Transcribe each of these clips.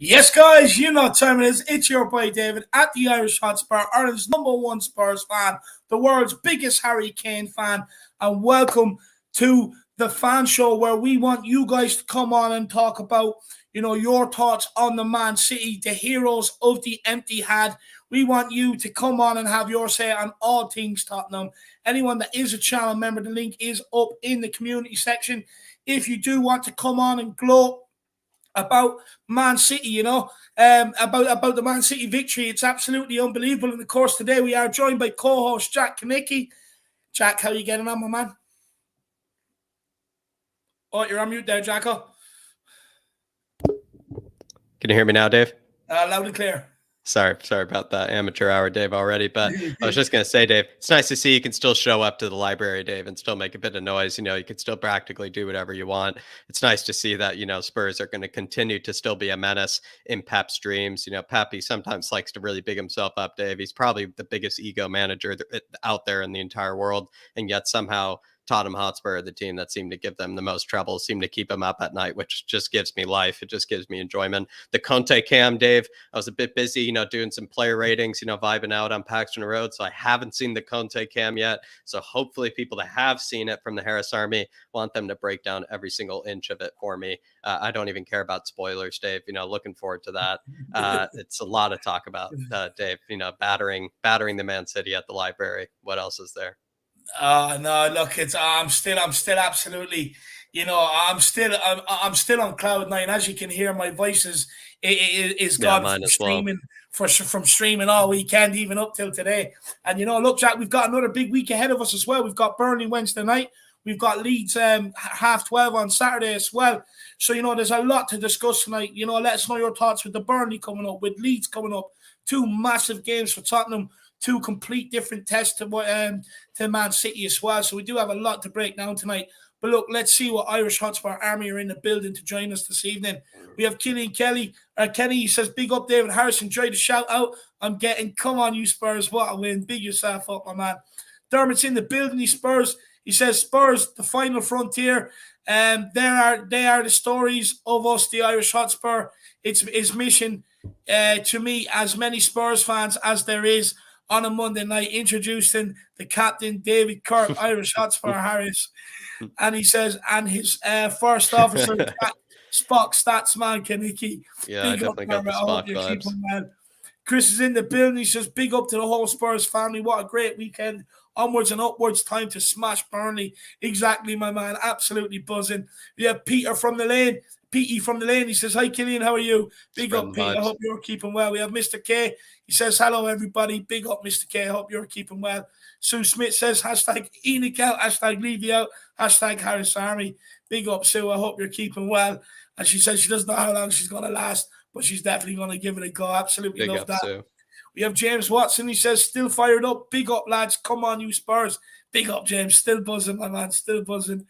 Yes, guys, you know what time it is. It's your boy David at the Irish Hotspur, Ireland's #1 Spurs fan, the world's biggest Harry Kane fan, and welcome to the fan show where we want you guys to come on and talk about, your thoughts on the Man City, the heroes of the empty hat. We want you to come on and have your say on all things Tottenham. Anyone that is a channel member, the link is up in the community section. If you do want to come on and gloat about Man City, about the Man City victory. It's absolutely unbelievable. And of course, today we are joined by co-host Jack Kanicki. Jack, how are you getting on, my man? Oh, you're on mute there, Jacko. Can you hear me now, Dave? Loud and clear. Sorry about that amateur hour, Dave, already. But I was just going to say, Dave, it's nice to see you can still show up to the library, Dave, and still make a bit of noise. You can still practically do whatever you want. It's nice to see that, Spurs are going to continue to still be a menace in Pep's dreams. Pep, he sometimes likes to really big himself up, Dave. He's probably the biggest ego manager out there in the entire world. And yet somehow Tottenham Hotspur are the team that seem to give them the most trouble, seem to keep them up at night, which just gives me life. It just gives me enjoyment. The Conte cam, Dave, I was a bit busy, doing some player ratings, vibing out on Paxton Road. So I haven't seen the Conte cam yet. So hopefully people that have seen it from the Harris Army want them to break down every single inch of it for me. I don't even care about spoilers, Dave. Looking forward to that. It's a lot of talk about, Dave, battering the Man City at the library. What else is there? No, look, I'm still absolutely, I'm still on cloud nine. As you can hear, my voice is gone from streaming from streaming all weekend, even up till today. And look, Jack, we've got another big week ahead of us as well. We've got Burnley Wednesday night. We've got Leeds 12:30 on Saturday as well. So there's a lot to discuss tonight. Let us know your thoughts with the Burnley coming up, with Leeds coming up. Two massive games for Tottenham. Two complete different tests to Man City as well. So we do have a lot to break down tonight. But look, let's see what Irish Hotspur Army are in the building to join us this evening. We have Kenny, he says, big up David Harris, enjoy the shout out. I'm getting, come on you Spurs, what a win. Big yourself up, my man. Dermot's in the building, he Spurs. He says, Spurs, the final frontier. They are the stories of us, the Irish Hotspur. It's his mission to me, as many Spurs fans as there is, on a Monday night, introducing the captain, David Kirk, Irish Hotspur Harris. And he says, and his first officer, Spock Stats man, Kanicki. Yeah, I definitely got the Spock vibes. Well. Chris is in the building. He says, big up to the whole Spurs family. What a great weekend. Onwards and upwards, time to smash Burnley. Exactly, my man. Absolutely buzzing. We have Peter from the lane. Petey from the lane. He says, hi, Killian. How are you? Big up, Pete. I hope you're keeping well. We have Mr. K. He says, hello, everybody. Big up, Mr. K. I hope you're keeping well. Sue Smith says, hashtag Enoch out, hashtag leave you out, hashtag Harris Army. Big up, Sue. I hope you're keeping well. And she says she doesn't know how long she's going to last, but she's definitely going to give it a go. Absolutely big love up, that. Sue. We have James Watson. He says, still fired up. Big up, lads. Come on, you Spurs. Big up, James. Still buzzing, my man. Still buzzing.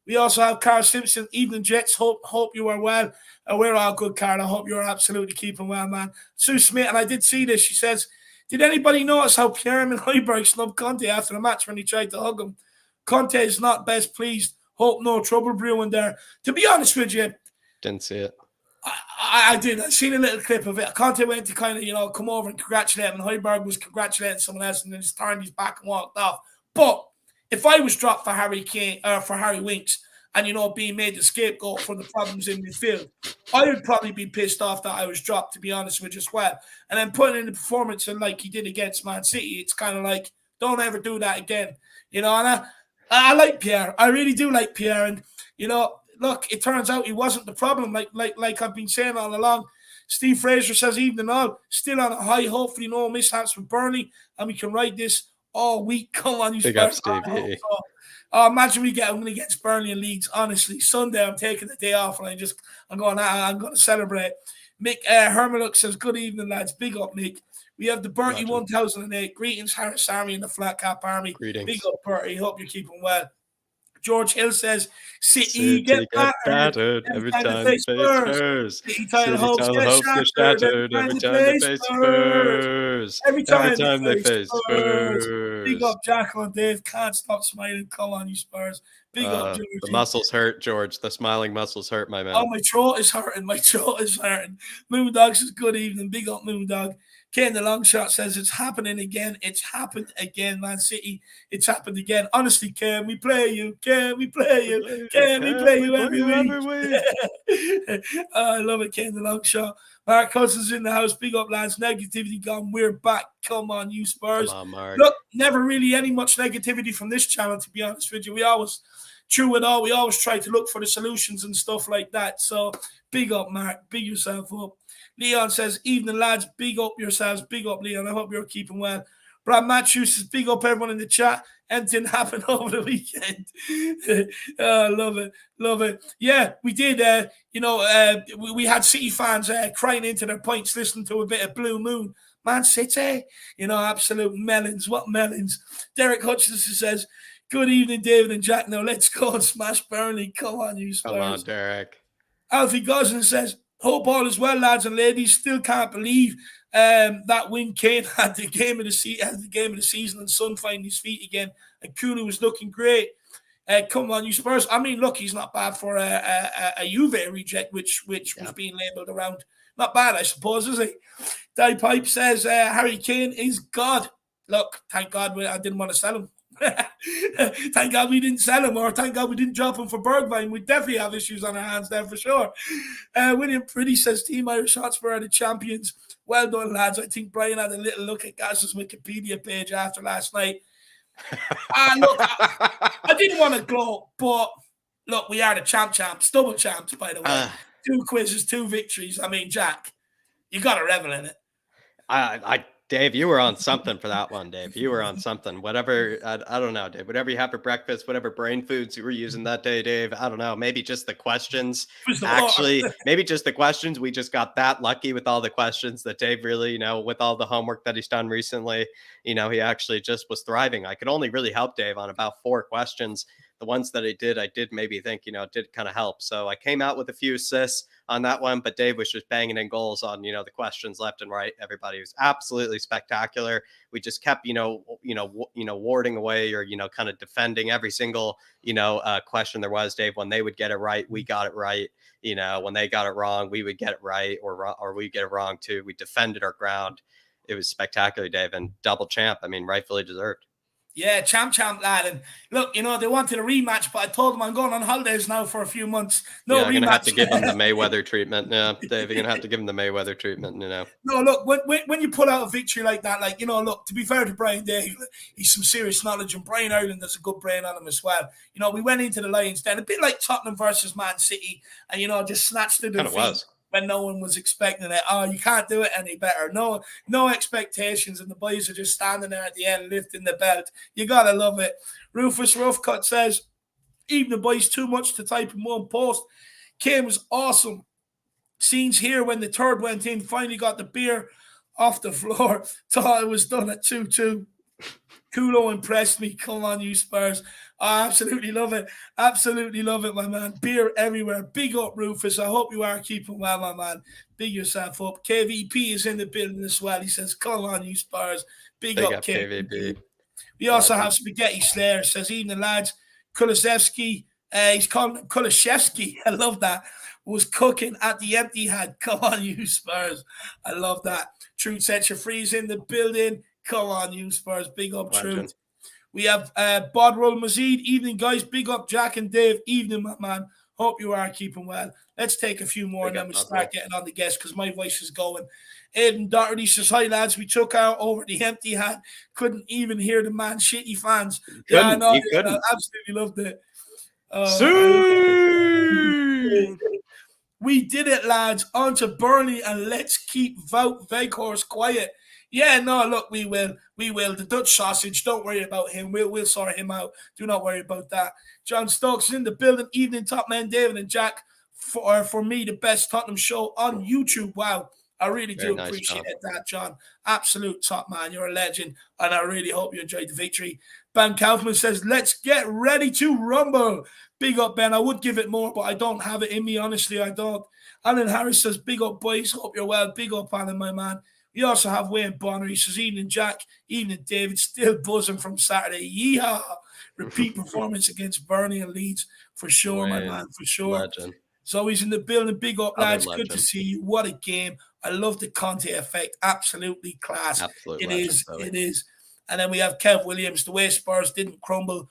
We also have Carl Simpson. Evening, Jets. Hope you are well. We're all good, Carl. I hope you're absolutely keeping well, man. Sue Smith, and I did see this. She says, did anybody notice how Pierre-Emile Højbjerg snubbed Conte after the match when he tried to hug him? Conte is not best pleased. Hope no trouble brewing there. To be honest with you, didn't see it. I did. I seen a little clip of it. Conte went to kind of, come over and congratulate him, and Højbjerg was congratulating someone else, and then he turned his back and walked off. But if I was dropped for Harry Kane or for Harry Winks, and being made the scapegoat for the problems in midfield, I would probably be pissed off that I was dropped, to be honest with you as well. And then putting in the performance and like he did against Man City, it's kind of like, don't ever do that again. And I like Pierre. I really do like Pierre. And look, it turns out he wasn't the problem, like I've been saying all along. Steve Fraser says, evening all, still on a high, hopefully no mishaps with Burnley, and we can ride this all week. Come on, you big Spurs. up, Steve. Imagine we get them against Burnley and Leeds. Honestly, Sunday I'm taking the day off and I'm going to celebrate. Mick Hermeluk says, good evening, lads. Big up, Mick. We have the Bertie 1008. Greetings, Harris Army and the Flat Cap Army. Greetings. Big up, Bertie. Hope you're keeping well. George Hill says, City get battered every time they face Spurs. City title hopes get shattered every time they face Spurs. Every time they face Spurs. Big up Jack on Dave. Can't stop smiling. Come on, you Spurs. Big up, George. The muscles hurt, George. The smiling muscles hurt, my man. Oh, my throat is hurting. My throat is hurting. Moondog says, good evening. Big up, Moondog. Kane the long shot says, it's happening again. It's happened again, Man City. It's happened again. Honestly, can we play you? Can we play you? Can we play you every week? I love it, Kane the long shot. Mark Hudson's in the house. Big up, lads. Negativity gone. We're back. Come on, you Spurs. Come on, Mark. Look, never really any much negativity from this channel, to be honest with you. We always, through it all, we always try to look for the solutions and stuff like that. So, big up, Mark. Big yourself up. Leon says, evening, lads. Big up yourselves. Big up, Leon. I hope you're keeping well. Brad Matthews says, big up everyone in the chat. Anything happened over the weekend. Oh, love it. Love it. Yeah, we did. We had City fans crying into their pints listening to a bit of Blue Moon. Man City, absolute melons. What melons? Derek Hutchinson says, good evening, David and Jack. Now let's go and smash Burnley. Come on, you Spurs. Come on, Derek. Alfie Gosling says, hope all is well, lads and ladies. Still can't believe that win. Kane had the game of the season, and Son finding his feet again. And Kulu was looking great. Come on, you Spurs. I mean, look, he's not bad for a Juve reject, which was being labelled around. Not bad, I suppose, is he? Die Pipe says, Harry Kane is God. Look, thank God I didn't want to sell him. Thank God we didn't sell him, or thank God we didn't drop him for Bergwijn. We definitely have issues on our hands there for sure. William Pretty says, Team Irish Hotspur are the champions. Well done, lads. I think Brian had a little look at Gaz's Wikipedia page after last night. Look, I didn't want to gloat, but look, we are the champs, double champs, by the way. 2 quizzes, 2 victories. I mean, Jack, you got to revel in it. Dave, you were on something for that one, Dave. You were on something. Whatever, I don't know, Dave. Whatever you have for breakfast, whatever brain foods you were using that day, Dave. I don't know. Maybe just the questions. Maybe just the questions. We just got that lucky with all the questions that Dave really, with all the homework that he's done recently, he actually just was thriving. I could only really help Dave on about 4 questions. The ones that I did maybe think, did kind of help. So I came out with a few assists on that one, but Dave was just banging in goals on, the questions left and right. Everybody was absolutely spectacular. We just kept, warding away or, kind of defending every single, question there was, Dave. When they would get it right, we got it right. When they got it wrong, we would get it right, or we get it wrong too. We defended our ground. It was spectacular, Dave, and double champ. I mean, rightfully deserved. Yeah, champ, lad. And look, they wanted a rematch, but I told them I'm going on holidays now for a few months. No rematch. You're going to have to give him the Mayweather treatment. Yeah, Dave, you're going to have to give him the Mayweather treatment, No, look, when you pull out a victory like that, look, to be fair to Brian Day, he's some serious knowledge, and Brian Ireland has a good brain on him as well. We went into the Lions Den, a bit like Tottenham versus Man City, and, just snatched it. Kind of was. When no one was expecting it. Oh, you can't do it any better. No expectations, and the boys are just standing there at the end lifting the belt. You gotta love it. Rufus Roughcut says, even the boys, too much to type in one post. Kane was awesome. Scenes here when the third went in, finally got the beer off the floor. Thought it was done at 2-2. Kulo impressed me. Come on, you Spurs. I absolutely love it. Absolutely love it, my man. Beer everywhere. Big up, Rufus. I hope you are keeping well, my man. Big yourself up. KVP is in the building as well. He says, come on, you Spurs. Big up, KVP. We also have Spaghetti Slayer. Says, evening, lads. Kulisevsky. He's calling him Kulishevsky. I love that. Was cooking at the empty head. Come on, you Spurs. I love that. Truth Sets You Free is in the building. Come on, you Spurs. Big up, Truth. We have Bodroll Mazid. Evening, guys. Big up, Jack and Dave. Evening, my man. Hope you are keeping well. Let's take a few more and then we start getting on the guests because my voice is going. Aidan Doherty says, hi, lads. We took out over the empty hat. Couldn't even hear the Man City fans. Yeah, I know. I absolutely loved it. We did it, lads. On to Burnley and let's keep Wout Weghorst quiet. Yeah, no, look, we will. The Dutch sausage, don't worry about him. We'll sort him out. Do not worry about that. John Stokes is in the building. Evening, top man, David and Jack. For me, the best Tottenham show on YouTube. Wow. I really do appreciate that, John. Absolute top man. You're a legend. And I really hope you enjoyed the victory. Ben Kaufman says, let's get ready to rumble. Big up, Ben. I would give it more, but I don't have it in me. Honestly, I don't. Alan Harris says, big up, boys. Hope you're well. Big up, Alan, my man. We also have Wayne Bonner. He says, evening, Jack. Evening, David. Still buzzing from Saturday. Yeehaw. Repeat performance against Burnley and Leeds. For sure, Wayne, my man. For sure. Legend. So he's in the building. Big up, lads. Good to see you. What a game. I love the Conte effect. Absolutely class. It is. And then we have Kev Williams. The way Spurs didn't crumble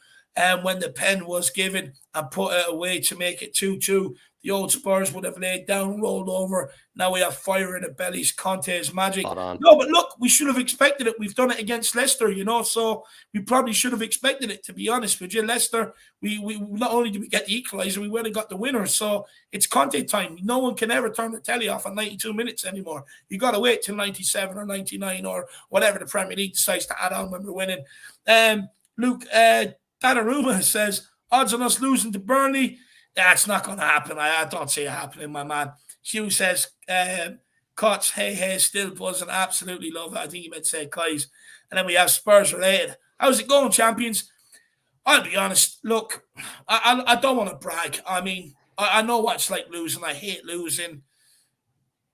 when the pen was given and put it away to make it 2-2. The old Spurs would have laid down, rolled over. Now we have fire in the bellies. Conte's magic. No, but look, we should have expected it. We've done it against Leicester, so we probably should have expected it, to be honest with you. Leicester, we not only did we get the equaliser, we went and got the winner. So it's Conte time. No one can ever turn the telly off at 92 minutes anymore. You got to wait till 97 or 99 or whatever the Premier League decides to add on when we're winning. Luke Donnarumma says, odds on us losing to Burnley, that's not going to happen. I don't see it happening, my man. Hugh says, Cots, hey, still buzzing. Absolutely love it. I think he meant to say Kais. And then we have Spurs related. How's it going, champions? I'll be honest. Look, I don't want to brag. I mean, I know what it's like losing. I hate losing.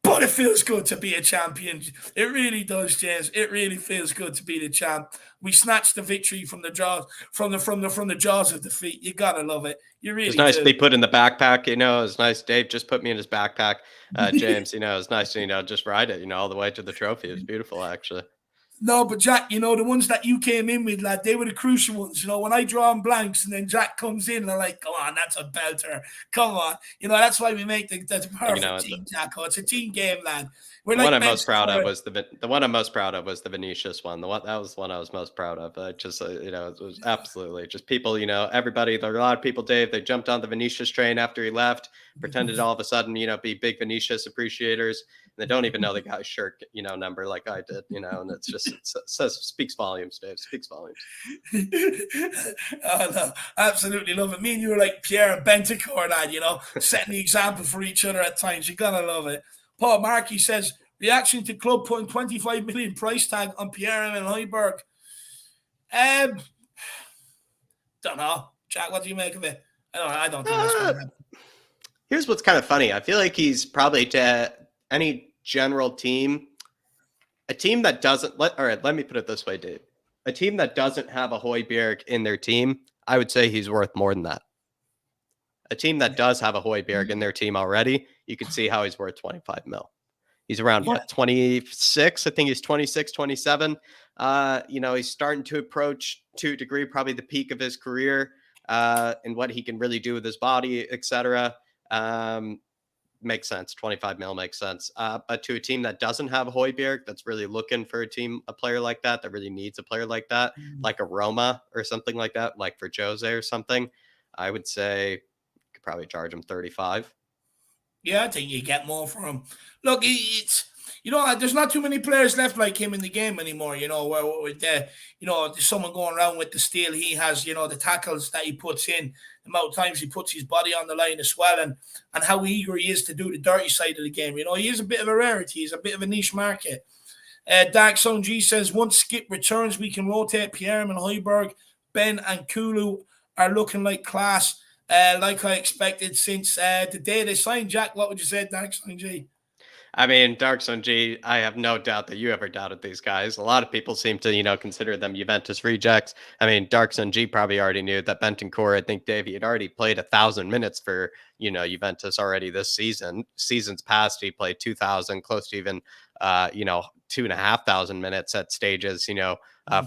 But it feels good to be a champion. It really does, James. It really feels good to be the champ. We snatched the victory from the jaws, from the jaws of defeat. You gotta love it. You really. It's nice to be put in the backpack. It's nice. Dave just put me in his backpack. James, it's nice to just ride it. All the way to the trophy. It's beautiful, actually. No, but Jack, the ones that you came in with, lad, they were the crucial ones. When I draw on blanks and then Jack comes in and I'm like, come on, that's a belter. Come on. That's why we make the perfect team, Jack. It's a team game, lad. The one I'm most proud of was the Vinicius one. That was the one I was most proud of. It was absolutely just people, everybody, there are a lot of people, Dave, they jumped on the Vinicius train after he left, pretended all of a sudden, be big Vinicius appreciators. They don't even know the guy's shirt, number like I did, and it's just speaks volumes, Dave. Speaks volumes. Oh, no, absolutely love it. Me and you were like Pierre and Bentancur, lad, setting the example for each other at times. You gotta love it. Paul Markey says, reaction to club putting 25 million price tag on Pierre-Emile Højbjerg. Don't know. Jack, what do you make of it? I don't think that's going to happen. Here's what's kind of funny. I feel like he's probably to any general team, a team that doesn't let me put it this way, Dave. A team that doesn't have a Højbjerg in their team, I would say he's worth more than that. A team that does have a Højbjerg in their team already, you can see how he's worth 25 mil. He's around 26. I think he's 26, 27. He's starting to approach to a degree, probably the peak of his career, and what he can really do with his body, etc. Makes sense. 25 mil makes sense. But to a team that doesn't have a Højbjerg, that's really looking for a player like that really needs a player like that, like a Roma or something like that, like for Jose or something, I would say you could probably charge him 35. Yeah, I think you get more for him. Look, it's there's not too many players left like him in the game anymore. Where with there's someone going around with the steel he has. The tackles that he puts in, the amount of times he puts his body on the line as well, and how eager he is to do the dirty side of the game. He is a bit of a rarity. He's a bit of a niche market. Dark Zone G says once Skip returns, we can rotate Pierre-Emile Højbjerg, Ben and Kulu are looking like class. Like I expected since the day they signed. Jack, what would you say, Dark Zone G? I mean, Dark Zone G, I have no doubt that you ever doubted these guys. A lot of people seem to, consider them Juventus rejects. I mean, Dark Zone G probably already knew that Bentancur, I think, Dave, he had already played 1,000 minutes for, Juventus already this season. Seasons past, he played 2,000, close to even, 2,500 minutes at stages,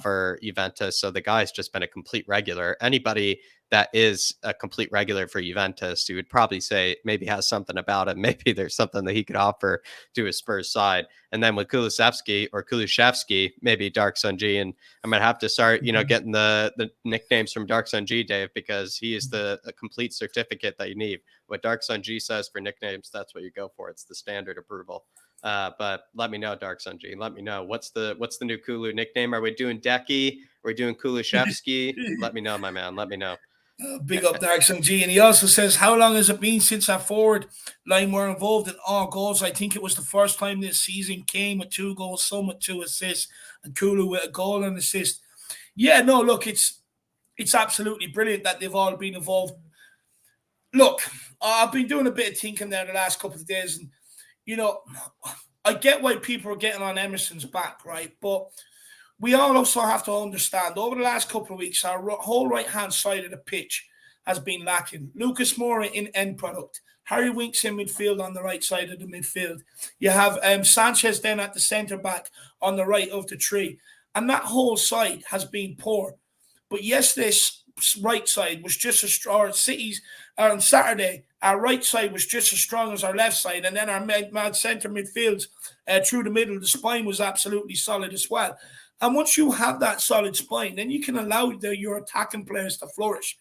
for Juventus. So the guy's just been a complete regular. Anybody that is a complete regular for Juventus, you would probably say maybe has something about it. Maybe there's something that he could offer to his Spurs side. And then with Kulusevski, maybe Dark Sun G. And I'm going to have to start, getting the nicknames from Dark Sun G, Dave, because he is the complete certificate that you need. What Dark Sun G says for nicknames, that's what you go for. It's the standard approval. But let me know, Dark Sun G. Let me know. What's the new Kulu nickname? Are we doing Decky? Are we doing Kulusevski? Let me know, my man. Let me know. Big up Dark Sun G. And he also says, how long has it been since our forward line were involved in all goals? I think it was the first time this season. Kane with 2 goals, Son with 2 assists, and Kulu with a goal and assist. Yeah, no, look, it's it's absolutely brilliant that they've all been involved. Look, I've been doing a bit of thinking there the last couple of days, and I get why people are getting on Emerson's back, right? But we all also have to understand over the last couple of weeks, our whole right-hand side of the pitch has been lacking. Lucas Moura in end product. Harry Winks in midfield on the right side of the midfield. You have Sanchez then at the centre-back on the right of the tree. And that whole side has been poor. But yesterday's right side was just as strong. City's on Saturday, our right side was just as strong as our left side. And then our centre midfields through the middle, the spine was absolutely solid as well. And once you have that solid spine, then you can allow your attacking players to flourish.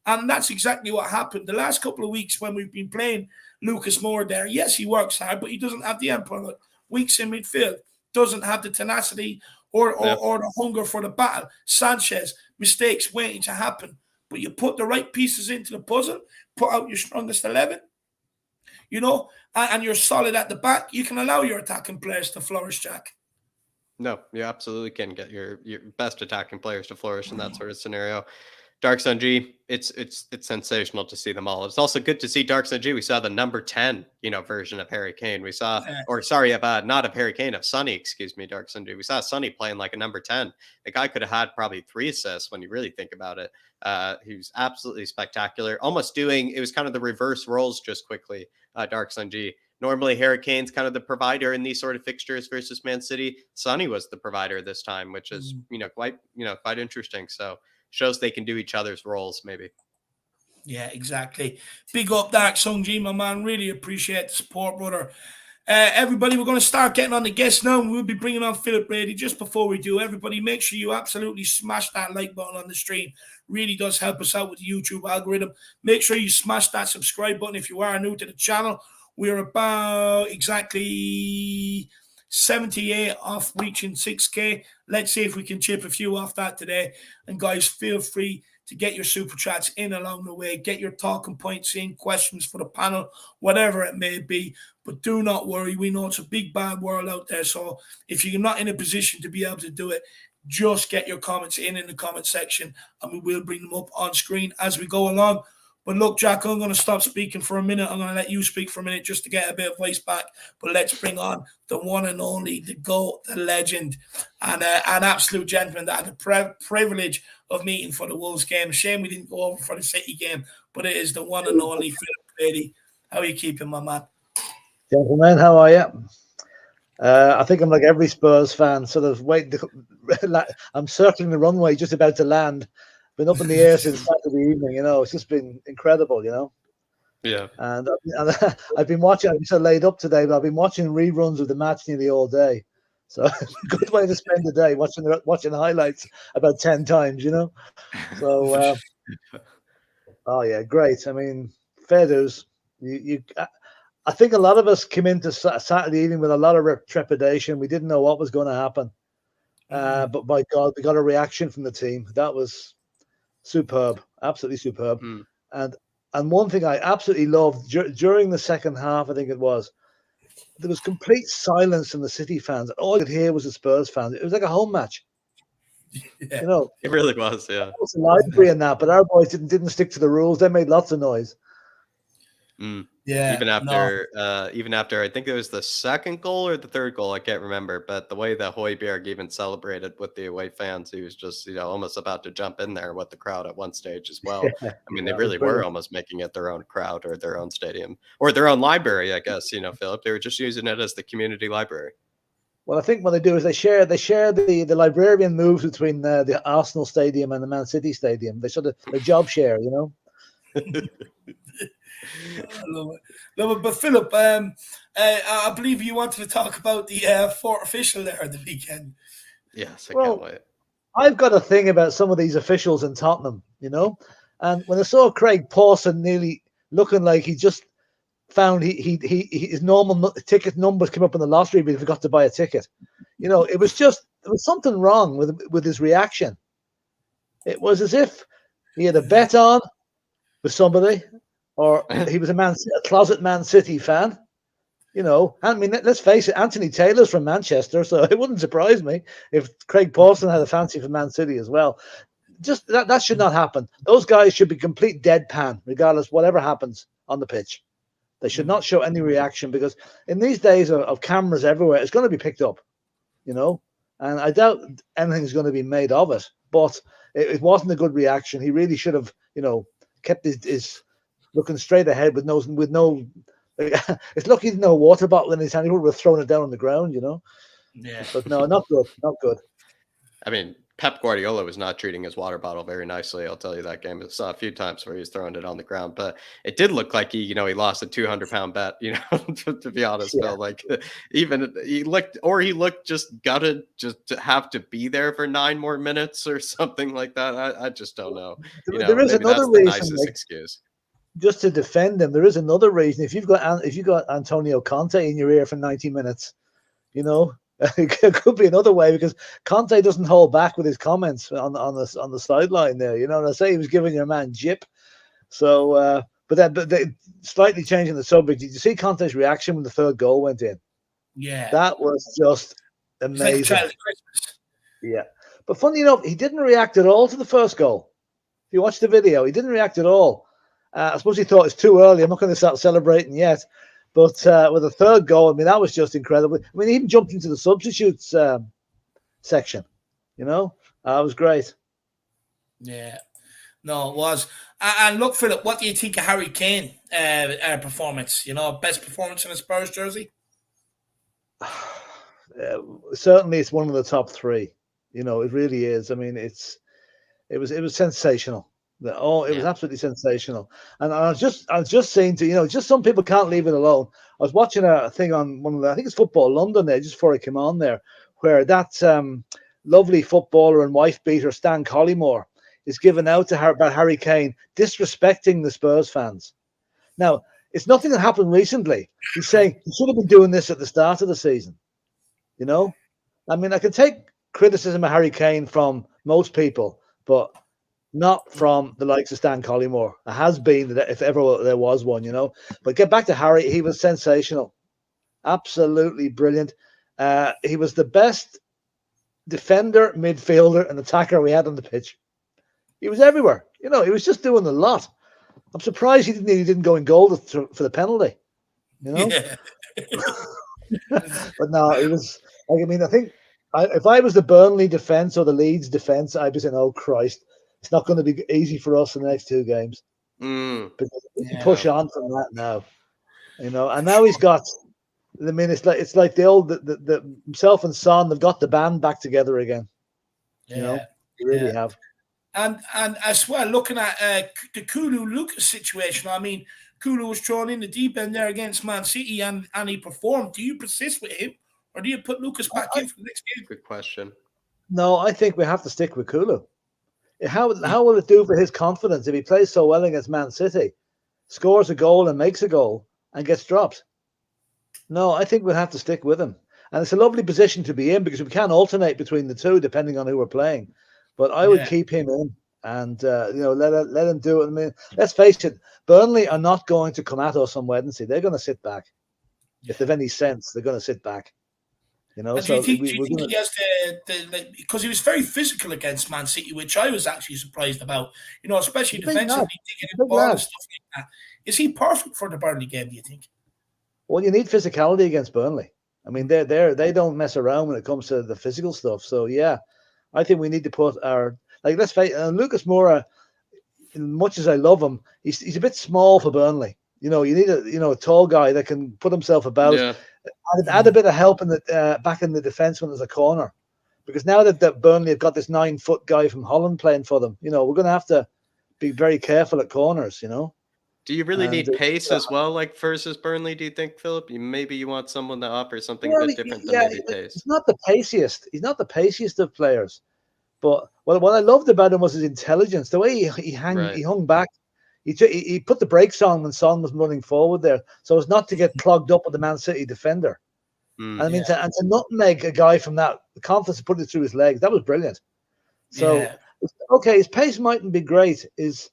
And that's exactly what happened. The last couple of weeks when we've been playing Lucas Moura there, yes, he works hard, but he doesn't have the end product. Weeks in midfield, doesn't have the tenacity or the hunger for the battle. Sanchez, mistakes waiting to happen. But you put the right pieces into the puzzle, put out your strongest 11, and you're solid at the back, you can allow your attacking players to flourish, Jack. No, you absolutely can get your best attacking players to flourish in that sort of scenario. Dark Sun G, it's sensational to see them all. It's also good to see Dark Sun G. We saw the number 10, version of Harry Kane. We saw, not of Harry Kane, of Sonny, excuse me, Dark Sun G. We saw Sonny playing like a number 10. The guy could have had probably 3 assists when you really think about it. He was absolutely spectacular. It was kind of the reverse roles just quickly, Dark Sun G. Normally, Harry Kane's kind of the provider in these sort of fixtures versus Man City. Sonny was the provider this time, which is, quite interesting. So, shows they can do each other's roles, maybe. Yeah, exactly. Big up, Dark Sun G, my man. Really appreciate the support, brother. Everybody, we're going to start getting on the guests now, and we'll be bringing on Philip Brady. Just before we do, everybody, make sure you absolutely smash that like button on the stream. Really does help us out with the YouTube algorithm. Make sure you smash that subscribe button if you are new to the channel. We're about exactly 78 off reaching 6K. Let's see if we can chip a few off that today. And guys, feel free to get your super chats in along the way. Get your talking points in, questions for the panel, whatever it may be. But do not worry. We know it's a big, bad world out there. So if you're not in a position to be able to do it, just get your comments in the comment section, and we will bring them up on screen as we go along. But look, Jack, I'm going to stop speaking for a minute. I'm going to let you speak for a minute just to get a bit of voice back. But let's bring on the one and only, the GOAT, the legend, and an absolute gentleman that had the privilege of meeting for the Wolves game. Shame we didn't go over for the City game, but it is the one and only Philip Brady. How are you keeping, my man? Gentlemen, how are you? I think I'm like every Spurs fan, sort of waiting. I'm circling the runway, just about to land. Been up in the air since Saturday evening, it's just been incredible, Yeah. And I've been watching, I'm so laid up today, but I've been watching reruns of the match nearly all day. So good way to spend the day, watching highlights about 10 times, So, oh yeah, great. I mean, fair dues. I think a lot of us came into Saturday evening with a lot of trepidation. We didn't know what was going to happen. But by God, we got a reaction from the team. That was superb, absolutely superb. And one thing I absolutely loved during the second half, I think it was, there was complete silence from the City fans. All you could hear was the Spurs fans. It was like a home match. Yeah. It really was. Yeah, it was a library in that, but our boys didn't stick to the rules. They made lots of noise. Yeah, even after I think it was the second goal or the third goal, I can't remember, but the way that Højbjerg even celebrated with the away fans, he was just almost about to jump in there with the crowd at one stage as well. I mean, they really were almost making it their own crowd or their own stadium or their own library, I guess. Philip, they were just using it as the community library. Well, I think what they do is they share the librarian moves between the Arsenal stadium and the Man City stadium. They sort of the job share, I love it. But Philip, I believe you wanted to talk about the fourth official there at the weekend. Yes, I can't wait. I've got a thing about some of these officials in Tottenham, and when I saw Craig Pawson nearly looking like he just found his normal ticket numbers came up in the lottery, but he forgot to buy a ticket. There was something wrong with his reaction. It was as if he had a bet on with somebody, or he was a closet Man City fan. I mean, let's face it, Anthony Taylor's from Manchester, so it wouldn't surprise me if Craig Pawson had a fancy for Man City as well. just that should not happen. Those guys should be complete deadpan, regardless whatever happens on the pitch. They should not show any reaction, because in these days of cameras everywhere, it's going to be picked up, you know. And I doubt anything's going to be made of it. But it wasn't a good reaction. He really should have, you know, kept his looking straight ahead with no. It's lucky he didn't have a water bottle in his hand. He would have thrown it down on the ground, you know. Yeah. But no, not good. Not good. I mean, Pep Guardiola was not treating his water bottle very nicely. I'll tell you that game. I saw a few times where he was throwing it on the ground, but it did look like he lost a 200-pound bet, to be honest, Phil. Like, even he looked just gutted just to have to be there for 9 more minutes or something like that. I just don't know. There is another reason, the nicest excuse. Just to defend him, there is another reason. If you've got Antonio Conte in your ear for 90 minutes, you know, it could be another way, because Conte doesn't hold back with his comments on the sideline there. You know, and I say he was giving your man jip. So, but slightly changing the subject. Did you see Conte's reaction when the 3rd goal went in? Yeah, that was just amazing. It's like a child at Christmas. Yeah, but funny enough, he didn't react at all to the 1st goal. If you watch the video, he didn't react at all. I suppose he thought it's too early. I'm not going to start celebrating yet. But with the 3rd goal, I mean, that was just incredible. I mean, he even jumped into the substitutes section. You know, it was great. Yeah, no, it was. And look, Philip, what do you think of Harry Kane performance? You know, best performance in a Spurs jersey? Certainly, it's one of the top 3. You know, it really is. I mean, it was sensational. It was absolutely sensational. And I was just saying to, you know, just some people can't leave it alone. I was watching a thing on one of I think it's Football London there, just before I came on there, where that lovely footballer and wife beater Stan Collymore is given out to her about Harry Kane disrespecting the Spurs fans. Now, it's nothing that happened recently. He's saying he should have been doing this at the start of the season. You know? I mean, I can take criticism of Harry Kane from most people, but not from the likes of Stan Collymore. It has been, if ever there was one, you know. But get back to Harry, he was sensational. Absolutely brilliant. He was the best defender, midfielder, and attacker we had on the pitch. He was everywhere. You know, he was just doing a lot. I'm surprised he didn't go in goal for the penalty. You know? Yeah. But no, it was, like, I mean, I think if I was the Burnley defence or the Leeds defence, I'd be saying, oh, Christ, it's not going to be easy for us in the next 2 games. Because we can push on from that now, you know. And now he's got. I mean, it's like the old the himself and Son. They've got the band back together again. Yeah, you know, they really have. And as well, looking at the Kulu Lucas situation. I mean, Kulu was thrown in the deep end there against Man City, and he performed. Do you persist with him, or do you put Lucas back in for the next game? Good question. No, I think we have to stick with Kulu. How will it do for his confidence if he plays so well against Man City, scores a goal and makes a goal and gets dropped? No, I think we'll have to stick with him. And it's a lovely position to be in, because we can alternate between the two depending on who we're playing. But I would keep him in and you know, let him do it. I mean, let's face it, Burnley are not going to come at us on Wednesday. They're going to sit back. If they've any sense, they're going to sit back. You know, do you think he has because he was very physical against Man City, which I was actually surprised about. You know, especially defensively, digging the ball and stuff like that. Is he perfect for the Burnley game, do you think? Well, you need physicality against Burnley. I mean, they don't mess around when it comes to the physical stuff. So yeah, I think we need to put our, like, let's face Lucas Moura. As much as I love him, he's a bit small for Burnley. You know, you need a tall guy that can put himself about. Yeah. Add a bit of help in the back in the defence when there's a corner, because now that Burnley have got this 9-foot guy from Holland playing for them, you know, we're going to have to be very careful at corners. You know. Do you really need pace as well, like versus Burnley? Do you think, Philip? Maybe you want someone that offers something a bit different than maybe pace. He's not the paciest. He's not the paciest of players, but what I loved about him was his intelligence. The way he hung back. He put the brakes on when Son was running forward there, so as not to get clogged up with the Man City defender. And I mean, to nutmeg a guy from that, the confidence to put it through his legs, that was brilliant. So, okay, his pace mightn't be great. His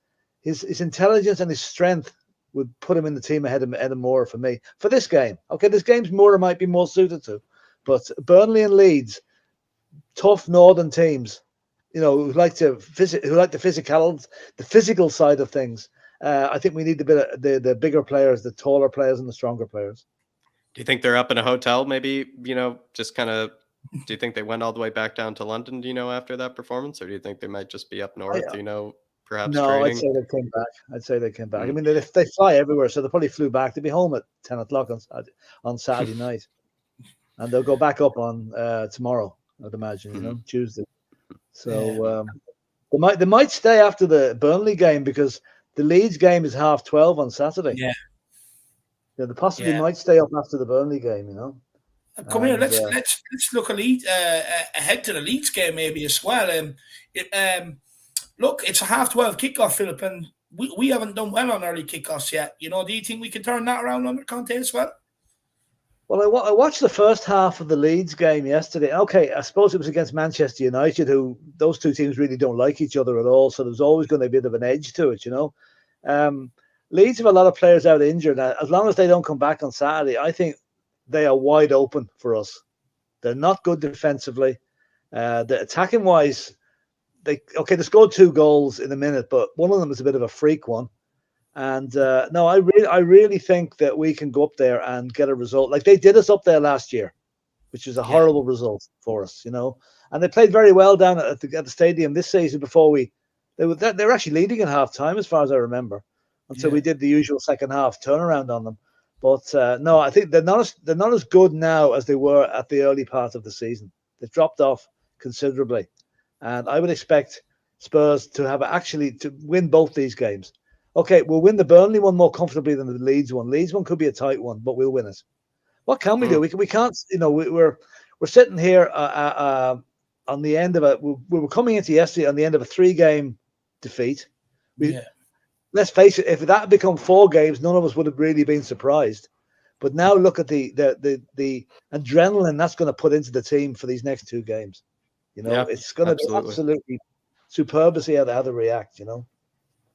intelligence and his strength would put him in the team ahead of Moura for me. For this game, okay, this game's Moura might be more suited to, but Burnley and Leeds, tough northern teams, who like the physical side of things. I think we need the bigger players, the taller players, and the stronger players. Do you think they're up in a hotel? Maybe just kind of. Do you think they went all the way back down to London? After that performance, or do you think they might just be up north? Perhaps no, training. I'd say they came back. I mean, they fly everywhere, so they probably flew back. They'll be home at 10 o'clock on Saturday night, and they'll go back up on tomorrow. I'd imagine, Tuesday. So they might stay after the Burnley game because the Leeds game is 12:30 on Saturday. Yeah, they possibly might stay up after the Burnley game. Come here. Let's look ahead to the Leeds game maybe as well. Look, it's a 12:30 kickoff, Philip, and we haven't done well on early kickoffs yet. Do you think we can turn that around under Conte as well? Well, I watched the first half of the Leeds game yesterday. Okay, I suppose it was against Manchester United, who those two teams really don't like each other at all. So there's always going to be a bit of an edge to it, Leeds have a lot of players out injured. As long as they don't come back on Saturday, I think they are wide open for us. They're not good defensively. The attacking wise, they scored 2 goals in a minute, but one of them was a bit of a freak one. And no, I really think that we can go up there and get a result like they did us up there last year, which was a horrible result for us, And they played very well down at the stadium this season. Before they were actually leading at half time, as far as I remember, until we did the usual second half turnaround on them. But no, I think they're not as good now as they were at the early part of the season. They've dropped off considerably, and I would expect Spurs to win both these games. Okay, we'll win the Burnley one more comfortably than the Leeds one. Leeds one could be a tight one, but we'll win it. What can we do? We can't. We're sitting here on the end of we were coming into yesterday on the end of a 3-game defeat. Let's face it, if that had become 4 games, none of us would have really been surprised. But now look at the adrenaline that's going to put into the team for these next 2 games. It's going to be absolutely superb to see how they react.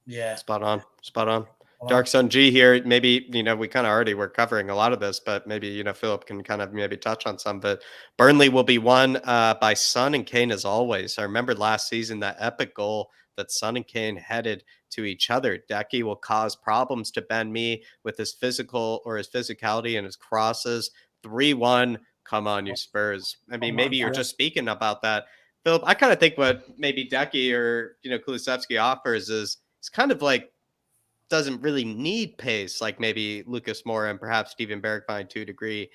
Yeah, spot on. Dark Sun G here. Maybe we kind of already were covering a lot of this, but maybe Philip can kind of maybe touch on some. But Burnley will be won by Son and Kane as always. I remember last season that epic goal that Son and Kane headed to each other. Decky will cause problems to Ben Mee with his physicality and his crosses. 3-1. Come on, you Spurs. I mean, maybe you're just speaking about that, Philip. I kind of think what maybe Decky or Kulusevski offers is it's kind of like doesn't really need pace like maybe Lucas Moura and perhaps Steven Bergwijn to a degree,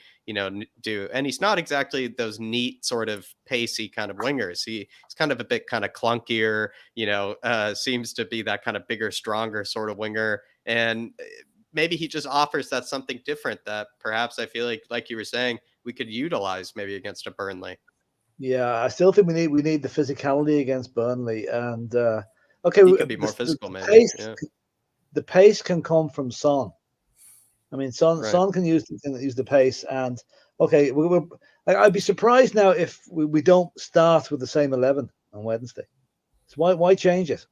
do. And he's not exactly those neat sort of pacey kind of wingers. He's kind of a bit kind of clunkier, seems to be that kind of bigger, stronger sort of winger. And maybe he just offers that something different that perhaps I feel like you were saying, we could utilize maybe against a Burnley. Yeah, I still think we need the physicality against Burnley. And he could be more physical, maybe. The pace can come from Son. I mean, Son can use the pace. And I'd be surprised now if we don't start with the same 11 on Wednesday. So why change it?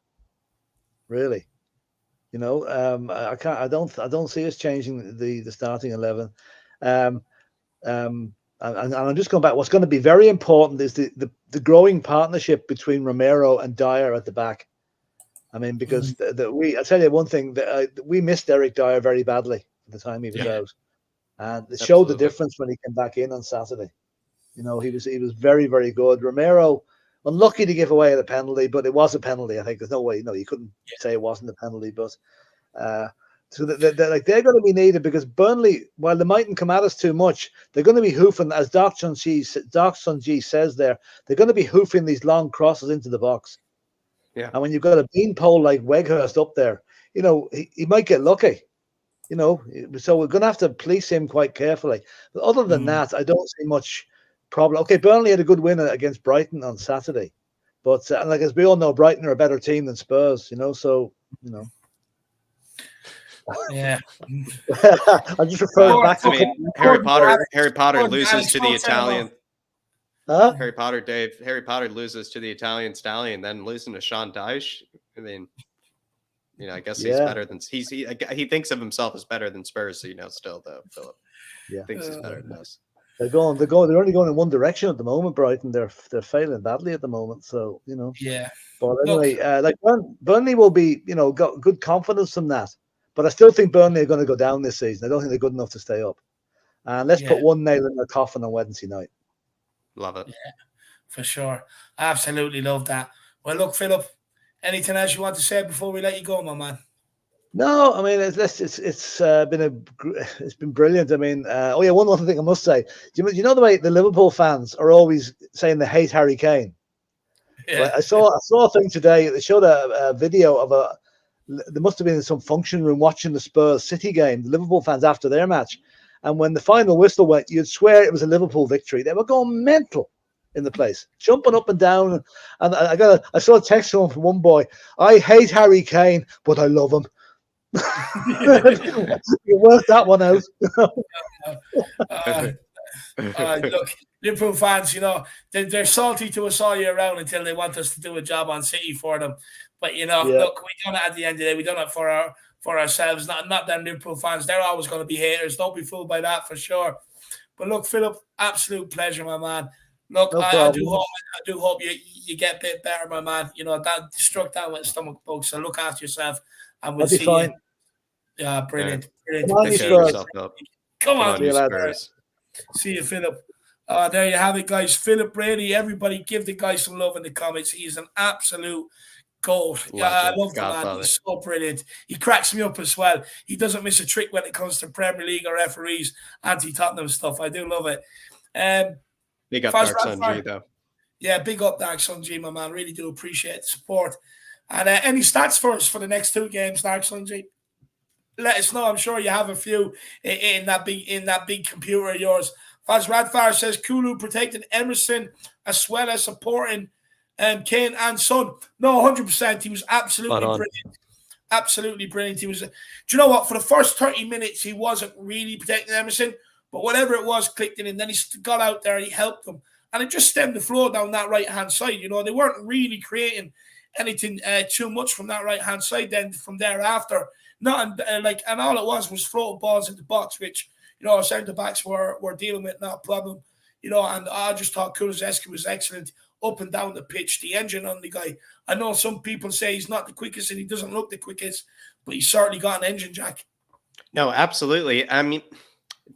Really, I don't see us changing the starting 11. And I'm just going back. What's going to be very important is the growing partnership between Romero and Dyer at the back. I mean, because I tell you one thing, that we missed Eric Dyer very badly at the time he was out, and it showed the difference when he came back in on Saturday. He was very, very good. Romero, unlucky to give away the penalty, but it was a penalty. I think there's no way. You couldn't say it wasn't a penalty, but so they're going to be needed because Burnley, while they mightn't come at us too much, they're going to be hoofing, as Dark Sun G says there. They're going to be hoofing these long crosses into the box. Yeah. And when you've got a beanpole like Weghorst up there, he might get lucky, so we're going to have to police him quite carefully. But other than that, I don't see much problem. Okay, Burnley had a good win against Brighton on Saturday. But as we all know, Brighton are a better team than Spurs, so. Yeah. I'm just referring back to Harry Potter loses to the Italian. Huh? Harry Potter loses to the Italian stallion, then losing to Sean Dyche. I mean, I guess he's better than he thinks of himself as better than Spurs. Still though, Philip. Yeah, thinks he's better than us. They're only going in one direction at the moment, Brighton. They're failing badly at the moment. So, Yeah. But anyway, Burnley will be, got good confidence from that. But I still think Burnley are going to go down this season. I don't think they're good enough to stay up. And let's put one nail in the coffin on Wednesday night. Love it. Yeah, for sure. I absolutely love that. Well, look, Philip, anything else you want to say before we let you go, my man? No, I mean it's been brilliant. I mean, one other thing I must say. Do you know the way the Liverpool fans are always saying they hate Harry Kane? Yeah. Right? I saw a thing today. They showed a video of there must have been in some function room watching the Spurs City game, the Liverpool fans after their match. And when the final whistle went, you'd swear it was a Liverpool victory. They were going mental in the place, jumping up and down. And I saw a text from one boy. I hate Harry Kane, but I love him. You worked that one out. Look, Liverpool fans, they're salty to us all year round until they want us to do a job on City for them. But look, we done it at the end of the day. We done it for ourselves, not them Liverpool fans. They're always going to be haters. Don't be fooled by that for sure. But look, Philip, absolute pleasure, my man. Look, I do hope you get a bit better, my man. That struck down with a stomach bug. So look after yourself, and we'll see you. Yeah, brilliant. Come on, Spurs. See you, Philip. There you have it, guys. Philip Brady. Everybody give the guy some love in the comments. He's an absolute gold. Yeah, I love the man. He's so brilliant. He cracks me up as well. He doesn't miss a trick when it comes to Premier League or referees, anti-Tottenham stuff. I do love it. Big up Dark Sun G, though. Yeah, big up Dark Sun G, my man. Really do appreciate the support. And any stats for us for the next 2 games, Dark Sun G? Let us know. I'm sure you have a few in that big computer of yours. Faz Radfar says Kulu protected Emerson as well as supporting Kane and Son. No, 100%. He was absolutely brilliant. Absolutely brilliant. He was. Do you know what? For the first 30 minutes, he wasn't really protecting Emerson, but whatever it was, clicked in, and then he got out there and he helped them, and it just stemmed the flow down that right hand side. They weren't really creating anything too much from that right hand side. Then from thereafter. And all it was floating balls in the box, which our centre backs were dealing with, not a problem. And I just thought Kulusevski was excellent up and down the pitch. The engine on the guy. I know some people say he's not the quickest and he doesn't look the quickest, but he's certainly got an engine, Jack. No, absolutely. I mean,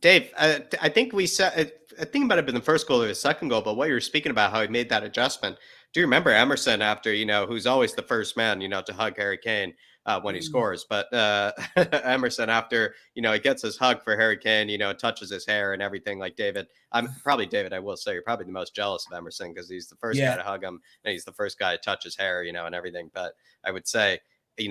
Dave, I think we said. I think it might have been the first goal or the second goal, but what you were speaking about, how he made that adjustment. Do you remember Emerson after who's always the first man to hug Harry Kane? When he scores, but Emerson after he gets his hug for Harry Kane, touches his hair and everything. Like David, I will say you're probably the most jealous of Emerson because he's the first guy to hug him and he's the first guy to touch his hair, and everything. But I would say,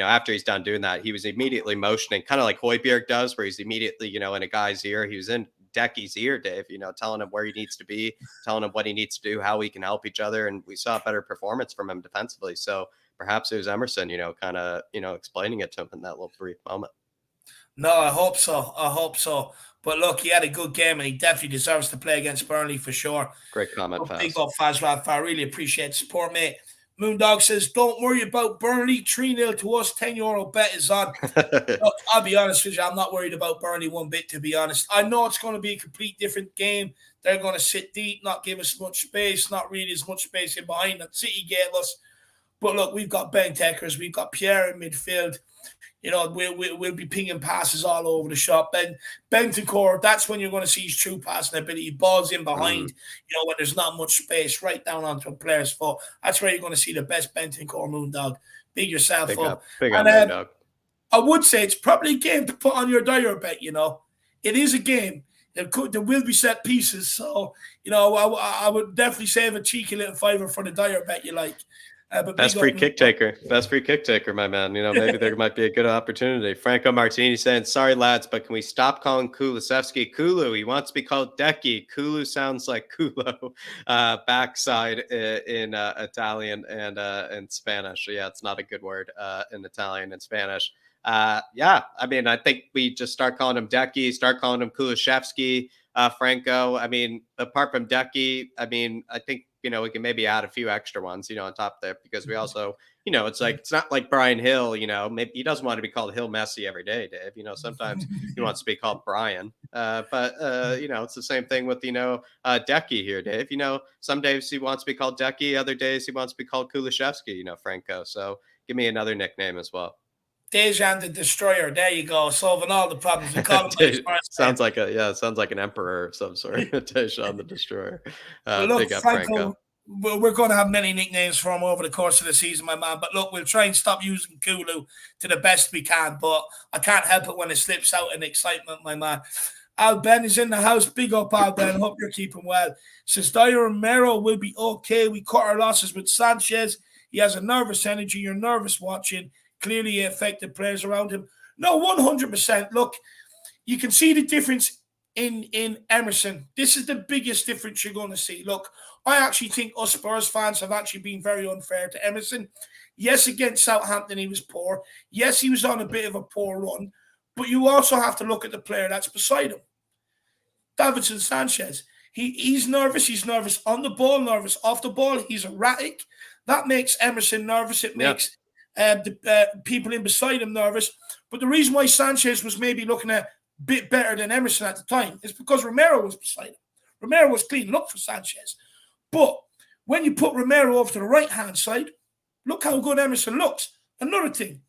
after he's done doing that, he was immediately motioning, kind of like Højbjerg does, where he's immediately in a guy's ear. He was in Decky's ear, Dave, telling him where he needs to be, telling him what he needs to do, how we can help each other, and we saw a better performance from him defensively. So. Perhaps it was Emerson, kind of, explaining it to him in that little brief moment. No, I hope so. But look, he had a good game and he definitely deserves to play against Burnley for sure. Great comment, Faz. Big up, Faz Radfar. I really appreciate the support, mate. Moondog says, don't worry about Burnley. 3-0 to us. €10 bet is on. Look, I'll be honest with you. I'm not worried about Burnley one bit, to be honest. I know it's going to be a complete different game. They're going to sit deep, not give us much space, not really as much space in behind that City gave us. But look, we've got Bentekers, we've got Pierre in midfield. We'll be pinging passes all over the shop. Bentancur, that's when you're going to see his true passing ability. Balls in behind, when there's not much space, right down onto a player's foot. That's where you're going to see the best Bentancur, Moondog. Big yourself up. Big up, Moondog. I would say it's probably a game to put on your Dyer bet, It is a game. There will be set pieces. So, I would definitely save a cheeky little fiver for the Dyer bet you like. Best free kick taker, my man. Maybe there might be a good opportunity. Franco Martini saying, sorry, lads, but can we stop calling Kulusevski Kulu? He wants to be called Decky. Kulu sounds like culo, backside in Italian and Spanish. Yeah, it's not a good word in Italian and Spanish. I mean, I think we just start calling him Decky, start calling him Kulusevski, Franco. I mean, apart from Decky, I mean, I think, we can maybe add a few extra ones, on top there, because we also, it's like, it's not like Brian Hill, maybe he doesn't want to be called Hill Messi every day, Dave. Sometimes he wants to be called Brian. But it's the same thing with, Decky here, Dave. Some days he wants to be called Decky, other days he wants to be called Kulishevsky, Franco. So give me another nickname as well. Dejan the Destroyer. There you go. Solving all the problems. We call him sounds like an emperor of some sort. Dejan the Destroyer. Look, big up Franco. We're going to have many nicknames for him over the course of the season, my man. But look, we'll try and stop using Kulu to the best we can. But I can't help it when it slips out in excitement, my man. Al Ben is in the house. Big up, Al Ben. Hope you're keeping well. Says Dyer Romero will be okay. We cut our losses with Sanchez. He has a nervous energy. You're nervous watching. Clearly affected players around him. No, 100%. Look, you can see the difference in Emerson. This is the biggest difference you're going to see. Look, I actually think us Spurs fans have actually been very unfair to Emerson. Yes, against Southampton, he was poor. Yes, he was on a bit of a poor run. But you also have to look at the player that's beside him. Davinson Sanchez. He's nervous. He's nervous on the ball, nervous off the ball. He's erratic. That makes Emerson nervous. It makes the people in beside him nervous. But the reason why Sanchez was maybe looking a bit better than Emerson at the time is because Romero was beside him. Romero was cleaning up for Sanchez. But when you put Romero over to the right-hand side, look how good Emerson looks. Another thing,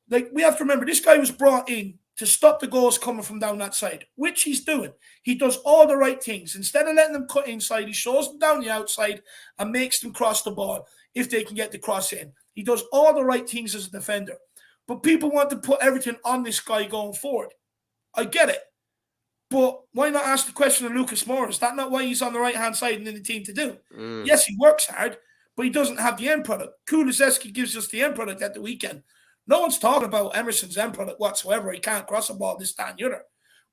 like we have to remember, this guy was brought in to stop the goals coming from down that side, which he's doing. He does all the right things. Instead of letting them cut inside, he shows them down the outside and makes them cross the ball if they can get the cross in. He does all the right things as a defender. But people want to put everything on this guy going forward. I get it. But why not ask the question of Lucas Moura? Is that not why he's on the right-hand side and in the team to do? Yes, he works hard, but he doesn't have the end product. Kulusevski gives us the end product at the weekend. No one's talking about Emerson's end product whatsoever. He can't cross a ball, this, that, and the other.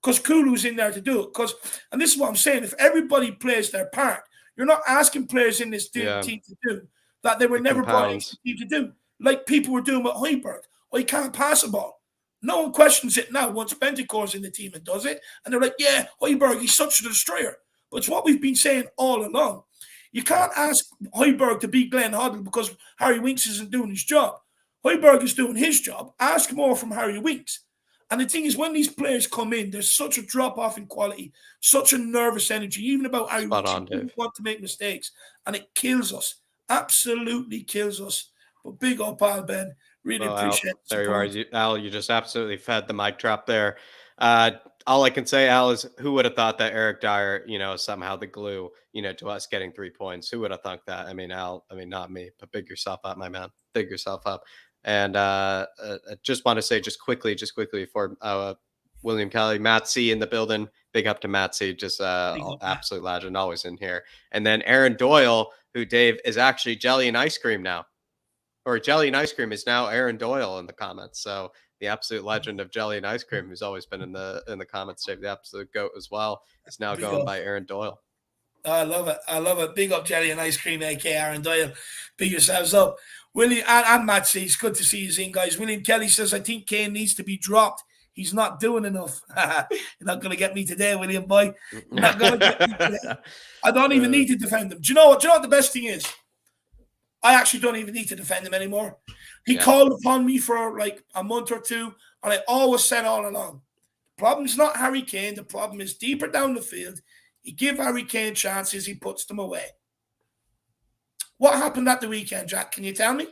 Because Kulu's in there to do it. And this is what I'm saying. If everybody plays their part, you're not asking players in this team to do that they were never brought into the team to do. Like people were doing with Højbjerg. He can't pass a ball. No one questions it now once Bentancur's in the team and does it. And they're like, yeah, Højbjerg, he's such a destroyer. But it's what we've been saying all along. You can't ask Højbjerg to beat Glenn Hoddle because Harry Winks isn't doing his job. Højbjerg is doing his job. Ask more from Harry Winks. And the thing is, when these players come in, there's such a drop-off in quality, such a nervous energy, even about Harry Winks. You want to make mistakes. And it kills us. Absolutely kills us. But big up, Al Ben. Really appreciate it. There you are. Al, you just absolutely fed the mic drop there. All I can say, Al, is who would have thought that Eric Dyer, is somehow the glue, to us getting 3 points? Who would have thought that? I mean, Al, not me, but big yourself up, my man. Big yourself up. And I just want to say just quickly before William Kelly, Matt C in the building. Big up to Matt C, just absolute legend, always in here. And then Aaron Doyle, who, Dave, is actually Jelly and Ice Cream now. Or Jelly and Ice Cream is now Aaron Doyle in the comments. So the absolute legend of Jelly and Ice Cream, who's always been in the comments, Dave, the absolute GOAT as well, is now going by Aaron Doyle. I love it. I love it. Big up Jelly and Ice Cream, aka Aaron Doyle. Big yourselves up. William and Matt C, it's good to see you in, guys. William Kelly says, I think Kane needs to be dropped. He's not doing enough. You're not going to get me today, William boy. You're not going to get me today. I don't even need to defend him. Do you know what the best thing is? I actually don't even need to defend him anymore. He called upon me for like a month or two, and I always said all along, the problem's not Harry Kane. The problem is deeper down the field. You give Harry Kane chances, he puts them away. What happened at the weekend, Jack? Can you tell me?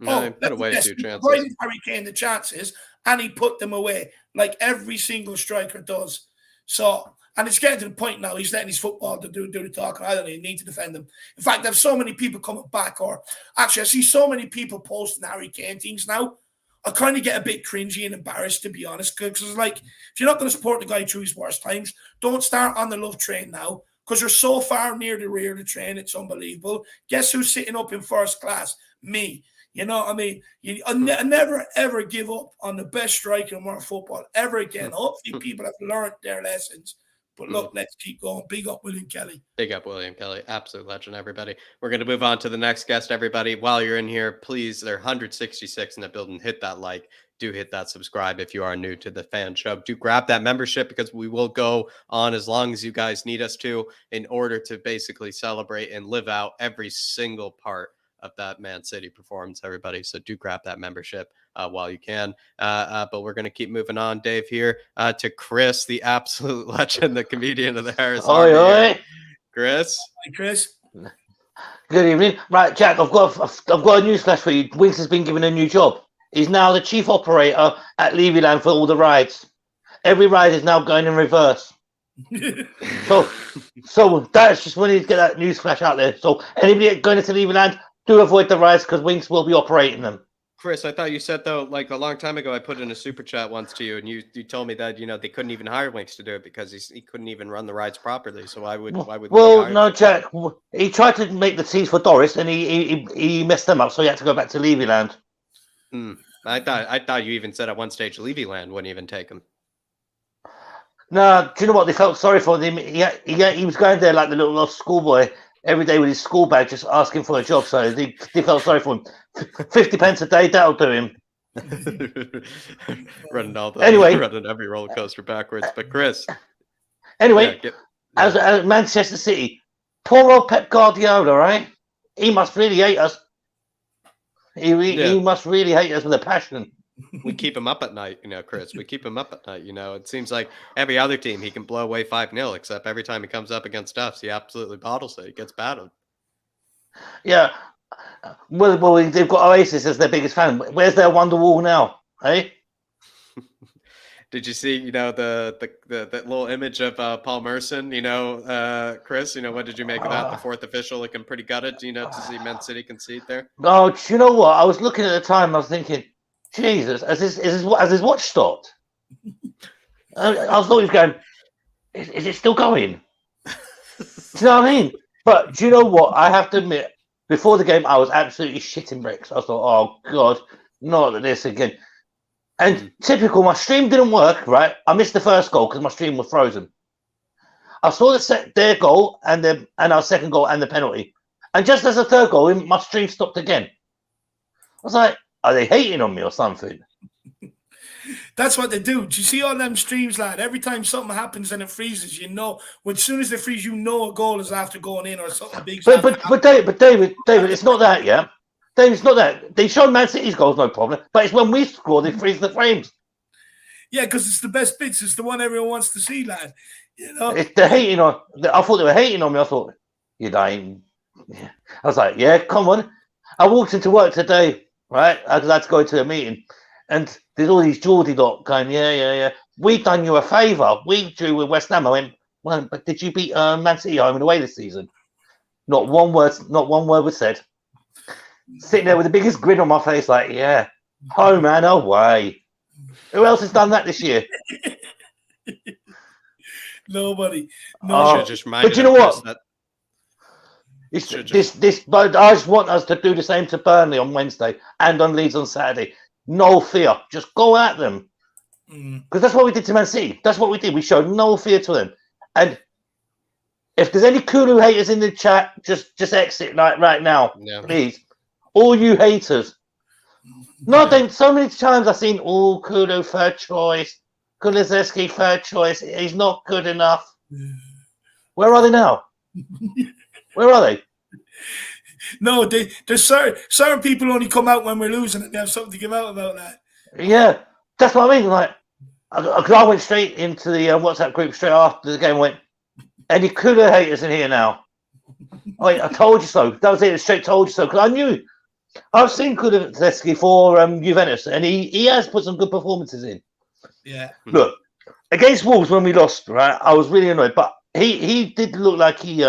No, put away 2 chances. Harry Kane the chances, and he put them away like every single striker does. So, and it's getting to the point now, he's letting his football to do the talking. I don't even need to defend him. In fact, there's so many people coming back, or actually I see so many people posting Harry Kane things now. I kind of get a bit cringy and embarrassed, to be honest, because it's like, if you're not going to support the guy through his worst times, don't start on the love train now, because you're so far near the rear of the train, it's unbelievable. Guess who's sitting up in first class? Me. You know what I mean? I never, ever give up on the best striker in world football ever again. Hopefully people have learned their lessons. But look, let's keep going. Big up William Kelly. Big up William Kelly. Absolute legend, everybody. We're going to move on to the next guest, everybody. While you're in here, please, there are 166 in the building. Hit that like. Do hit that subscribe if you are new to the fan show. Do grab that membership, because we will go on as long as you guys need us to, in order to basically celebrate and live out every single part that Man City performance, everybody. So do grab that membership while you can. But we're going to keep moving on, Dave, here to Chris, the absolute legend, the comedian of the Harris Army. Oi. Chris. Hi, Chris. Good evening. Right, Jack, I've got a news flash for you. Winks has been given a new job. He's now the chief operator at Levyland for all the rides. Every ride is now going in reverse. So that's just wanted to get that news flash out there. So anybody going into Levyland, do avoid the rides because Winks will be operating them. Chris, I thought you said, though, like a long time ago, I put in a super chat once to you, and you told me that, they couldn't even hire Winks to do it because he couldn't even run the rides properly. So why would no, Jack, he tried to make the teas for Doris, and he messed them up, so he had to go back to Levyland. I thought you even said at one stage Levyland wouldn't even take him. No, do you know what? They felt sorry for him. He was going there like the little schoolboy every day with his school bag, just asking for a job. So they felt sorry for him. 50 pence a day, that'll do him. running every roller coaster backwards. But Chris, anyway, as Manchester City, poor old Pep Guardiola, right? He must really hate us. He must really hate us with a passion. We keep him up at night, Chris. We keep him up at night. It seems like every other team he can blow away 5-0, except every time he comes up against us, he absolutely bottles it. He gets battered. Yeah. Well, they've got Oasis as their biggest fan. Where's their Wonderwall now? Hey? Did you see, the little image of Paul Merson, Chris? What did you make of that? The fourth official looking pretty gutted, to see Man City concede there? Oh, do you know what? I was looking at the time, I was thinking, Jesus, has his watch stopped? I was always going, is it still going? Do you know what I mean? But do you know what? I have to admit, before the game, I was absolutely shitting bricks. I thought, oh, God, not this again. And typical, my stream didn't work, right? I missed the first goal because my stream was frozen. I saw their goal and our second goal and the penalty. And just as the third goal, my stream stopped again. I was like, are they hating on me or something? That's what they do. Do you see all them streams, lad? Every time something happens and it freezes, as soon as they freeze, a goal is after going in or something big. But David, it's not that, yeah? David, it's not that. They show Man City's goals, no problem. But it's when we score, they freeze the frames. Yeah, because it's the best bits. It's the one everyone wants to see, lad. They're hating on. I thought they were hating on me. I thought, you're dying. I was like, yeah, come on. I walked into work today, right? I had to go to a meeting. And there's all these Geordie lot going, yeah. We've done you a favour. We drew with West Ham. I went, well, but did you beat Man City home and away this season? Not one word was said. Sitting there with the biggest grin on my face, like, yeah, home and away. Who else has done that this year? Nobody. No. But you know what? But I just want us to do the same to Burnley on Wednesday and on Leeds on Saturday. No fear. Just go at them. Because that's what we did to Man City. That's what we did. We showed no fear to them. And if there's any Kulu haters in the chat, just exit right now, please. All you haters. So many times I've seen, Kulu third choice. Kulusevski third choice. He's not good enough. Where are they now? Where are they? No, there's certain people only come out when we're losing and they have something to give out about that. Yeah, that's what I mean. Like, I went straight into the WhatsApp group straight after the game. Went, any Kulu haters in here now? I told you so. That was it. Straight told you so because I knew. I've seen Kulusevski for Juventus, and he has put some good performances in. Yeah. Look, against Wolves when we lost, right? I was really annoyed, but he did look like he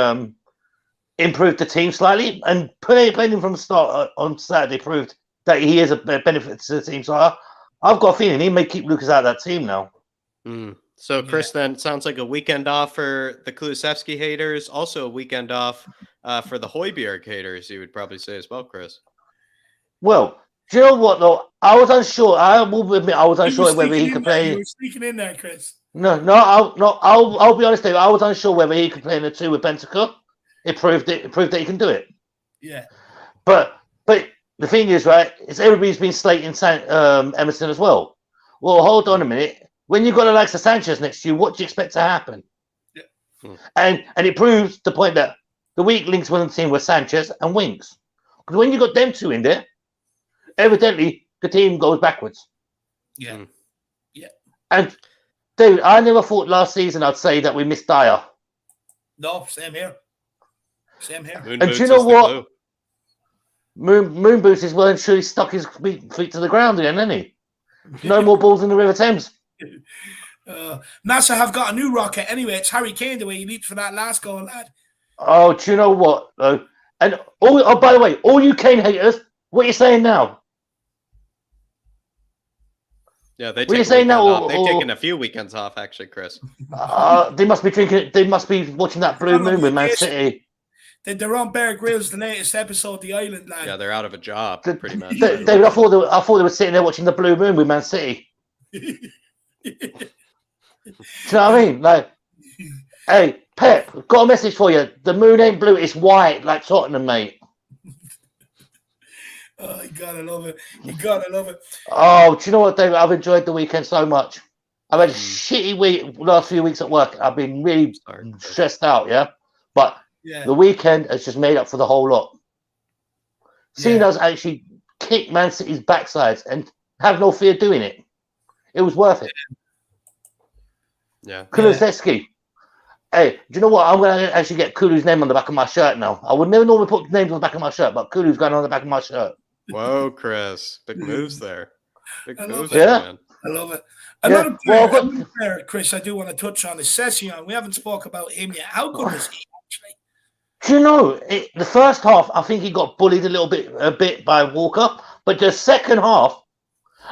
improved the team slightly, and playing him from the start on Saturday proved that he is a benefit to the team. So I've got a feeling he may keep Lucas out of that team now. So, Chris, then it sounds like a weekend off for the Kulusevski haters, also a weekend off for the Højbjerg haters, you would probably say as well, Chris. Well, do you know what, though? I was unsure. I will admit I was unsure whether he could play. You were sneaking in there, Chris. No. I'll be honest, Dave. I was unsure whether he could play in the two with Bentancur. It proved that he can do it. Yeah. But the thing is, right, is everybody's been slating Emerson as well. Well, hold on a minute. When you've got Alexa Sanchez next to you, what do you expect to happen? Yeah. And it proves the point that the weak links within the team were Sanchez and Winks. Because when you got them two in there, evidently the team goes backwards. Yeah. Yeah. And David, I never thought last season I'd say that we missed Dyer. No, same here. Same here. Moon And do you know what? Moon Boots is well and truly stuck his feet to the ground again, isn't he? No more balls in the River Thames. NASA have got a new rocket anyway. It's Harry Kane the way he leaped for that last goal, lad. Oh, do you know what? And by the way, all you Kane haters, what are you saying now? Yeah, they're taking a few weekends off, actually, Chris. They must be drinking. They must be watching that Blue Moon with Man City. They're on Bear Grylls, the latest episode of The Island, lad. Yeah, they're out of a job, pretty much. David, I thought they were sitting there watching the Blue Moon with Man City. Do you know what I mean? Like, hey, Pep, got a message for you. The moon ain't blue; it's white, like Tottenham, mate. Oh, you gotta love it. You gotta love it. Oh, do you know what, David? I've enjoyed the weekend so much. I've had a shitty week last few weeks at work. I've been really stressed out, but the weekend has just made up for the whole lot. Seeing us actually kick Man City's backsides and have no fear doing it. It was worth it. Yeah. Kulusevski. Hey, do you know what? I'm going to actually get Kulu's name on the back of my shirt now. I would never normally put names on the back of my shirt, but Kulu's going on the back of my shirt. Whoa, Chris. Big moves there. Big moves there, man. I love it. Another player, Chris, I do want to touch on is Session. We haven't spoke about him yet. How good was he, actually? Do you know, the first half, I think he got bullied a bit by Walker, but the second half,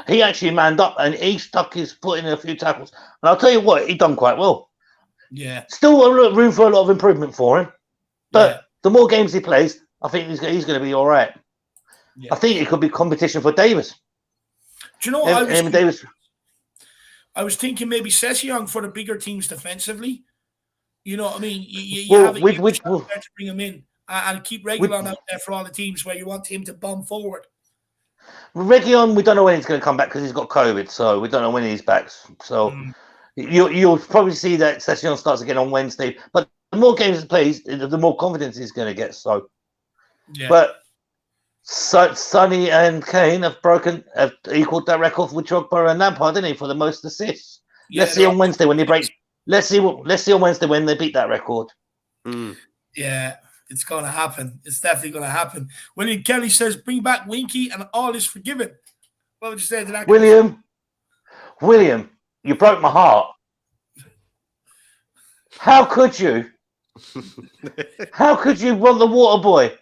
he actually manned up and he stuck his foot in a few tackles. And I'll tell you what, he done quite well. Yeah. Still room for a lot of improvement for him. But the more games he plays, I think he's going to be all right. Yeah. I think it could be competition for Davis. Do you know what I was thinking maybe Session for the bigger teams defensively. You know what I mean? You have to bring him in and keep Reguilon out there for all the teams where you want him to bomb forward. Reguilon, we don't know when he's going to come back because he's got COVID, so we don't know when he's back. So you'll probably see that Session starts again on Wednesday. But the more games he plays, the more confidence he's going to get. So, but Sonny and Kane have equaled that record with Drogba and Lampard, didn't he, for the most assists? Yeah, let's see on Wednesday when they break. Let's see on Wednesday when they beat that record. Yeah, it's going to happen. It's definitely going to happen. William Kelly says, "Bring back Winky and all is forgiven." What would you say to that? William, you broke my heart. How could you? How could you want the water boy?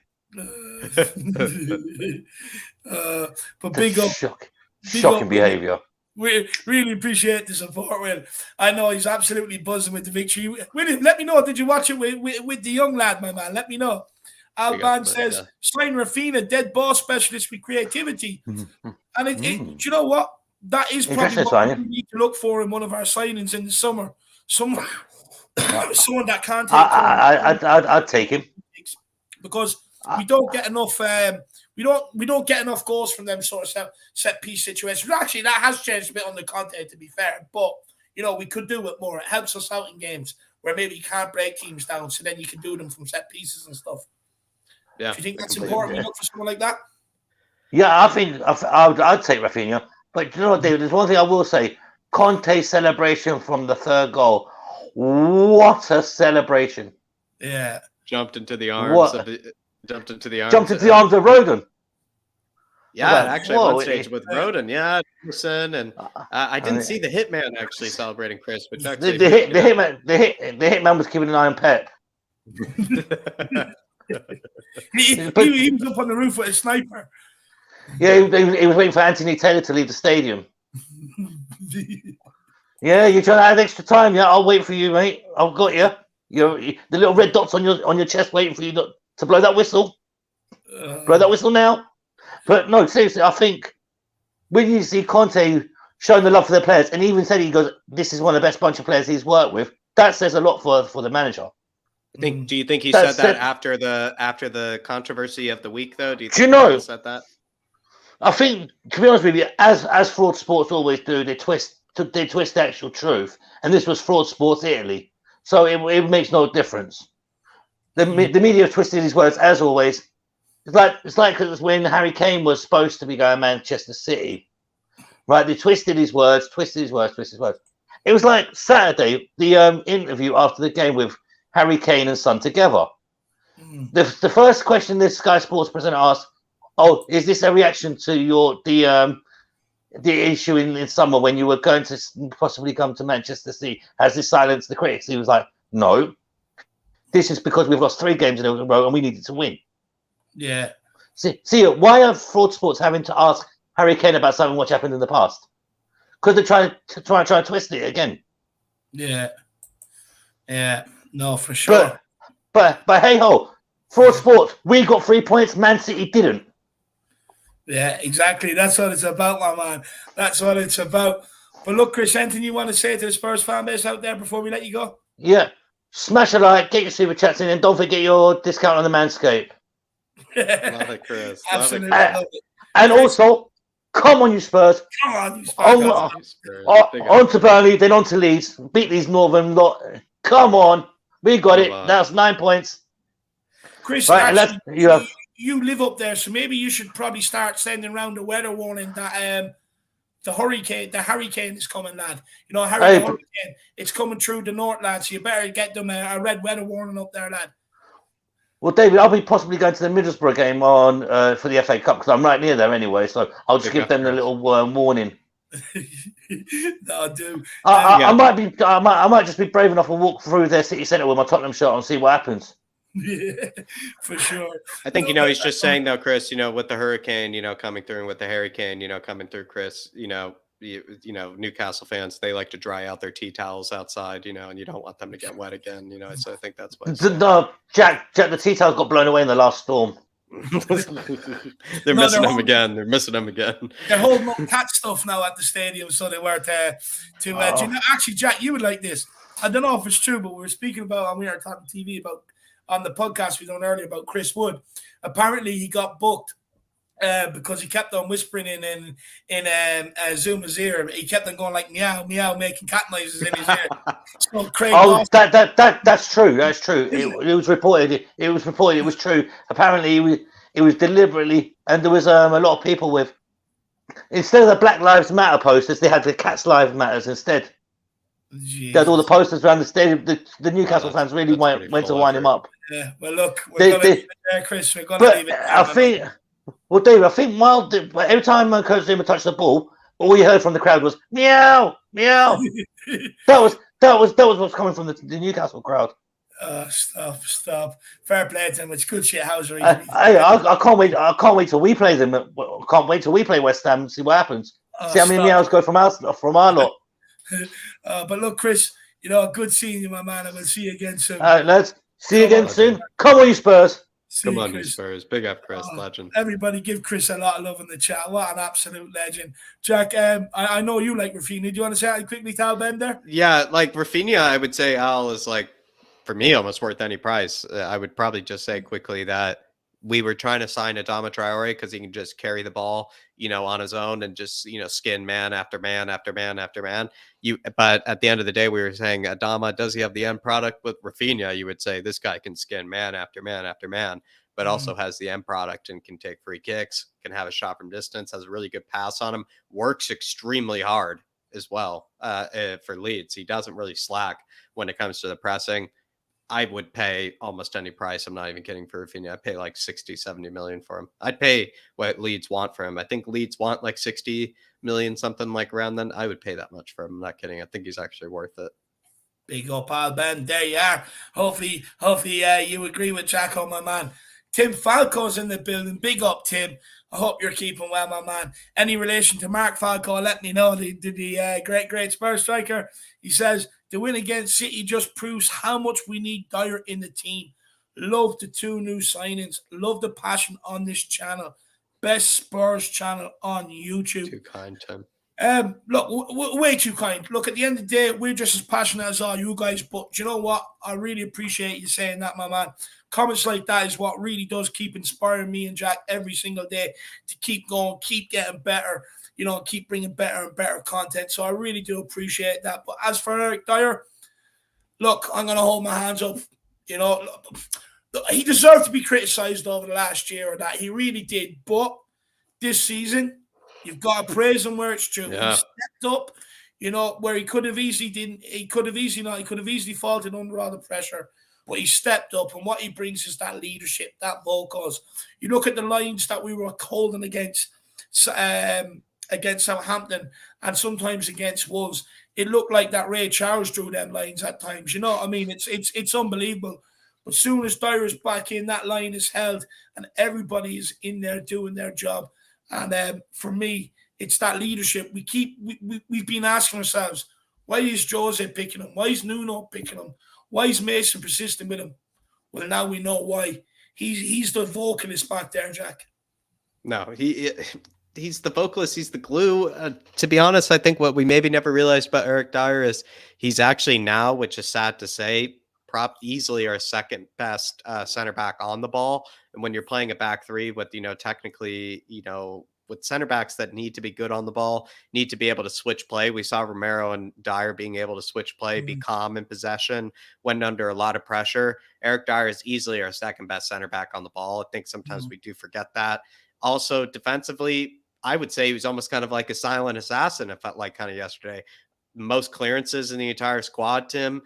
But big up, shocking behaviour. We really appreciate the support, Will. I know he's absolutely buzzing with the victory. William, let me know. Did you watch it with the young lad, my man? Let me know. Alban says, sign Rafinha, dead ball specialist with creativity. And do you know what? That is probably what we need to look for in one of our signings in the summer. Someone that can't take I'd take him. Because we don't get enough we don't get enough goals from them sort of set piece situations. Actually, that has changed a bit on the content, to be fair. But we could do it more. It helps us out in games where maybe you can't break teams down, so then you can do them from set pieces and stuff. Yeah. Do you think that's important? You look for someone like that? Yeah, I think I'd take Rafinha. But you know what, David? There's one thing I will say. Conte's celebration from the third goal. What a celebration! Yeah, jumped into the arms of Rodon. Yeah, actually, one stage with Rodon. Yeah, and I didn't see the hitman actually celebrating Chris, which actually the hitman was keeping an eye on Pep. he was up on the roof with a sniper. Yeah, he was waiting for Anthony Taylor to leave the stadium. Yeah, you're trying to add extra time. Yeah, I'll wait for you, mate. I've got you. The little red dots on your chest waiting for you to blow that whistle. Blow that whistle now. But no, seriously, I think when you see Conte showing the love for the players, and he even said, he goes, this is one of the best bunch of players he's worked with, that says a lot for the manager. Do you think he said that after the controversy of the week, though? Do you think he said that? I think, to be honest with you, as fraud sports always do, they twist the actual truth, and this was fraud sports Italy, so it makes no difference. The media have twisted his words as always. It's like when Harry Kane was supposed to be going Manchester City, right? They twisted his words. It was like Saturday, the interview after the game with Harry Kane and Son together. The first question this Sky Sports presenter asked, "Oh, is this a reaction to the issue in summer when you were going to possibly come to Manchester City? Has this silenced the critics?" He was like, "No, this is because we've lost 3 games in a row and we needed to win." Yeah. See, why are fraud sports having to ask Harry Kane about something which happened in the past? Because they're trying to twist it again. Yeah. No, for sure. But hey ho, fraud sports. We got 3 points. Man City didn't. Yeah, exactly. That's what it's about, my man. That's what it's about. But look, Chris, anything you want to say to the Spurs fan base out there before we let you go? Yeah. Smash a like, get your super chats in, and don't forget your discount on the Manscaped. Love it, Chris. Absolutely. Love it. And also, come on, you Spurs. Come on, you Spurs. On to Burnley, then on to Leeds. Beat these Northern lot. Come on. We got it. That's 9 points. Chris, right, actually, you live up there, so maybe you should probably start sending around the weather warning that the hurricane is coming, lad. You know, the hurricane, it's coming through the north, lad, so you better get them a red weather warning up there, lad. Well, David, I'll be possibly going to the Middlesbrough game on for the FA Cup because I'm right near there anyway, so I'll just give them a little warning. No, do. I might just be brave enough to walk through their city centre with my Tottenham shirt and see what happens. Yeah, for sure. I think, he's just saying though, Chris, with the hurricane, coming through, and with the hurricane, coming through, Chris, Newcastle fans, they like to dry out their tea towels outside, and you don't want them to get wet again, so I think that's what. No, Jack, the tea towels got blown away in the last storm. They're missing them again. They're missing them again. They're holding up cat stuff now at the stadium, so they weren't do you know, actually, Jack, you would like this. I don't know if it's true, but we were speaking about, and we were talking TV about on the podcast we done earlier about Chris Wood. Apparently, he got booked because he kept on whispering in Zuma's ear. He kept on going like meow, meow, making cat noises in his ear. So Craig that's true. That's true. It was reported. It was true. Apparently, it was deliberately, and there was a lot of people with. Instead of the Black Lives Matter posters, they had the Cats Lives Matters instead. Jesus. They had all the posters around the stadium. The Newcastle fans really went to wind him up. Yeah. Well, look, we're going to leave it there, Chris. We're going to leave it there. I think. Well, David, I think every time Coach Zuma touched the ball, all you heard from the crowd was meow, meow. that was what's coming from the Newcastle crowd. Stop. Fair play to him. It's good shit housery. I can't wait. I can't wait till we play them. Can't wait till we play West Ham and see what happens. See how many meows go from our lot. But look, Chris, good seeing you, my man, and we'll see you again soon. All right, lads. See you again soon. Come on, you Spurs. Come on, you Spurs. Big up, Chris. Legend. Everybody give Chris a lot of love in the chat. What an absolute legend. Jack, I know you like Rafinha. Do you want to say that quickly to Al Bender? Yeah, like Rafinha, I would say Al is like, for me, almost worth any price. I would probably just say quickly that we were trying to sign Adama Traore because he can just carry the ball, on his own and just, skin man after man after man after man. But at the end of the day, we were saying Adama, does he have the end product? With Rafinha, you would say this guy can skin man after man after man, but also has the end product and can take free kicks, can have a shot from distance, has a really good pass on him, works extremely hard as well for Leeds. He doesn't really slack when it comes to the pressing. I would pay almost any price. I'm not even kidding for Rafinha. I'd pay like 60, 70 million for him. I'd pay what Leeds want for him. I think Leeds want like 60 million, something like around then. I would pay that much for him. I'm not kidding. I think he's actually worth it. Big up, Al Ben. There you are. Hopefully, you agree with Jack on my man. Tim Falco's in the building. Big up, Tim. I hope you're keeping well, my man. Any relation to Mark Falco, let me know. The great Spurs striker. He says, the win against City just proves how much we need Dyer in the team. Love the 2 new signings. Love the passion on this channel. Best Spurs channel on YouTube. Too kind, Tim. Look, way too kind. Look, at the end of the day, we're just as passionate as all you guys, but you know what? I really appreciate you saying that, my man. Comments like that is what really does keep inspiring me and Jack every single day to keep going, keep getting better, keep bringing better and better content. So I really do appreciate that. But as for Eric Dyer, look, I'm going to hold my hands up. he deserved to be criticised over the last year or that. He really did. But this season, you've got to praise him where it's true. Yeah. He stepped up, where he could have easily fallen under all the pressure. But he stepped up, and what he brings is that leadership, that vocals. You look at the lines that we were holding against Southampton and sometimes against Wolves. It looked like that Ray Charles drew them lines at times. You know what I mean? It's unbelievable. But soon as Dyer's back in, that line is held, and everybody is in there doing their job. And for me, it's that leadership. We've been asking ourselves, why is Jose picking him? Why is Nuno picking him? Why is Mason persisting with him? Well, now we know why. He's the vocalist back there, Jack. No, he's the vocalist. He's the glue. To be honest, I think what we maybe never realized about Eric Dyer is he's actually now, which is sad to say, easily our second best center back on the ball. And when you're playing a back three with, technically, with center backs that need to be good on the ball, need to be able to switch play. We saw Romero and Dyer being able to switch play, be calm in possession, when under a lot of pressure. Eric Dyer is easily our second best center back on the ball. I think sometimes we do forget that. Also, defensively, I would say he was almost kind of like a silent assassin. It felt like kind of yesterday. Most clearances in the entire squad, Tim,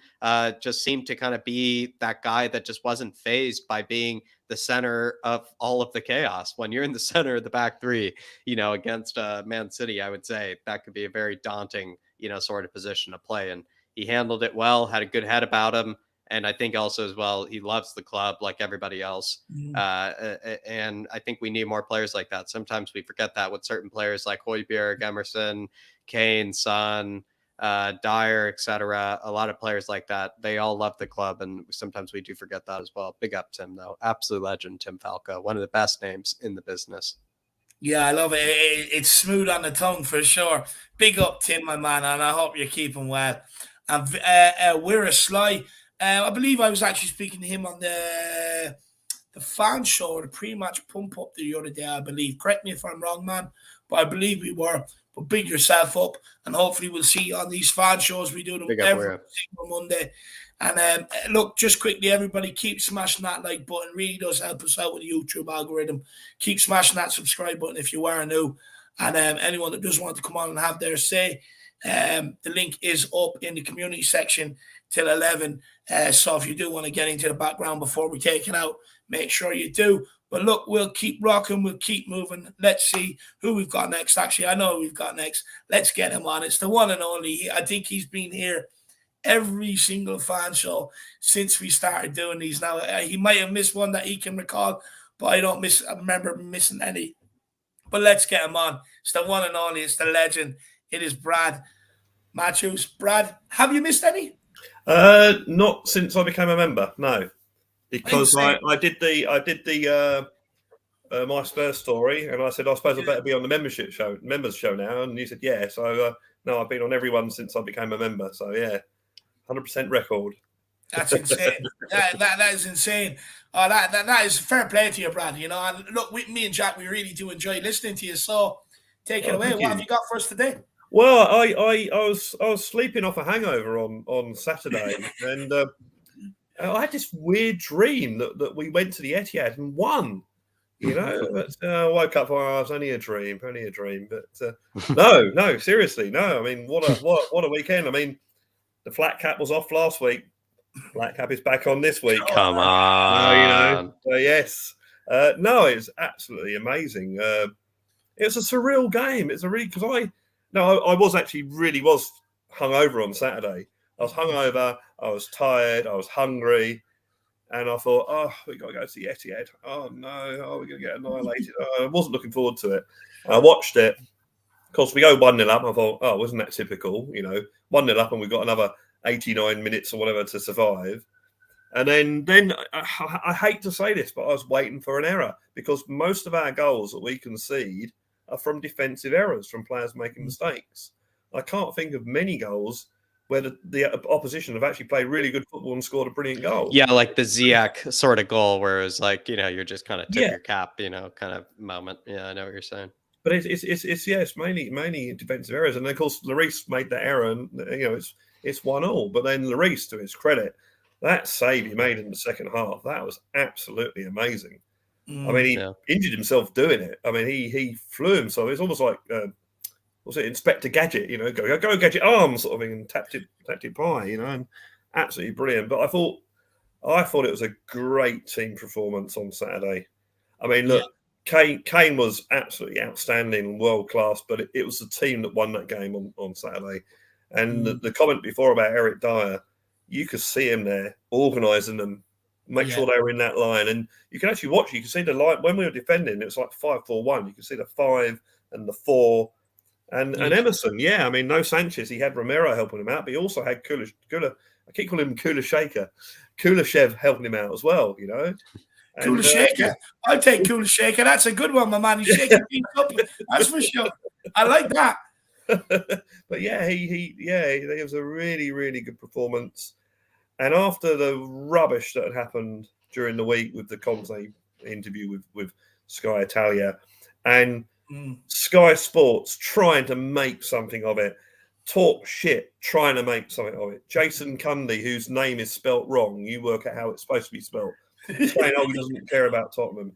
just seemed to kind of be that guy that just wasn't fazed by being the center of all of the chaos. When you're in the center of the back three, against Man City, I would say that could be a very daunting, sort of position to play. And he handled it well, had a good head about him. And I think also as well, he loves the club like everybody else. And I think we need more players like that. Sometimes we forget that with certain players like Højbjerg, Emerson, Kane, Son, Dyer, etc. A lot of players like that, they all love the club, and sometimes we do forget that as well. Big up Tim, though. Absolute legend, Tim Falco. One of the best names in the business. Yeah, I love it. It's smooth on the tongue for sure. Big up Tim, my man, and I hope you're keeping well. And we're a Sly. I believe I was actually speaking to him on the fan show, the pre-match pump up the other day, I believe. Correct me if I'm wrong, man, but I believe we were. But big yourself up, and hopefully we'll see you on these fan shows. We do them every single Monday. And look, just quickly, everybody, keep smashing that like button. Really does help us out with the YouTube algorithm. Keep smashing that subscribe button if you are new. And anyone that does want to come on and have their say, the link is up in the community section till 11. So if you do want to get into the background before we take it out, make sure you do. But look, we'll keep rocking. We'll keep moving. Let's see who we've got next. Actually, I know who we've got next. Let's get him on. It's the one and only. I think he's been here every single fan show since we started doing these. Now, he might have missed one that he can recall, but I remember missing any. But let's get him on. It's the one and only. It's the legend. It is Brad Matthews. Brad, have you missed any? Not since I became a member. No. Because I did the my Spurs story, and I said I suppose I better be on the members show now, and you said yeah. So no, I've been on everyone since I became a member. So yeah, 100% record. That's insane. that is insane. That is fair play to you, Brad. And look, with me and Jack, we really do enjoy listening to you. So take it away. What have you got for us today? Well, I was sleeping off a hangover on Saturday, and I had this weird dream that we went to the Etihad and won. But I woke up. It's only a dream. But no, seriously, no. I mean, what a weekend. I mean, the flat cap was off last week. Flat cap is back on this week. Come on, yes. No, it's absolutely amazing. It's a surreal game. It's because I was actually really hungover on Saturday. I was hungover, I was tired, I was hungry, and I thought, we got to go to the Etihad. Oh, no, we're going to get annihilated. I wasn't looking forward to it. I watched it. Of course, we go 1-0 up. I thought, wasn't that typical? 1-0 up, and we've got another 89 minutes or whatever to survive. And then I hate to say this, but I was waiting for an error, because most of our goals that we concede are from defensive errors, from players making mistakes. I can't think of many goals where the opposition have actually played really good football and scored a brilliant goal. Yeah, like the Ziyech sort of goal where it was like, you're just kind of tip your cap, kind of moment. Yeah, I know what you're saying. But it's mainly defensive errors. And then, of course, Lloris made that error, and, it's 1-1. But then Lloris, to his credit, that save he made in the second half, that was absolutely amazing. I mean, he injured himself doing it. I mean, he flew himself. It's almost like was it Inspector Gadget? You know, go Gadget arm sort of thing, and tapped it by. You know, and absolutely brilliant. But I thought it was a great team performance on Saturday. I mean, look, Kane was absolutely outstanding, world class. But it was the team that won that game on Saturday. And the comment before about Eric Dyer, you could see him there organising them, make sure they were in that line. And you can actually watch, you can see the line when we were defending, it was like 5-4-1. You can see the 5 and the 4. And Emerson, I mean, no Sanchez. He had Romero helping him out, but he also had Kula. I keep calling him Kulashev helping him out as well, you know. Kulashev. I'll take Kulashev. That's a good one, my man. He's shaking things up. That's for sure. I like that. But it was a really, really good performance. And after the rubbish that had happened during the week with the Conte interview with Sky Italia and Sky Sports trying to make something of it, talk shit, trying to make something of it. Jason Cundy, whose name is spelt wrong, you work out how it's supposed to be spelt, saying, he doesn't care about Tottenham.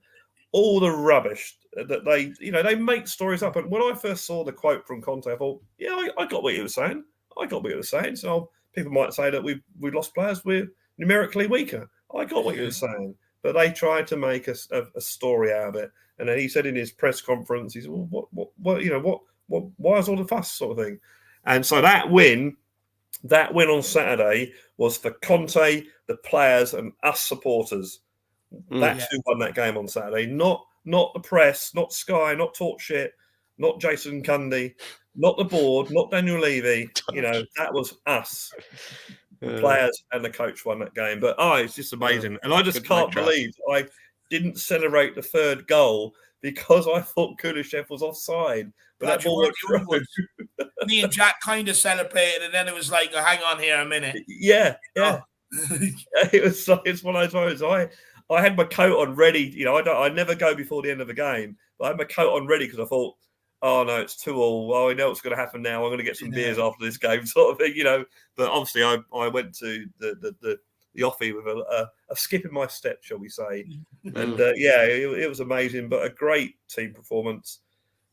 All the rubbish that they make stories up. And when I first saw the quote from Conte, I thought, I got what he was saying. So people might say that we lost players, we're numerically weaker. I got what he was saying. But they tried to make a story out of it. And then he said in his press conference, he said, well, why is all the fuss sort of thing? And so that win on Saturday was for Conte, the players, and us supporters. That's who won that game on Saturday. Not the press, not Sky, not talk shit, not Jason Cundy, not the board, not Daniel Levy. You know, that was us. The players and the coach won that game. But it's just amazing. And I just can't believe I didn't celebrate the third goal because I thought Kulashev was offside. But that ball went through. Me and Jack kind of celebrated, and then it was like, hang on here a minute. Yeah. It's one of those moments. I had my coat on ready. You know, I never go before the end of the game. But I had my coat on ready because I thought, oh no, it's 2-2. Oh, I know what's going to happen now. I'm going to get some beers after this game, sort of thing. You know. But obviously, I went to the offie with a skip in my step, shall we say? And it was amazing. But a great team performance.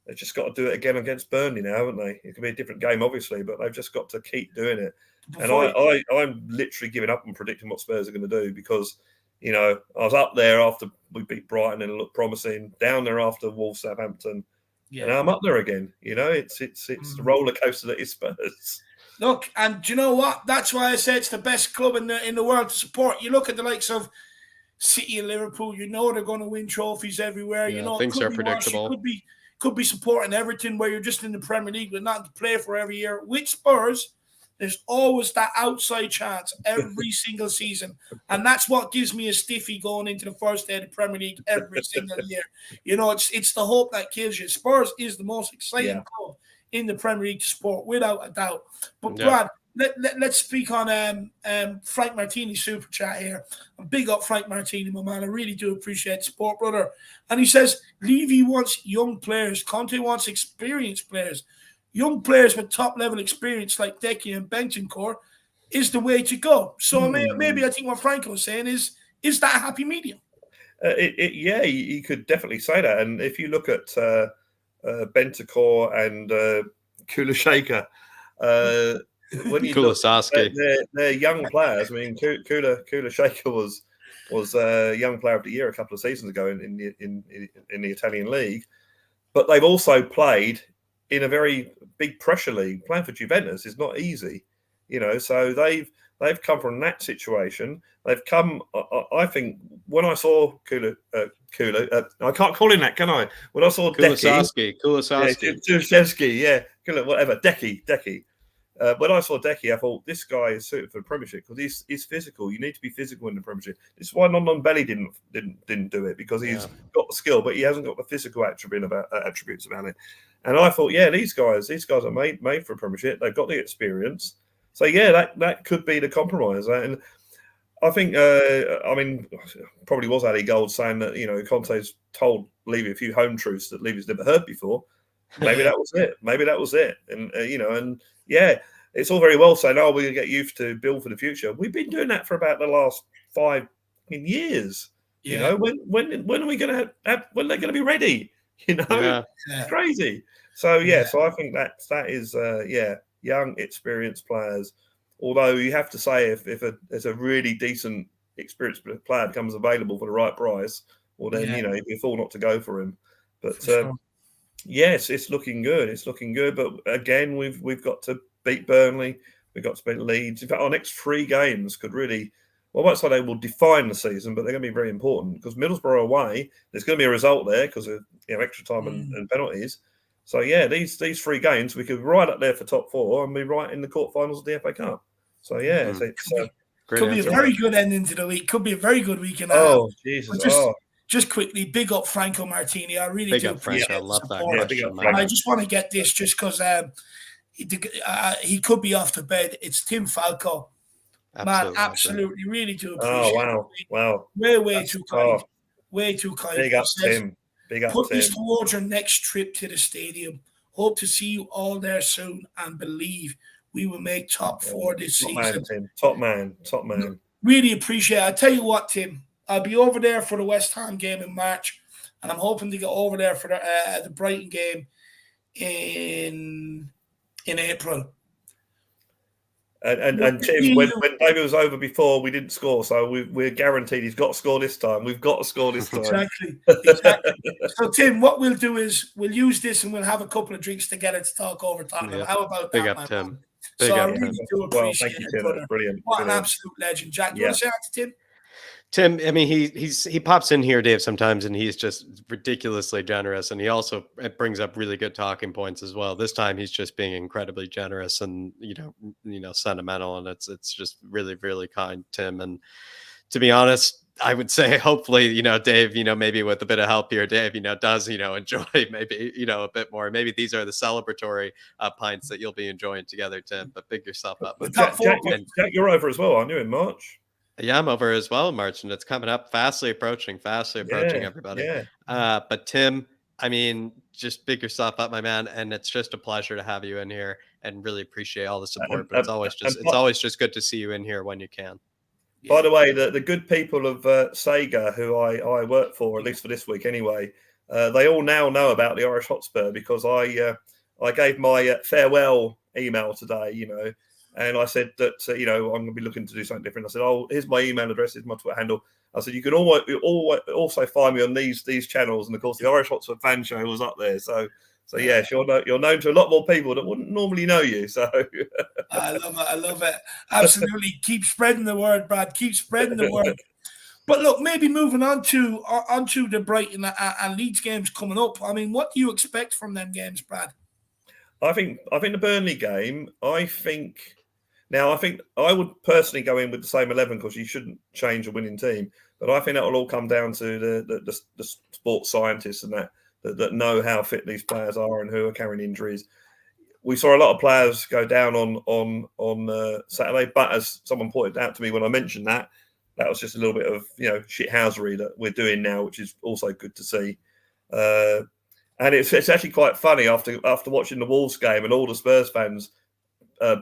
They've just got to do it again against Burnley now, haven't they? It could be a different game, obviously, but they've just got to keep doing it. And I'm literally giving up on predicting what Spurs are going to do because. You know, I was up there after we beat Brighton and it looked promising. Down there after Wolves, Southampton, and now I'm up there again. You know, it's the roller coaster that is Spurs. Look, and do you know what? That's why I say it's the best club in the world to support. You look at the likes of City and Liverpool. You know they're going to win trophies everywhere. Yeah, you know things are predictable. Could be supporting Everton, where you're just in the Premier League with nothing to play for every year. With Spurs, there's always that outside chance every single season. And that's what gives me a stiffy going into the first day of the Premier League every single year. You know, it's the hope that kills you. Spurs is the most exciting club in the Premier League sport, without a doubt. But Brad, let's speak on Frank Martini's super chat here. And big up Frank Martini, my man. I really do appreciate the support, brother. And he says, Levy wants young players. Conte wants experienced players. Young players with top-level experience like Decky and Bentancur is the way to go. So maybe I think what Franco was saying is that a happy medium? You could definitely say that. And if you look at Bentancur and Kulashev, when you they're young players. I mean, Kulashev was a young player of the year a couple of seasons ago in the Italian league, but they've also played in a very big pressure league. Playing for Juventus is not easy, you know. So they've come from that situation. They've come. I think when I saw Kula, I can't call him that, can I? When I saw Kulusevski, whatever, Decky. When I saw Decky, I thought this guy is suited for the Premiership because he's physical. You need to be physical in the Premiership. This is why Belly didn't do it, because he's got the skill, but he hasn't got the physical attributes about it. And I thought, these guys are made for a Premiership. They've got the experience. So that could be the compromise. And I think, probably was Ali Gold saying that, you know, Conte's told Levy a few home truths that Levy's never heard before. Maybe that was it. And it's all very well saying, "Oh, we're going to get youth to build for the future." We've been doing that for about the last 5 years. You know, when are we going to have? When are they going to be ready? You know, it's crazy. So so I think that is young, experienced players. Although you have to say, if there's a really decent, experienced player becomes available for the right price, well then it'd be a fool not to go for him. But yes, it's looking good. It's looking good. But again, we've got to beat Burnley. We've got to beat Leeds. In fact, our next 3 games could really, well, I won't say they will define the season, but they're going to be very important because Middlesbrough away, there's going to be a result there because of extra time and penalties. So these 3 games we could be right up there for top 4 and be right in the quarterfinals of the FA Cup. So it's could be a very good ending to the week. Could be a very good weekend. Oh Jesus! Just quickly, big up Franco Martini. I really do appreciate Franco. I love that question. And I just want to get this just because he could be off to bed. It's Tim Falco. Man, absolutely, really do appreciate it. Wow. Way too kind. Way too kind. Big up, Tim. Big up, Put Tim. this towards your next trip to the stadium. Hope to see you all there soon and believe we will make top 4 this season. Man, Tim. Top man. Really appreciate it. I tell you what, Tim, I'll be over there for the West Ham game in March, and I'm hoping to get over there for the Brighton game in April. And Tim, when David was over before, we didn't score, so we're guaranteed he's got to score this time. We've got to score this time. Exactly. So, Tim, what we'll do is we'll use this and we'll have a couple of drinks together to talk over Tottenham. Yeah. How about Big that, up, Tim. So I really do appreciate thank you, it, Tim. brother. Brilliant. What an absolute legend. Jack, you want to say that to Tim? Tim, I mean, he pops in here, Dave, sometimes, and he's just ridiculously generous, and he also brings up really good talking points as well. This time, he's just being incredibly generous and sentimental, and it's just really, really kind, Tim. And to be honest, I would say, hopefully, Dave, maybe with a bit of help here, Dave, does enjoy maybe a bit more. Maybe these are the celebratory pints that you'll be enjoying together, Tim. But big yourself up. Jack, you're over as well, aren't you, in March? Yeah, I'm over as well in March, and it's coming up, fastly approaching, everybody. Yeah. But Tim, I mean, just big yourself up, my man, and it's just a pleasure to have you in here, and really appreciate all the support. But it's always just good to see you in here when you can. By the way, the good people of Sega, who I work for, at least for this week anyway, they all now know about the Irish Hotspur because I gave my farewell email today, and I said that, I'm going to be looking to do something different. I said, here's my email address, here's my Twitter handle. I said, you can also find me on these channels. And, of course, the Irish Hotspur fan show was up there. So yes, you're known to a lot more people that wouldn't normally know you. So I love it. Absolutely. Keep spreading the word, Brad. Keep spreading the word. But look, maybe moving on to the Brighton and Leeds games coming up. I mean, what do you expect from them games, Brad? I think the Burnley game, I think I would personally go in with the same 11 because you shouldn't change a winning team. But I think that will all come down to the sports scientists and that know how fit these players are and who are carrying injuries. We saw a lot of players go down on Saturday, but as someone pointed out to me when I mentioned that was just a little bit of shithousery that we're doing now, which is also good to see. And it's actually quite funny after watching the Wolves game and all the Spurs fans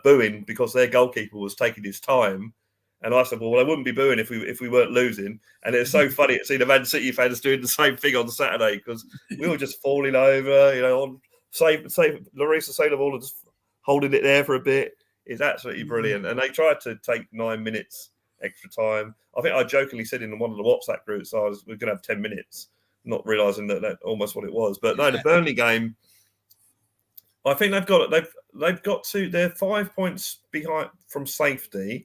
booing because their goalkeeper was taking his time. And I said, well, they wouldn't be booing if we weren't losing. And it's so funny to see the Man City fans doing the same thing on Saturday because we were just falling over, on save Larissa Sailor just holding it there for a bit. It's absolutely brilliant. And they tried to take 9 minutes extra time. I think I jokingly said in one of the WhatsApp groups, we're going to have 10 minutes, not realising that almost what it was. But no, the Burnley game, I think they're 5 points behind from safety.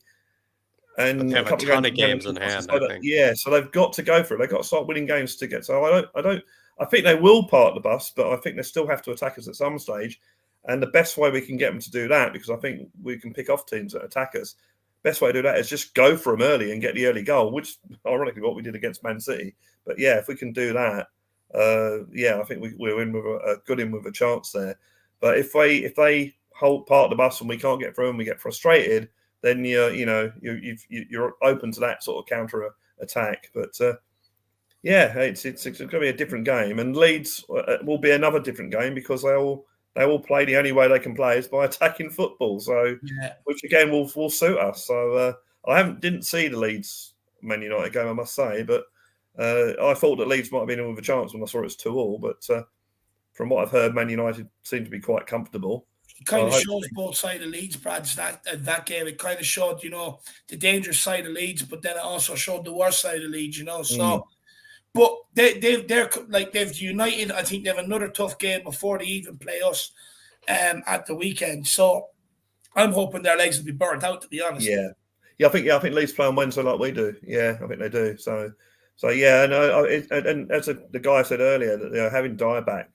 And they have a ton of games in hand, I think. Yeah, so they've got to go for it. They've got to start winning games to get. So I think they will park the bus, but I think they still have to attack us at some stage. And the best way we can get them to do that, because I think we can pick off teams that attack us, best way to do that is just go for them early and get the early goal, which ironically what we did against Man City. But yeah, if we can do that, I think we're in with a chance there. But if they park the bus and we can't get through and we get frustrated, then you're open to that sort of counter attack. But it's going to be a different game, and Leeds will be another different game because they will play the only way they can play is by attacking football. So, which again will suit us. So I didn't see the Leeds Man United game, I must say, but I thought that Leeds might have been in with a chance when I saw it was 2-2. But from what I've heard, Man United seem to be quite comfortable. It kind of shows both sides of Leeds, Brad. That game, it kind of showed, the dangerous side of Leeds, but then it also showed the worst side of Leeds, So, but they've united. I think they have another tough game before they even play us at the weekend. So, I'm hoping their legs will be burnt out, to be honest. Yeah, I think Leeds play on Wednesday like we do. Yeah, I think they do. So yeah, and as the guy said earlier, that having Dyer back.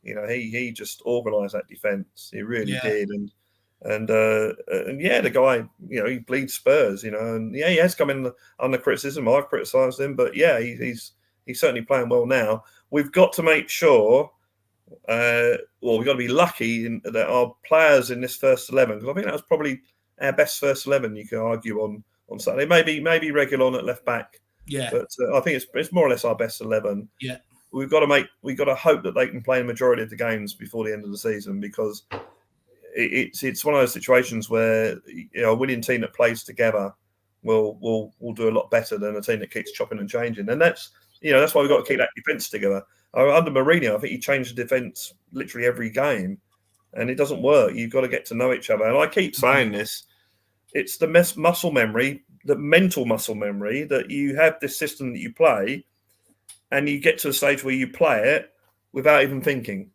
He just organised that defence. He really did, and the guy, he bleeds Spurs. And he has come in under criticism. I've criticised him, but he's certainly playing well now. We've got to make sure. We've got to be lucky that our players in this first 11, because I think that was probably our best first 11. You can argue on Saturday, maybe Reguilón at left back. Yeah, but I think it's more or less our best 11. Yeah. We've got to hope that they can play the majority of the games before the end of the season, because it's one of those situations where a winning team that plays together will do a lot better than a team that keeps chopping and changing, and that's why we've got to keep that defence together. Under Mourinho, I think he changed the defence literally every game, and it doesn't work. You've got to get to know each other, and I keep saying this: it's the muscle memory, the mental muscle memory, that you have this system that you play. And you get to a stage where you play it without even thinking.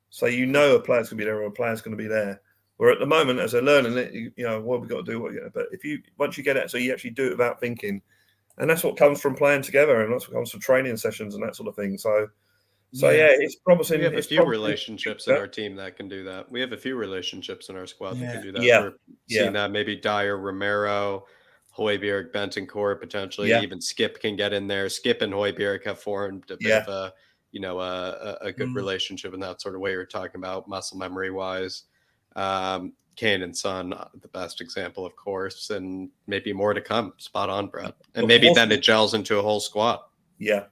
So a player's going to be there or a player's going to be there. Where at the moment, as they're learning it, what we've got to do. But once you get it, so you actually do it without thinking. And that's what comes from playing together, and that's what comes from training sessions and that sort of thing. So it's promising. We have a few relationships in our team that can do that. We have a few relationships in our squad that can do that. Yeah. We're seeing that maybe Dyer, Romero, Højbjerg, Bentancur, potentially even Skip can get in there. Skip and Højbjerg have formed a bit of a good relationship in that sort of way you're talking about, muscle memory wise. Kane and Son, the best example, of course, and maybe more to come. Spot on, Brad. And maybe then it gels into a whole squad. Yeah.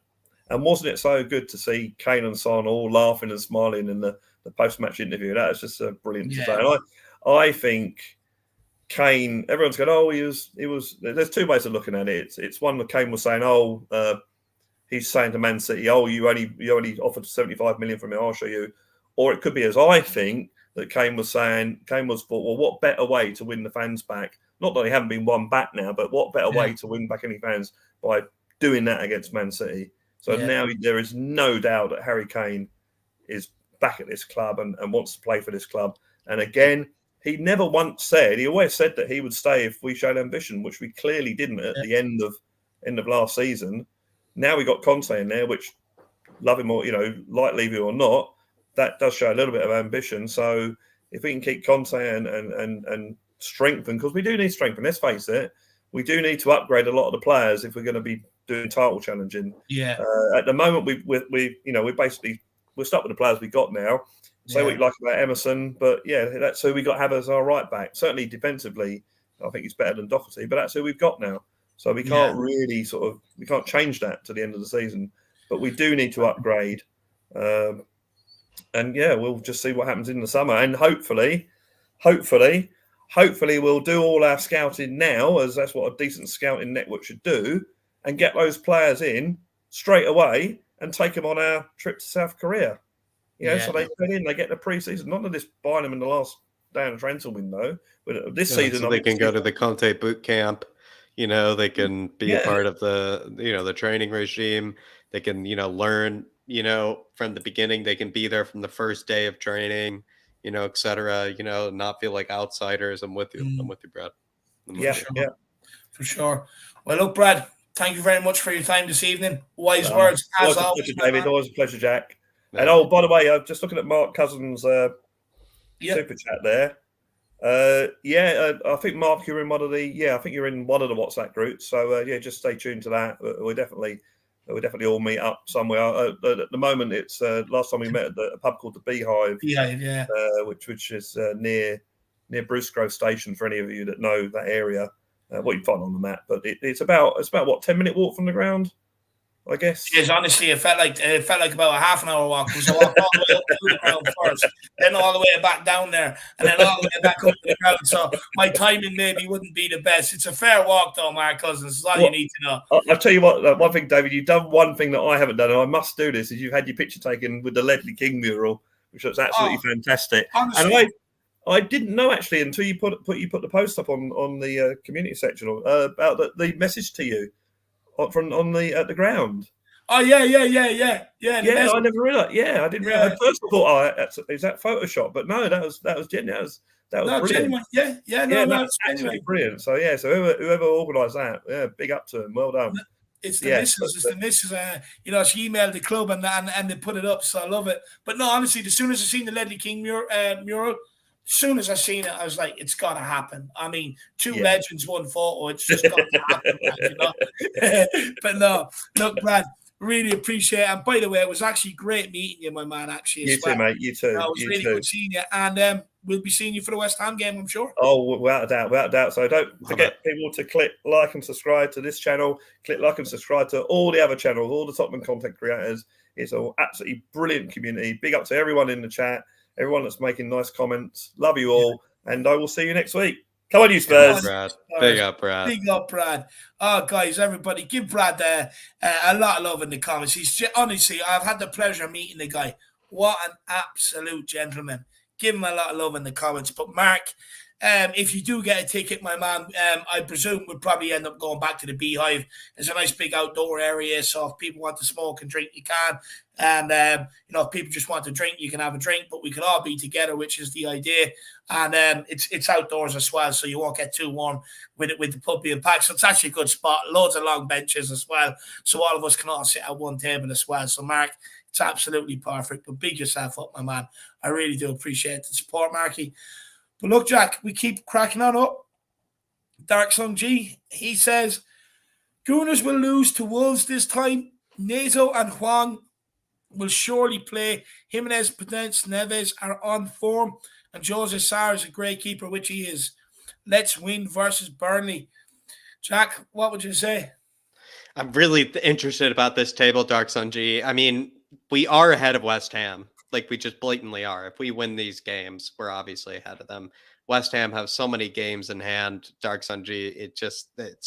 And wasn't it so good to see Kane and Son all laughing and smiling in the post-match interview? That was just brilliant to say. And I think Kane, everyone's going, he was. There's two ways of looking at it. It's one that Kane was saying, he's saying to Man City, you only offered 75 million from it, I'll show you. Or it could be, as I think, that Kane was thought, well, what better way to win the fans back? Not that they haven't been won back now, but what better way to win back any fans by doing that against Man City? So now there is no doubt that Harry Kane is back at this club and wants to play for this club. And again, he never once said, he always said that he would stay if we showed ambition, which we clearly didn't at the end of last season. Now we got Conte in there, which, love him or, like Levy or not, that does show a little bit of ambition. So if we can keep Conte and strengthen, because we do need strength, and let's face it, we do need to upgrade a lot of the players if we're going to be doing title challenging. Yeah. At the moment, we'll start with the players we got now. Say what you like about Emerson, but that's who we got to have as our right back. Certainly defensively, I think he's better than Doherty, but that's who we've got now. So we can't really we can't change that to the end of the season. But we do need to upgrade. And we'll just see what happens in the summer. And hopefully we'll do all our scouting now, as that's what a decent scouting network should do, and get those players in straight away and take them on our trip to South Korea. So they put in, they get the pre-season, not just buying them in the last day of the transfer window, but this season. So they can go to the Conte boot camp, they can be a part of the training regime. They can, learn, from the beginning. They can be there from the first day of training, et cetera, not feel like outsiders. I'm with you. I'm with you, Brad. For sure. Well, look, Brad, thank you very much for your time this evening. Wise words, as always. Pleasure, David. Always a pleasure, Jack. And by the way, I'm just looking at Mark Cousins' super chat there. I think Mark, you're in one of the WhatsApp groups. So just stay tuned to that. We'll definitely all meet up somewhere. At the moment, it's last time we met at a pub called the Beehive. Which is near Bruce Grove Station for any of you that know that area. What you can find on the map, but it's about what 10-minute walk from the ground. I guess. Yes, honestly, it felt like about a half an hour walk because I walked all the way up to the ground first, then all the way back down there, and then all the way back up to the ground. So my timing maybe wouldn't be the best. It's a fair walk, though, Mark Cousins. It's all you need to know. I'll tell you what. One thing, David, you've done one thing that I haven't done, and I must do this. Is you've had your picture taken with the Ledley King mural, which looks absolutely fantastic. Honestly. And I didn't know actually until you put the post up on the community section about the message to you at the ground. Oh yeah. I never realized. Yeah, I didn't realize. At first, I thought, is that Photoshop? But no, that was genuine. That was brilliant. Genuine. Yeah, that's absolutely brilliant. So yeah, whoever organised that, yeah, big up to him. Well done. It's the missus. It's the missus. She emailed the club and they put it up. So I love it. But no, honestly, as soon as I seen the Ledley King mural, as soon as I seen it, I was like, it's got to happen. I mean, two legends, one photo. It's just got to happen, But no, look, Brad, really appreciate it. And by the way, it was actually great meeting you, my man, actually. You too, mate. You too. It was really good seeing you. And we'll be seeing you for the West Ham game, I'm sure. Oh, without a doubt. So don't forget, people, to click like and subscribe to this channel. Click like and subscribe to all the other channels, all the Tottenham content creators. It's an absolutely brilliant community. Big up to everyone in the chat, everyone that's making nice comments. Love you all. And I will see you next week. Come on, you Spurs. Big up, Brad. Big up, Brad. Oh, guys, everybody, give Brad a lot of love in the comments. Honestly, I've had the pleasure of meeting the guy. What an absolute gentleman. Give him a lot of love in the comments. But Mark, if you do get a ticket, my man, I presume we'll probably end up going back to the Beehive. There's a nice big outdoor area, so if people want to smoke and drink, you can. And, if people just want to drink, you can have a drink, but we can all be together, which is the idea. And it's outdoors as well, so you won't get too warm with the pub being packed. So it's actually a good spot. Loads of long benches as well, so all of us can all sit at one table as well. So, Mark, it's absolutely perfect. But big yourself up, my man. I really do appreciate the support, Marky. But look, Jack, we keep cracking on up. Dark Sun G, he says, Gunners will lose to Wolves this time. Neto and Huang will surely play. Jimenez, Pedence, Neves are on form. And Jose Sarr is a great keeper, which he is. Let's win versus Burnley. Jack, what would you say? I'm really interested about this table, Dark Sun G. I mean, we are ahead of West Ham. Like, we just blatantly are. If we win these games, we're obviously ahead of them. West Ham have so many games in hand, Dark Sun G. It's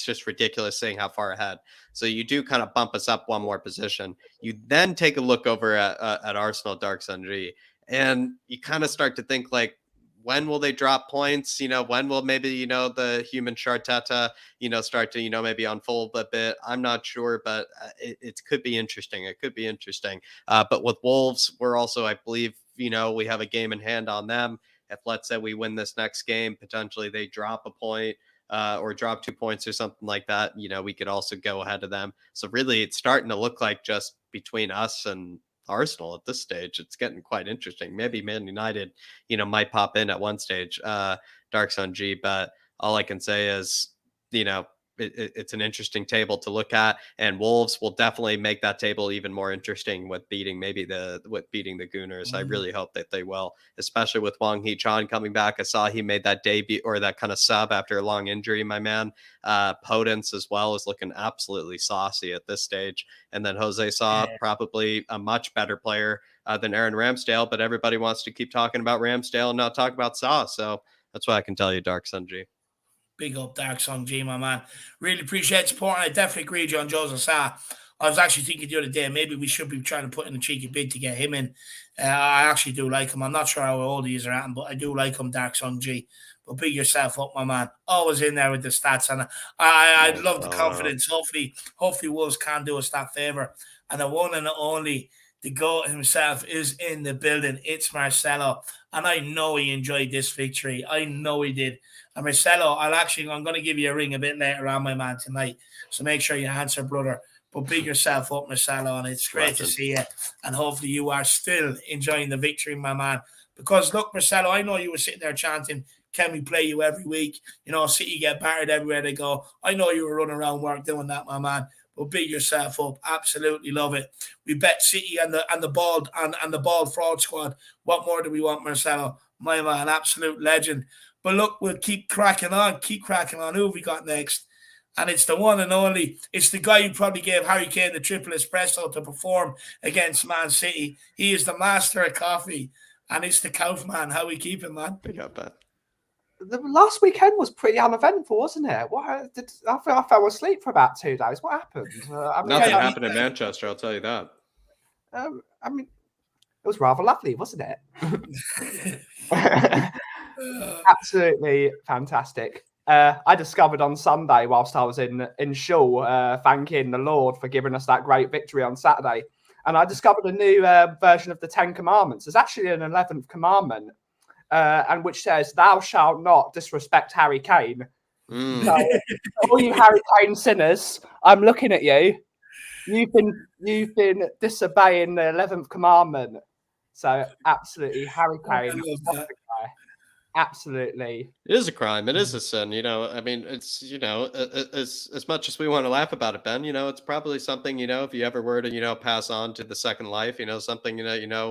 just ridiculous seeing how far ahead. So you do kind of bump us up one more position. You then take a look over at Arsenal, Dark Sun G, and you kind of start to think, like, when will they drop points? When will maybe, the human Sharteta, start to, maybe unfold a bit? I'm not sure, but it could be interesting. It could be interesting. But with Wolves, we're also, I believe, we have a game in hand on them. If, let's say, we win this next game, potentially they drop a point or drop 2 points or something like that, we could also go ahead of them. So really, it's starting to look like just between us and Arsenal at this stage, it's getting quite interesting. Maybe Man United, might pop in at one stage, Dark Sun G, but all I can say is, it's an interesting table to look at, and Wolves will definitely make that table even more interesting with beating the Gooners. I really hope that they will, especially with Wang Hee-chan coming back. I saw he made that debut or that kind of sub after a long injury, my man. Podence as well is looking absolutely saucy at this stage. And then Jose Sa, probably a much better player than Aaron Ramsdale, but everybody wants to keep talking about Ramsdale and not talk about Sa. So that's what I can tell you, Dark Sun G. Big up, Dark Sun G, my man. Really appreciate support. And I definitely agree with you on Jose Sa. I was actually thinking the other day, maybe we should be trying to put in a cheeky bid to get him in. I actually do like him. I'm not sure how old he is or at him, but I do like him, Dark Sun G. But big yourself up, my man. Always in there with the stats. And I love the confidence. Hopefully Wolves can do us that favour. And the one and the only, the GOAT himself is in the building. It's Marcelo. And I know he enjoyed this victory. I know he did. And Marcelo, I'm going to give you a ring a bit later on, my man, tonight. So make sure you answer, brother. But big yourself up, Marcelo. And it's great to see you. And hopefully you are still enjoying the victory, my man. Because look, Marcelo, I know you were sitting there chanting, can we play you every week? City get battered everywhere they go. I know you were running around work doing that, my man. But big yourself up. Absolutely love it. We bet City and the bald fraud squad. What more do we want, Marcelo? My man, absolute legend. But look, we'll keep cracking on. Who have we got next? And it's the one and only. It's the guy who probably gave Harry Kane the triple espresso to perform against Man City. He is the master of coffee, and it's the Kaufman. How we keep him, man? Big up, man. The last weekend was pretty uneventful, wasn't it? I fell asleep for about 2 days. What happened? Nothing happened in Manchester, I'll tell you that. I mean, it was rather lovely, wasn't it? Absolutely fantastic. I discovered on Sunday, whilst I was in shul, thanking the Lord for giving us that great victory on Saturday, and I discovered a new version of the 10 Commandments. There's actually an 11th commandment, and which says, "Thou shalt not disrespect Harry Kane." So, all you Harry Kane sinners, I'm looking at you. You've been disobeying the 11th commandment. So absolutely, Harry Kane. Absolutely, it is a crime. It is a sin. I mean, it's as much as we want to laugh about it, Ben. It's probably something. If you ever were to pass on to the second life, something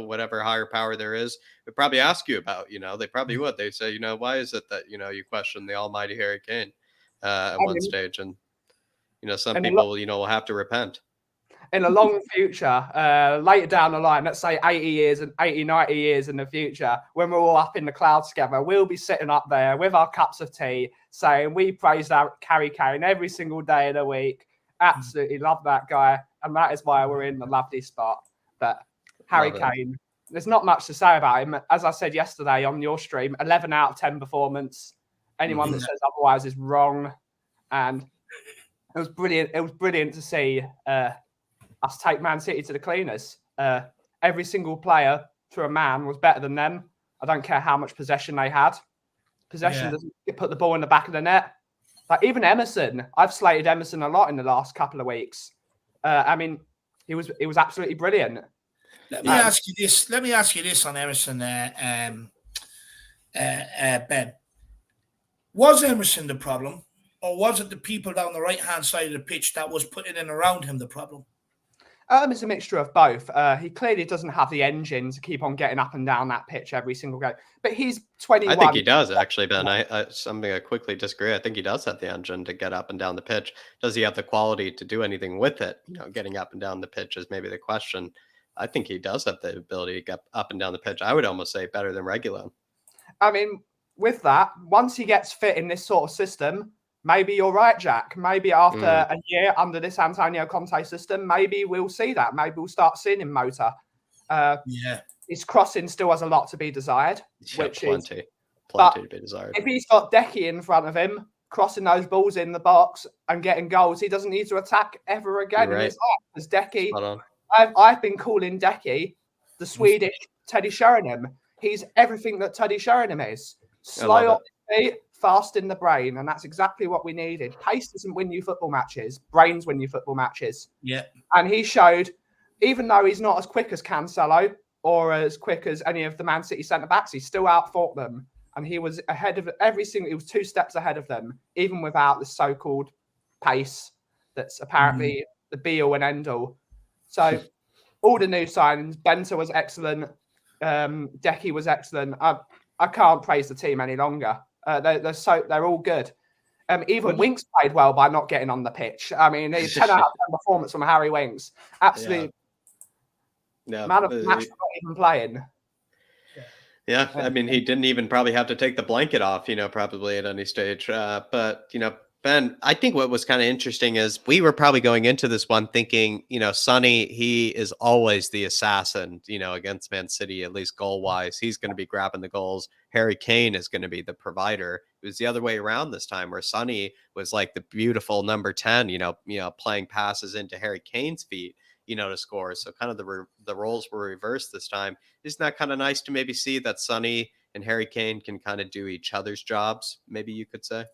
whatever higher power there is, would probably ask you about. They probably would. They say, why is it that you question the Almighty Harry Kane at one stage, and some people will have to repent. In a long future, later down the line, let's say 80, 90 years in the future, when we're all up in the clouds together, we'll be sitting up there with our cups of tea saying, we praised Harry Kane every single day of the week. Absolutely love that guy. And that is why we're in the lovely spot. But Harry Kane, there's not much to say about him. As I said yesterday on your stream, 11 out of 10 performance. Anyone that says otherwise is wrong. And it was brilliant. It was brilliant to see us take Man City to the cleaners. Every single player to a man was better than them. I don't care how much possession they had. Possession doesn't put the ball in the back of the net. Like even Emerson, I've slated Emerson a lot in the last couple of weeks. I mean, he was absolutely brilliant. Let me ask you this. Let me ask you this on Emerson, Ben. Was Emerson the problem, or was it the people down the right-hand side of the pitch that was putting in around him the problem? It's a mixture of both. He clearly doesn't have the engine to keep on getting up and down that pitch every single game. But he's 21. I think he does, actually, Ben. I quickly disagree. I think he does have the engine to get up and down the pitch. Does he have the quality to do anything with it? Getting up and down the pitch is maybe the question. I think he does have the ability to get up and down the pitch. I would almost say better than Reguilón. I mean, with that, once he gets fit in this sort of system, maybe you're right, Jack. Maybe after a year under this Antonio Conte system, maybe we'll see that. Maybe we'll start seeing him motor. His crossing still has a lot to be desired. Plenty to be desired. If he's got Decky in front of him, crossing those balls in the box and getting goals, he doesn't need to attack ever again in his life. As Decky, I've been calling Decky the Swedish Teddy Sheringham. He's everything that Teddy Sheringham is. Slow on his feet, fast in the brain, and that's exactly what we needed. Pace doesn't win you football matches. Brains win you football matches. Yeah. And he showed, even though he's not as quick as Cancelo or as quick as any of the Man City centre-backs, he still outfought them. And he was ahead of he was 2 steps ahead of them, even without the so-called pace that's apparently the be-all and end-all. So all the new signings, Benta was excellent. Decky was excellent. I can't praise the team any longer. They're all good. Even Winks played well by not getting on the pitch. I mean, 10 out of 10 performance from Harry Winks. Absolutely. Man of the match for not even playing. Yeah, I mean, he didn't even probably have to take the blanket off, probably at any stage. But, Ben, I think what was kind of interesting is we were probably going into this one thinking, Sonny, he is always the assassin, against Man City, at least goal-wise. He's going to be grabbing the goals. Harry Kane is going to be the provider. It was the other way around this time, where Sonny was like the beautiful number 10, playing passes into Harry Kane's feet, to score. So kind of the roles were reversed this time. Isn't that kind of nice to maybe see that Sonny and Harry Kane can kind of do each other's jobs, maybe you could say?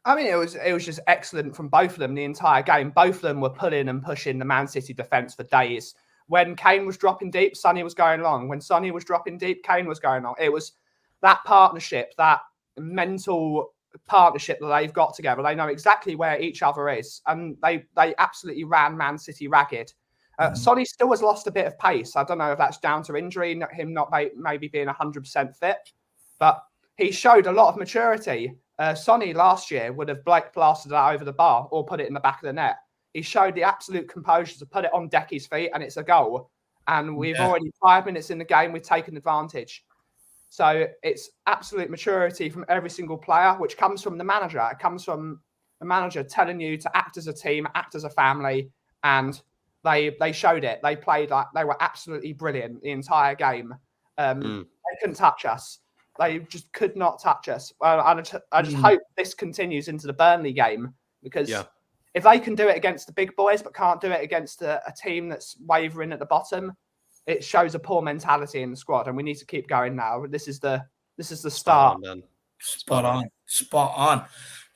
I mean, it was just excellent from both of them the entire game. Both of them were pulling and pushing the Man City defence for days. When Kane was dropping deep, Sonny was going long. When Sonny was dropping deep, Kane was going long. It was that partnership, that mental partnership that they've got together. They know exactly where each other is, and they absolutely ran Man City ragged. Sonny still has lost a bit of pace. I don't know if that's down to injury, him not maybe being 100% fit, but he showed a lot of maturity. Sonny last year would have blasted that over the bar or put it in the back of the net. He showed the absolute composure to put it on Decky's feet, and it's a goal. And we've already 5 minutes in the game, we've taken advantage. So it's absolute maturity from every single player, which comes from the manager. It comes from the manager telling you to act as a team, act as a family, and they showed it. They played like they were absolutely brilliant the entire game. They couldn't touch us. They just could not touch us. I just hope this continues into the Burnley game, because if they can do it against the big boys but can't do it against a team that's wavering at the bottom, it shows a poor mentality in the squad, and we need to keep going now. This is the start. Spot on.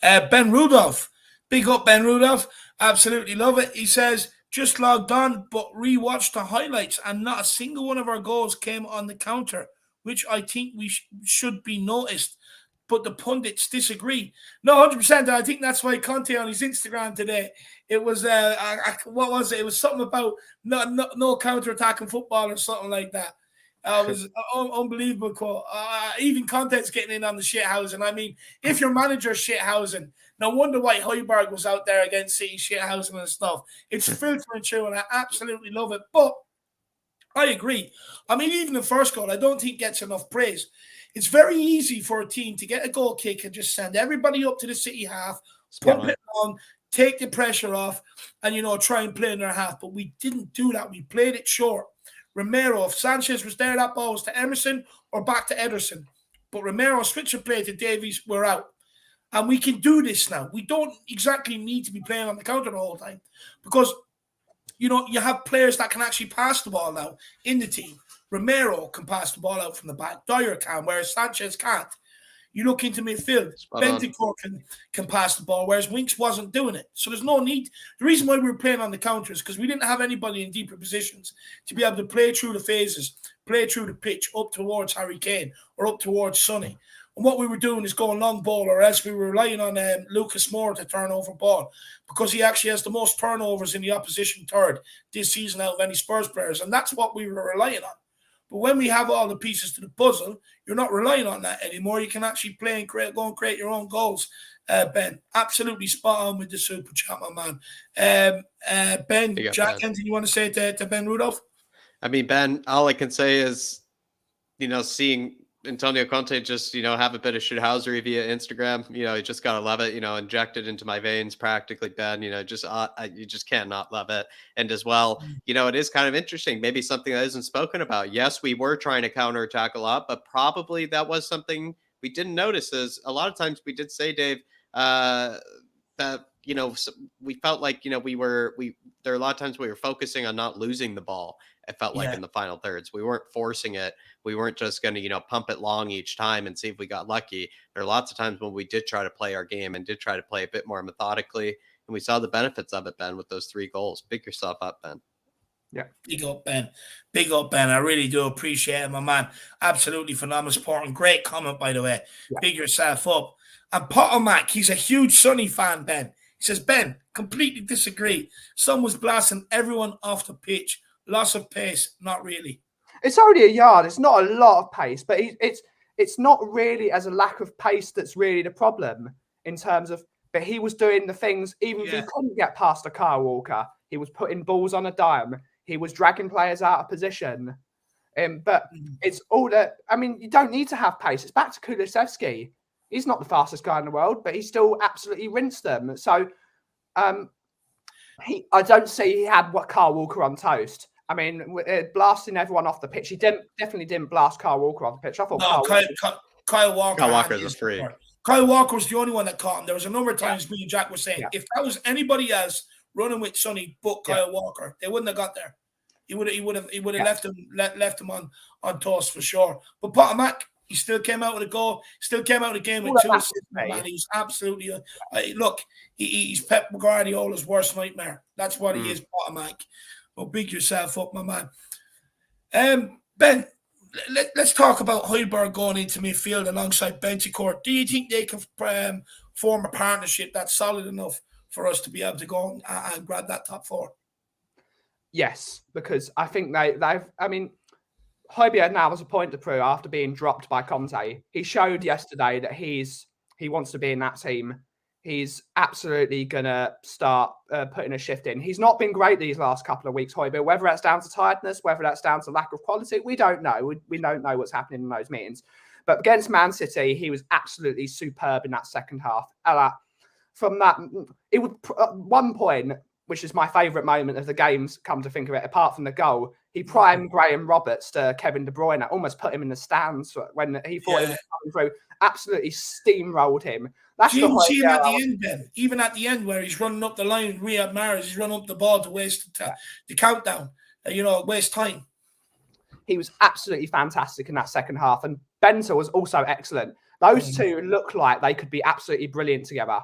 Ben Rudolph, big up Ben Rudolph. Absolutely love it. He says, just logged on, but rewatched the highlights, and not a single one of our goals came on the counter, which I think we should be noticed. But the pundits disagree. No, 100%. I think that's why Conte on his Instagram today, it was, what was it? It was something about no counter-attacking football or something like that. It was unbelievable quote. Even Conte's getting in on the shithousing. I mean, if your manager's shithousing, no wonder why Højbjerg was out there against City shithousing and stuff. It's filtering through, and I absolutely love it. But I agree. I mean, even the first goal, I don't think gets enough praise. It's very easy for a team to get a goal kick and just send everybody up to the City half, pump it long, take the pressure off, and, try and play in their half. But we didn't do that. We played it short. Romero, if Sanchez was there, that ball was to Emerson or back to Ederson. But Romero switched the play to Davies, we're out. And we can do this now. We don't exactly need to be playing on the counter the whole time, because, you have players that can actually pass the ball now in the team. Romero can pass the ball out from the back. Dyer can, whereas Sanchez can't. You look into midfield, Bentancur can pass the ball, whereas Winks wasn't doing it. So there's no need. The reason why we were playing on the counter is because we didn't have anybody in deeper positions to be able to play through the phases, play through the pitch up towards Harry Kane or up towards Sonny. And what we were doing is going long ball, or else we were relying on Lucas Moura to turn over ball, because he actually has the most turnovers in the opposition third this season out of any Spurs players. And that's what we were relying on. But when we have all the pieces to the puzzle, you're not relying on that anymore. You can actually play and go and create your own goals. Ben, absolutely spot on with the super chat, my man. Ben, Jack, anything you want to say to Ben Rudolph? I mean, Ben, all I can say is, seeing Antonio Conte just, have a bit of shithousery via Instagram, you just got to love it, injected into my veins practically, Ben, you just can't not love it. And as well, it is kind of interesting, maybe something that isn't spoken about. Yes, we were trying to counterattack a lot, but probably that was something we didn't notice. As a lot of times we did say, Dave, that, we felt like, there are a lot of times we were focusing on not losing the ball. It felt like in the final thirds, we weren't forcing it. We weren't just going to, pump it long each time and see if we got lucky. There are lots of times when we did try to play our game and did try to play a bit more methodically. And we saw the benefits of it, Ben, with those 3 goals. Pick yourself up, Ben. Yeah. Big up, Ben. Big up, Ben. I really do appreciate it, my man. Absolutely phenomenal support, and great comment, by the way. Yeah. Big yourself up. And Potter Mac, he's a huge Sonny fan, Ben. He says, Ben, completely disagree. Son was blasting everyone off the pitch. Loss of pace, not really. It's only a yard. It's not a lot of pace, but it's not really as a lack of pace that's really the problem in terms of. But he was doing the things, even if he couldn't get past a Kyle Walker, he was putting balls on a dime. He was dragging players out of position. But it's all that. I mean, you don't need to have pace. It's back to Kulusevski. He's not the fastest guy in the world, but he still absolutely rinsed them. So I don't see he had what Kyle Walker on toast. I mean, blasting everyone off the pitch. He definitely didn't blast Kyle Walker off the pitch. I thought Kyle Walker. Kyle Walker's a freak. Kyle Walker was the only one that caught him. There was a number of times me and Jack were saying, if that was anybody else running with Sonny but Kyle Walker, they wouldn't have got there. He would have left him on toast for sure. But Potter Mac, he still came out with a goal. Still came out of the game with 2 assists. Man, he was absolutely he's Pep Guardiola's worst nightmare. That's what he is, Potter Mac. Well, big yourself up, my man. Ben, let's talk about Højbjerg going into midfield alongside Bentancur. Do you think they can form a partnership that's solid enough for us to be able to go and grab that top 4? Yes, because I think they've. I mean, Højbjerg now has a point to prove after being dropped by Conte. He showed yesterday that he's he wants to be in that team. He's absolutely going to start putting a shift in. He's not been great these last couple of weeks, Højbjerg. Whether that's down to tiredness, whether that's down to lack of quality, we don't know. We don't know what's happening in those meetings. But against Man City, he was absolutely superb in that second half. From that, it would at one point, which is my favourite moment of the games, come to think of it, apart from the goal, he primed Graham Roberts to Kevin De Bruyne, almost put him in the stands when he thought he was coming through, absolutely steamrolled him. That's see him at the end, Ben. Even at the end where he's running up the line, Riyad Mahrez, he's running up the ball to waste the countdown, waste time. He was absolutely fantastic in that second half. And Benter was also excellent. Those two look like they could be absolutely brilliant together.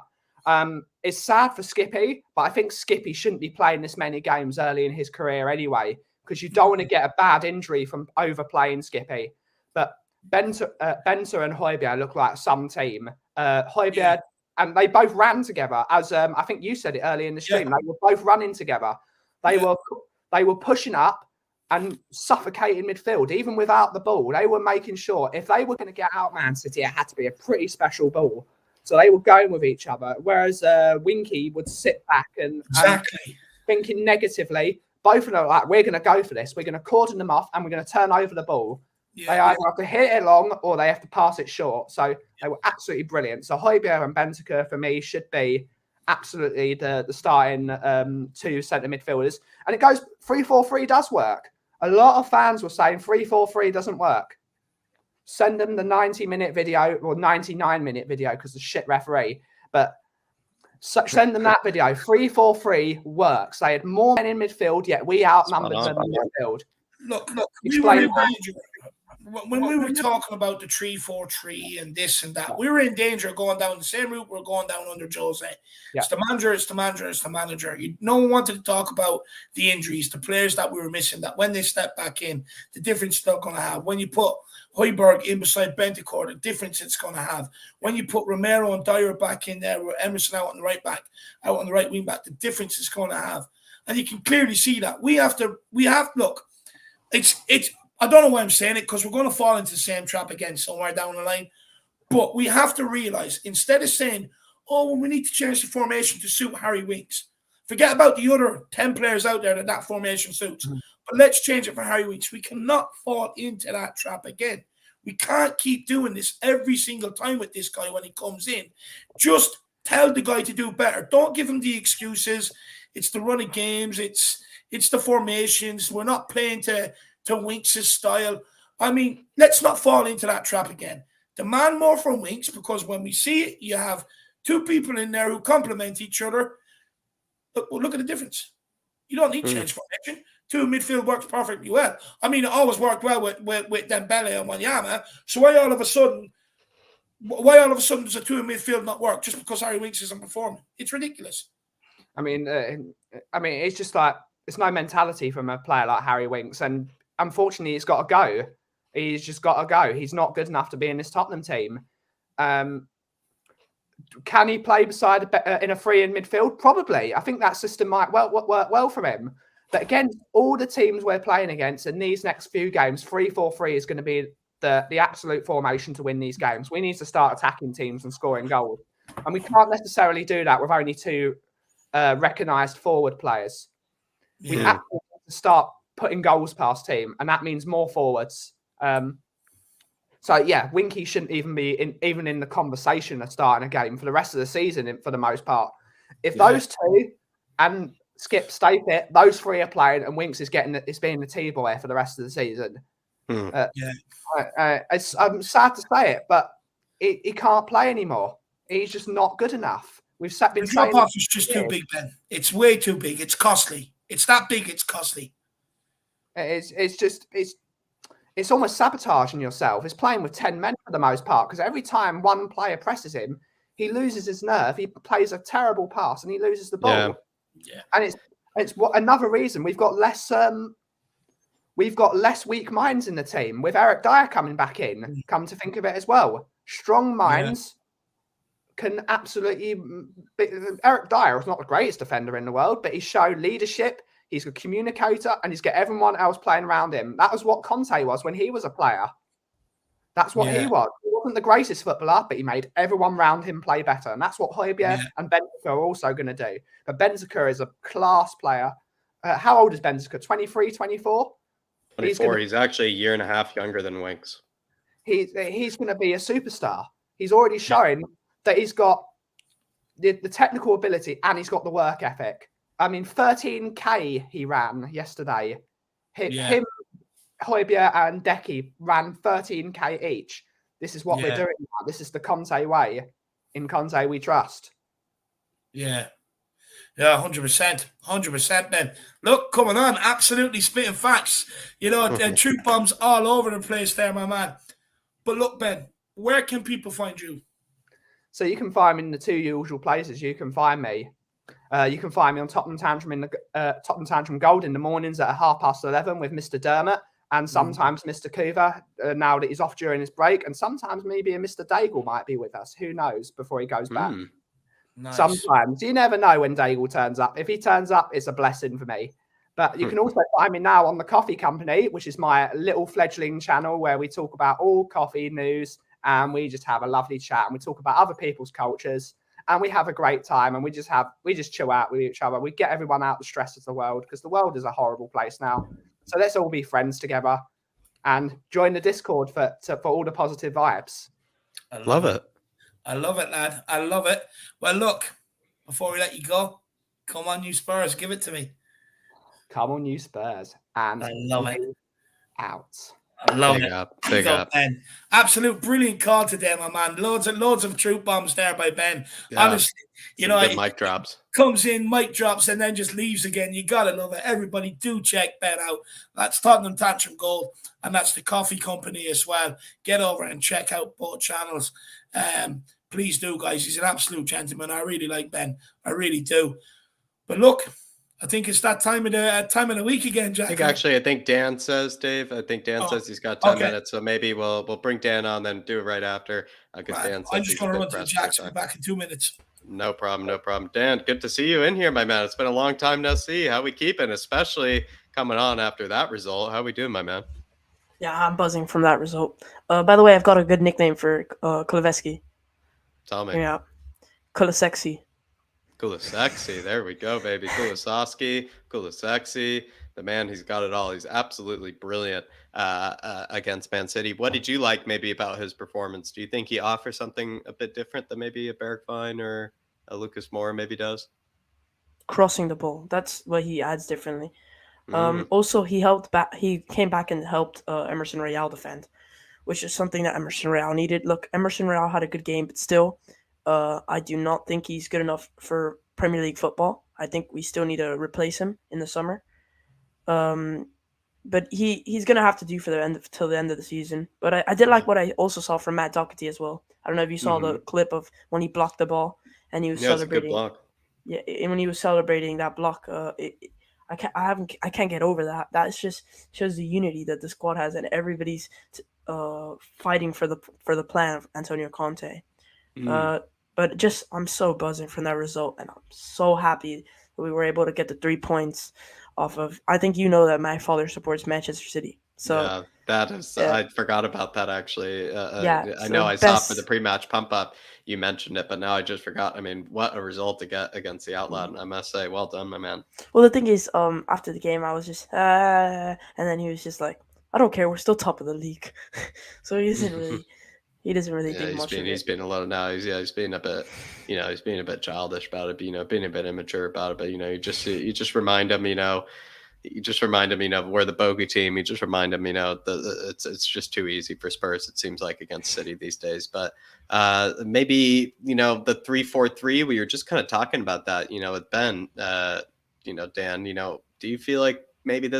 It's sad for Skippy, but I think Skippy shouldn't be playing this many games early in his career anyway, because you don't want to get a bad injury from overplaying Skippy. But Benter and Højbjerg look like some team. Højbjerg, and they both ran together, as I think you said it early in the stream. They were both running together. They were pushing up and suffocating midfield, even without the ball. They were making sure if they were going to get out Man City, it had to be a pretty special ball. So they were going with each other, whereas Winky would sit back and thinking negatively. Both of them were like, we're going to go for this. We're going to cordon them off and we're going to turn over the ball. They either have to hit it long or they have to pass it short. So they were absolutely brilliant. So Højbjerg and Bentancur, for me, should be absolutely the starting two centre midfielders. And it goes 3-4-3 does work. A lot of fans were saying 3-4-3 doesn't work. Send them the 90-minute video or 99-minute video because the shit referee. But send them that video. 3-4-3 works. They had more men in midfield, yet we outnumbered them in midfield. Look, we were in danger. When we were talking about the 3-4-3 and this and that, we were in danger of going down the same route we're going down under Jose. Yeah. It's the manager. No one wanted to talk about the injuries, the players that we were missing, that when they step back in, the difference they're going to have. When you put Højbjerg in beside Bentancur, the difference it's going to have. When you put Romero and Dyer back in there with Emerson out on the right wing back, the difference it's going to have. And you can clearly see that. Look, it's I don't know why I'm saying it, because we're going to fall into the same trap again somewhere down the line. But we have to realize, instead of saying, we need to change the formation to suit Harry Winks, forget about the other 10 players out there that formation suits. But let's change it for Harry Winks. We cannot fall into that trap again. We can't keep doing this every single time with this guy when he comes in. Just tell the guy to do better. Don't give him the excuses. It's the running games. It's the formations. We're not playing to Winks' style. I mean, let's not fall into that trap again. Demand more from Winks, because when we see it, you have two people in there who complement each other. Look at the difference. You don't need change formation. Two midfield works perfectly well. I mean, it always worked well with Dembele and Wanyama. So why all of a sudden does a two in midfield not work just because Harry Winks isn't performing? It's ridiculous. I mean, it's just like, it's no mentality from a player like Harry Winks, and unfortunately, he's got to go. He's just got to go. He's not good enough to be in this Tottenham team. Can he play beside in a free in midfield? Probably. I think that system might work well for him. But against all the teams we're playing against in these next few games, 3-4-3 is going to be the absolute formation to win these games. We need to start attacking teams and scoring goals. And we can't necessarily do that with only two recognised forward players. We have to start putting goals past team, and that means more forwards. Winky shouldn't even be even in the conversation of starting a game for the rest of the season for the most part. If those two and Skip stay fit, those three are playing, and Winks is being the T-boy for the rest of the season. I'm sad to say it, but he can't play anymore. He's just not good enough. The drop-off is just too big, Ben. It's way too big. It's costly. It's that big. It's costly. It's almost sabotaging yourself. It's playing with 10 men for the most part, because every time one player presses him, he loses his nerve. He plays a terrible pass and he loses the ball. Yeah. And it's another reason we've got less weak minds in the team, with Eric Dyer coming back in. Come to think of it as well, strong minds can absolutely. Eric Dyer is not the greatest defender in the world, but he showed leadership. He's a communicator, and he's got everyone else playing around him. That was what Conte was when he was a player. That's what he was. He wasn't the greatest footballer, but he made everyone round him play better. And that's what Højbjerg and Benzema are also going to do. But Benzema is a class player. How old is Benzema? 23, 24? 24. He's actually a year and a half younger than Winks. He's going to be a superstar. He's already shown that he's got the technical ability and he's got the work ethic. I mean, 13K he ran yesterday. Him, Højbjerg and Decky ran 13K each. This is what we're doing now. This is the Conte way. In Conte, we trust. Yeah. Yeah, 100%. 100%, Ben. Look, coming on, absolutely spitting facts. You know, truth bombs all over the place there, my man. But look, Ben, where can people find you? So you can find me in the two usual places. You can find me. You can find me on Tottenham Tantrum Gold in the mornings at 11:30 with Mr. Dermot and sometimes Mr. Coover now that he's off during his break, and sometimes maybe a Mr. Daigle might be with us. Who knows before he goes back? Nice. Sometimes you never know when Daigle turns up. If he turns up, it's a blessing for me. But you can also find me now on the Coffee Company, which is my little fledgling channel where we talk about all coffee news and we just have a lovely chat and we talk about other people's cultures. And we have a great time, and we just chill out with each other. We get everyone out the stress of the world because the world is a horrible place now. So let's all be friends together and join the Discord for all the positive vibes. I love it. I love it, lad. I love it. Well, look, before we let you go, come on, you Spurs, give it to me. Come on, you Spurs, and I love it. Out. I love Big it. up. Big up. Ben. Absolute brilliant call today, my man. Loads of truth bombs there by Ben. Yeah. Honestly, you know, mic drops. Comes in, mic drops, and then just leaves again. You gotta love it. Everybody do check Ben out. That's Tottenham Tantrum Gold, and that's the Coffee Company as well. Get over and check out both channels. Please do, guys. He's an absolute gentleman. I really like Ben. I really do. But look, I think it's that time of the week again, Jack. I think Dan says, Dave. I think Dan says he's got 10 minutes, so maybe we'll bring Dan on, then do it right after. Because Dan says I'm just going to run to the Jacks. I'll be back in 2 minutes. No problem. Dan, good to see you in here, my man. It's been a long time no see. How we keeping, especially coming on after that result? How we doing, my man? Yeah, I'm buzzing from that result. By the way, I've got a good nickname for Kuleveski. Tell me. Yeah, Kulesexy. Kulisexy, there we go, baby. Kulisowski, Kulisexy, the man, he's got it all. He's absolutely brilliant against Man City. What did you like maybe about his performance? Do you think he offers something a bit different than maybe a Bergwijn or a Lucas Moura maybe does? Crossing the ball. That's what he adds differently. Also, he came back and helped Emerson Royal defend, which is something that Emerson Royal needed. Look, Emerson Royal had a good game, but still, I do not think he's good enough for Premier League football. I think we still need to replace him in the summer. But he's going to have to do till the end of the season. But I did like what I also saw from Matt Doherty as well. I don't know if you saw the clip of when he blocked the ball and he was celebrating. It was a good block. Yeah, and when he was celebrating that block, I can't get over that. That just shows the unity that the squad has and everybody's fighting for the plan of Antonio Conte. But just I'm so buzzing from that result, and I'm so happy that we were able to get the 3 points off of. I think you know that my father supports Manchester City, so yeah, that is. I forgot about that actually. I know I saw for the pre-match pump up. You mentioned it, but now I just forgot. I mean, what a result to get against the Outlaw! I must say, well done, my man. Well, the thing is, after the game, I was just, and then he was just like, "I don't care, we're still top of the league." So he doesn't really. He doesn't really think much of it. He's been a little now. He's being a bit, he's being a bit childish about it. Being a bit immature about it. But you just remind him, we're the bogey team. You just remind him, it's just too easy for Spurs. It seems like against City these days. But maybe the 3-4-3. We were just kind of talking about that, with Ben. Dan. Do you feel like maybe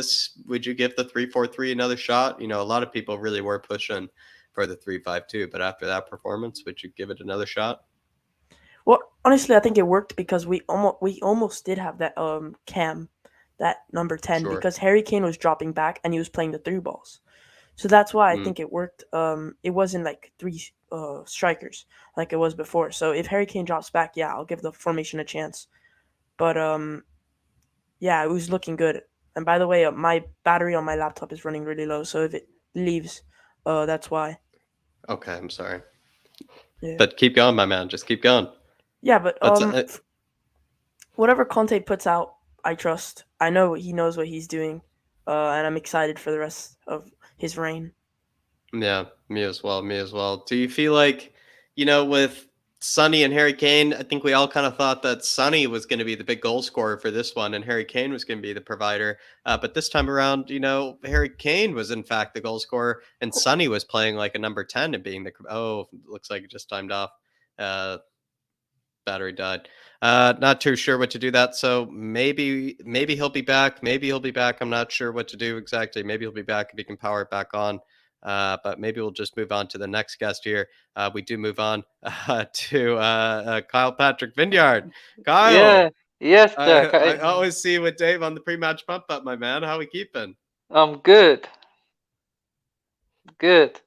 would you give the 3-4-3 another shot? A lot of people really were pushing for the 3-5-2, but after that performance, would you give it another shot? Well, honestly, I think it worked because we almost did have that Cam, that number 10, because Harry Kane was dropping back and he was playing the through balls, so that's why I think it worked. It wasn't like three strikers like it was before. So if Harry Kane drops back, I'll give the formation a chance. But it was looking good. And by the way, my battery on my laptop is running really low, so if it leaves, that's why. Okay, I'm sorry. Yeah. But keep going, my man. Just keep going. Yeah, but whatever Conte puts out, I trust. I know he knows what he's doing, and I'm excited for the rest of his reign. Yeah, me as well. Me as well. Do you feel like, with Sonny and Harry Kane, I think we all kind of thought that Sonny was going to be the big goal scorer for this one, and Harry Kane was going to be the provider. But this time around, Harry Kane was in fact the goal scorer, and Sonny was playing like a number 10 and being the. Oh, looks like it just timed off. Battery died. Not too sure what to do that. So maybe he'll be back. Maybe he'll be back. I'm not sure what to do exactly. Maybe he'll be back if he can power it back on. But maybe we'll just move on to the next guest here. We do move on to Kyle Patrick Vineyard. Kyle. Yeah. Yes, Jack. I always see you with Dave on the pre-match bump up, my man. How we keeping? I'm good. Good.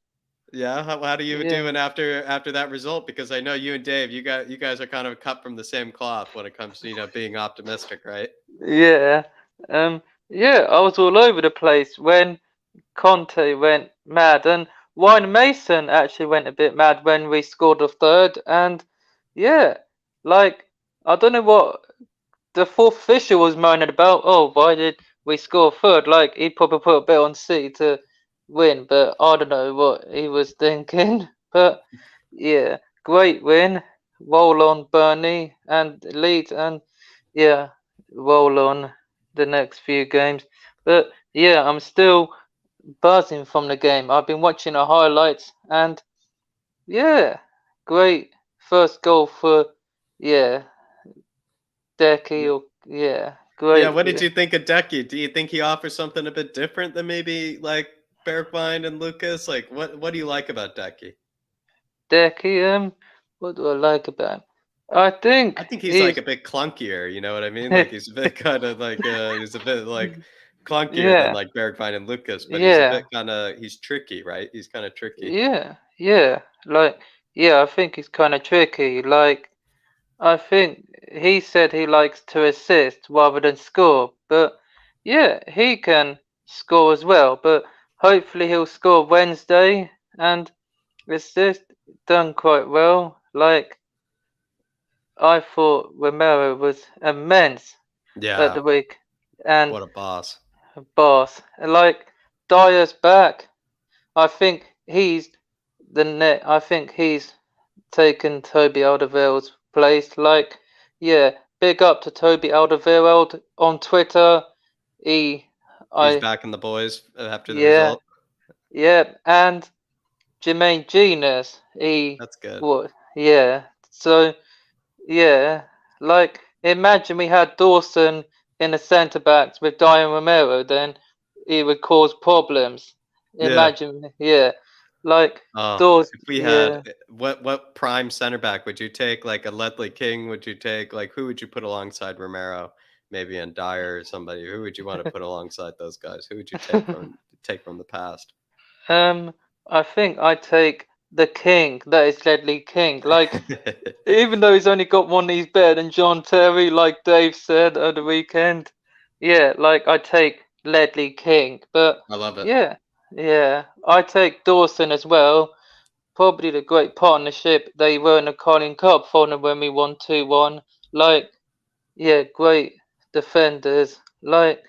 Yeah, how do you doing after that result? Because I know you and Dave, you guys are kind of cut from the same cloth when it comes to being optimistic, right? Yeah. Yeah, I was all over the place when Conte went mad, and Wayne Mason actually went a bit mad when we scored a third. And yeah, like I don't know what the fourth official was moaning about. Oh, why did we score a third? Like he probably put a bet on City to win, but I don't know what he was thinking. But yeah, great win. Roll on Burnley and Leeds, and yeah, roll on the next few games. But yeah, I'm still buzzing from the game. I've been watching the highlights, and yeah, great first goal for Decky. Or yeah, great. Yeah, what did you think of Decky? Do you think he offers something a bit different than maybe like Bergwijn and Lucas? Like, what do you like about Decky? Decky, what do I like about him? I think he's like a bit clunkier. You know what I mean? Like he's a bit kind of like he's a bit like clunkier than like Bergwijn and Lucas, but he's a bit kind of he's tricky, right? He's kind of tricky. Yeah. Like I think he's kind of tricky. Like I think he said he likes to assist rather than score, but yeah, he can score as well. But hopefully he'll score Wednesday and assist. Done quite well. Like I thought Romero was immense at the week, and what a boss! Like Dyer's back. I think he's the net. I think he's taken Toby Alderweireld's place. Like, yeah, big up to Toby Alderweireld on Twitter. He's back in the boys after the result. Yeah, and Jermaine Genius. That's good. Yeah. So, yeah, like imagine we had Dawson in the centre backs with Dyer and Romero, then it would cause problems. Imagine, like Dawson. If we had what prime centre back would you take? Like a Ledley King? Would you take like who would you put alongside Romero? Maybe in Dyer or somebody. Who would you want to put alongside those guys? Who would you take from the past? I think I'd take the King. That is Ledley King. Like, even though he's only got one, he's better than John Terry, like Dave said at the weekend. Yeah, like I'd take Ledley King, but I love it. Yeah, I take Dawson as well. Probably the great partnership they were in the Carling Cup final when we won 2-1. Like, yeah, great defenders. Like,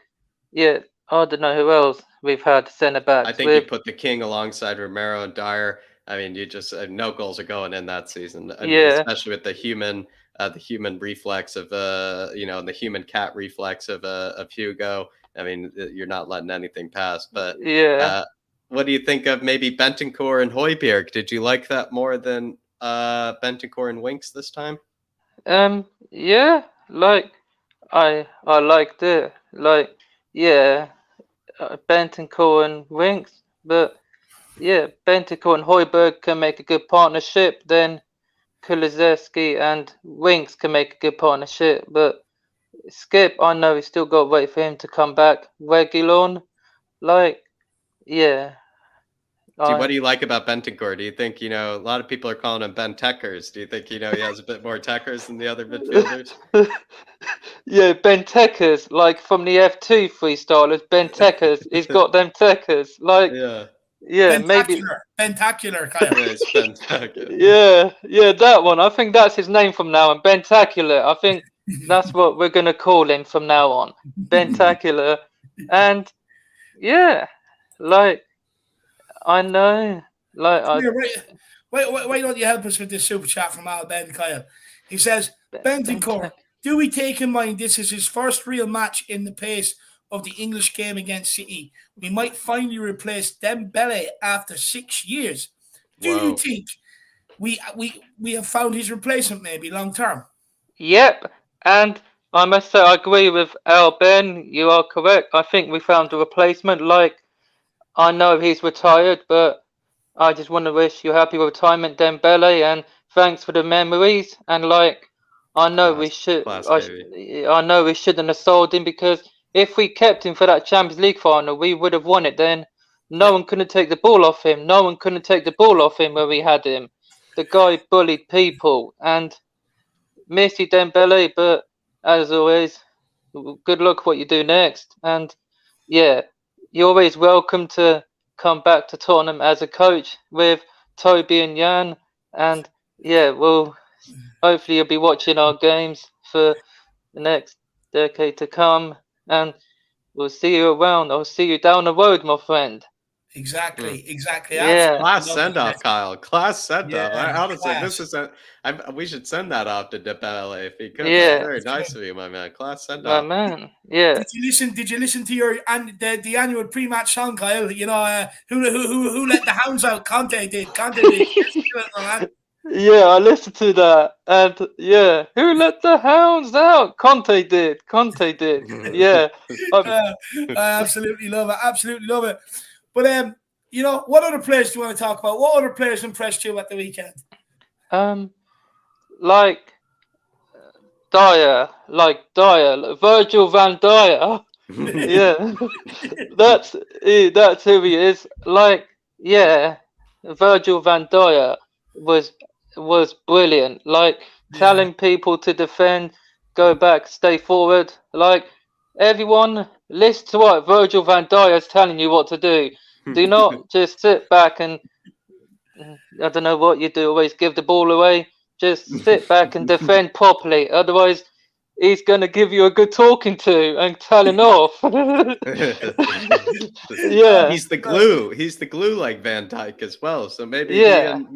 yeah, I don't know who else we've had centre backs. I think you put the King alongside Romero and Dyer. I mean, you just no goals are going in that season. Especially with the human reflex of the human cat reflex of Hugo. I mean, you're not letting anything pass. But what do you think of maybe Bentancur and Højbjerg? Did you like that more than Bentancur and Winks this time? Yeah, like I liked it. Like, yeah, Bentancur and Winks, but yeah, Bentancur and Højbjerg can make a good partnership. Then Kulusevski and Winks can make a good partnership, but Skip, I know we still got to wait for him to come back. Reguilon, like, yeah. What do you like about Bentancur? Do you think, a lot of people are calling him Ben Techers. Do you think, he has a bit more Techers than the other midfielders? Yeah, Ben Techers, like from the F2 freestylers, Ben Techers, he's got them Techers. Like, Yeah, maybe Bentacular, Kyle. It's Bentacular. Yeah, that one. I think that's his name from now on. Bentacular. I think that's what we're gonna call him from now on. Bentacular. And yeah, like I know, like why don't you help us with this super chat from Al Ben Kyle? He says, Bentancur, do we take in mind this is his first real match in the pace of the English game against City? We might finally replace Dembele after 6 years. Do you think we have found his replacement maybe long term? Yep, and I must say I agree with Al Ben. You are correct. I think we found a replacement. Like, I know he's retired, but I just want to wish you happy retirement, Dembele, and thanks for the memories. And like, I know we should. I know we shouldn't have sold him, because if we kept him for that Champions League final, we would have won it. Then no one couldn't take the ball off him. No one couldn't take the ball off him where we had him. The guy bullied people, and miss you, Dembele. But as always, good luck what you do next. And yeah, you're always welcome to come back to Tottenham as a coach with Toby and Jan. And yeah, well, hopefully you'll be watching our games for the next decade to come, and we'll see you around. I'll see you down the road, my friend. Exactly. Yeah. Class send off, Kyle. Class send off. Yeah, Honestly, this is we should send that off to Dembele if he could. Yeah. Very nice of you, my man. Class send My off. man. Yeah. Did you listen to the annual pre-match song, Kyle? You know, who let the hounds out? Conte did. Yeah, I listened to that, and yeah, who let the hounds out? Conte did. Yeah. I absolutely love it. But you know, what other players do you want to talk about? What other players impressed you at the weekend? Like Dyer, Virgil van Dyer. Yeah, that's who he is. Like, yeah, Virgil van Dyer was brilliant. Like, telling people to defend, go back, stay forward. Like, everyone, listen to what Virgil van Dyer is telling you what to do. Do not just sit back and, I don't know what you do, always give the ball away. Just sit back and defend properly. Otherwise, he's going to give you a good talking to and telling off. Yeah. He's the glue. He's the glue like Van Dijk as well. So maybe he and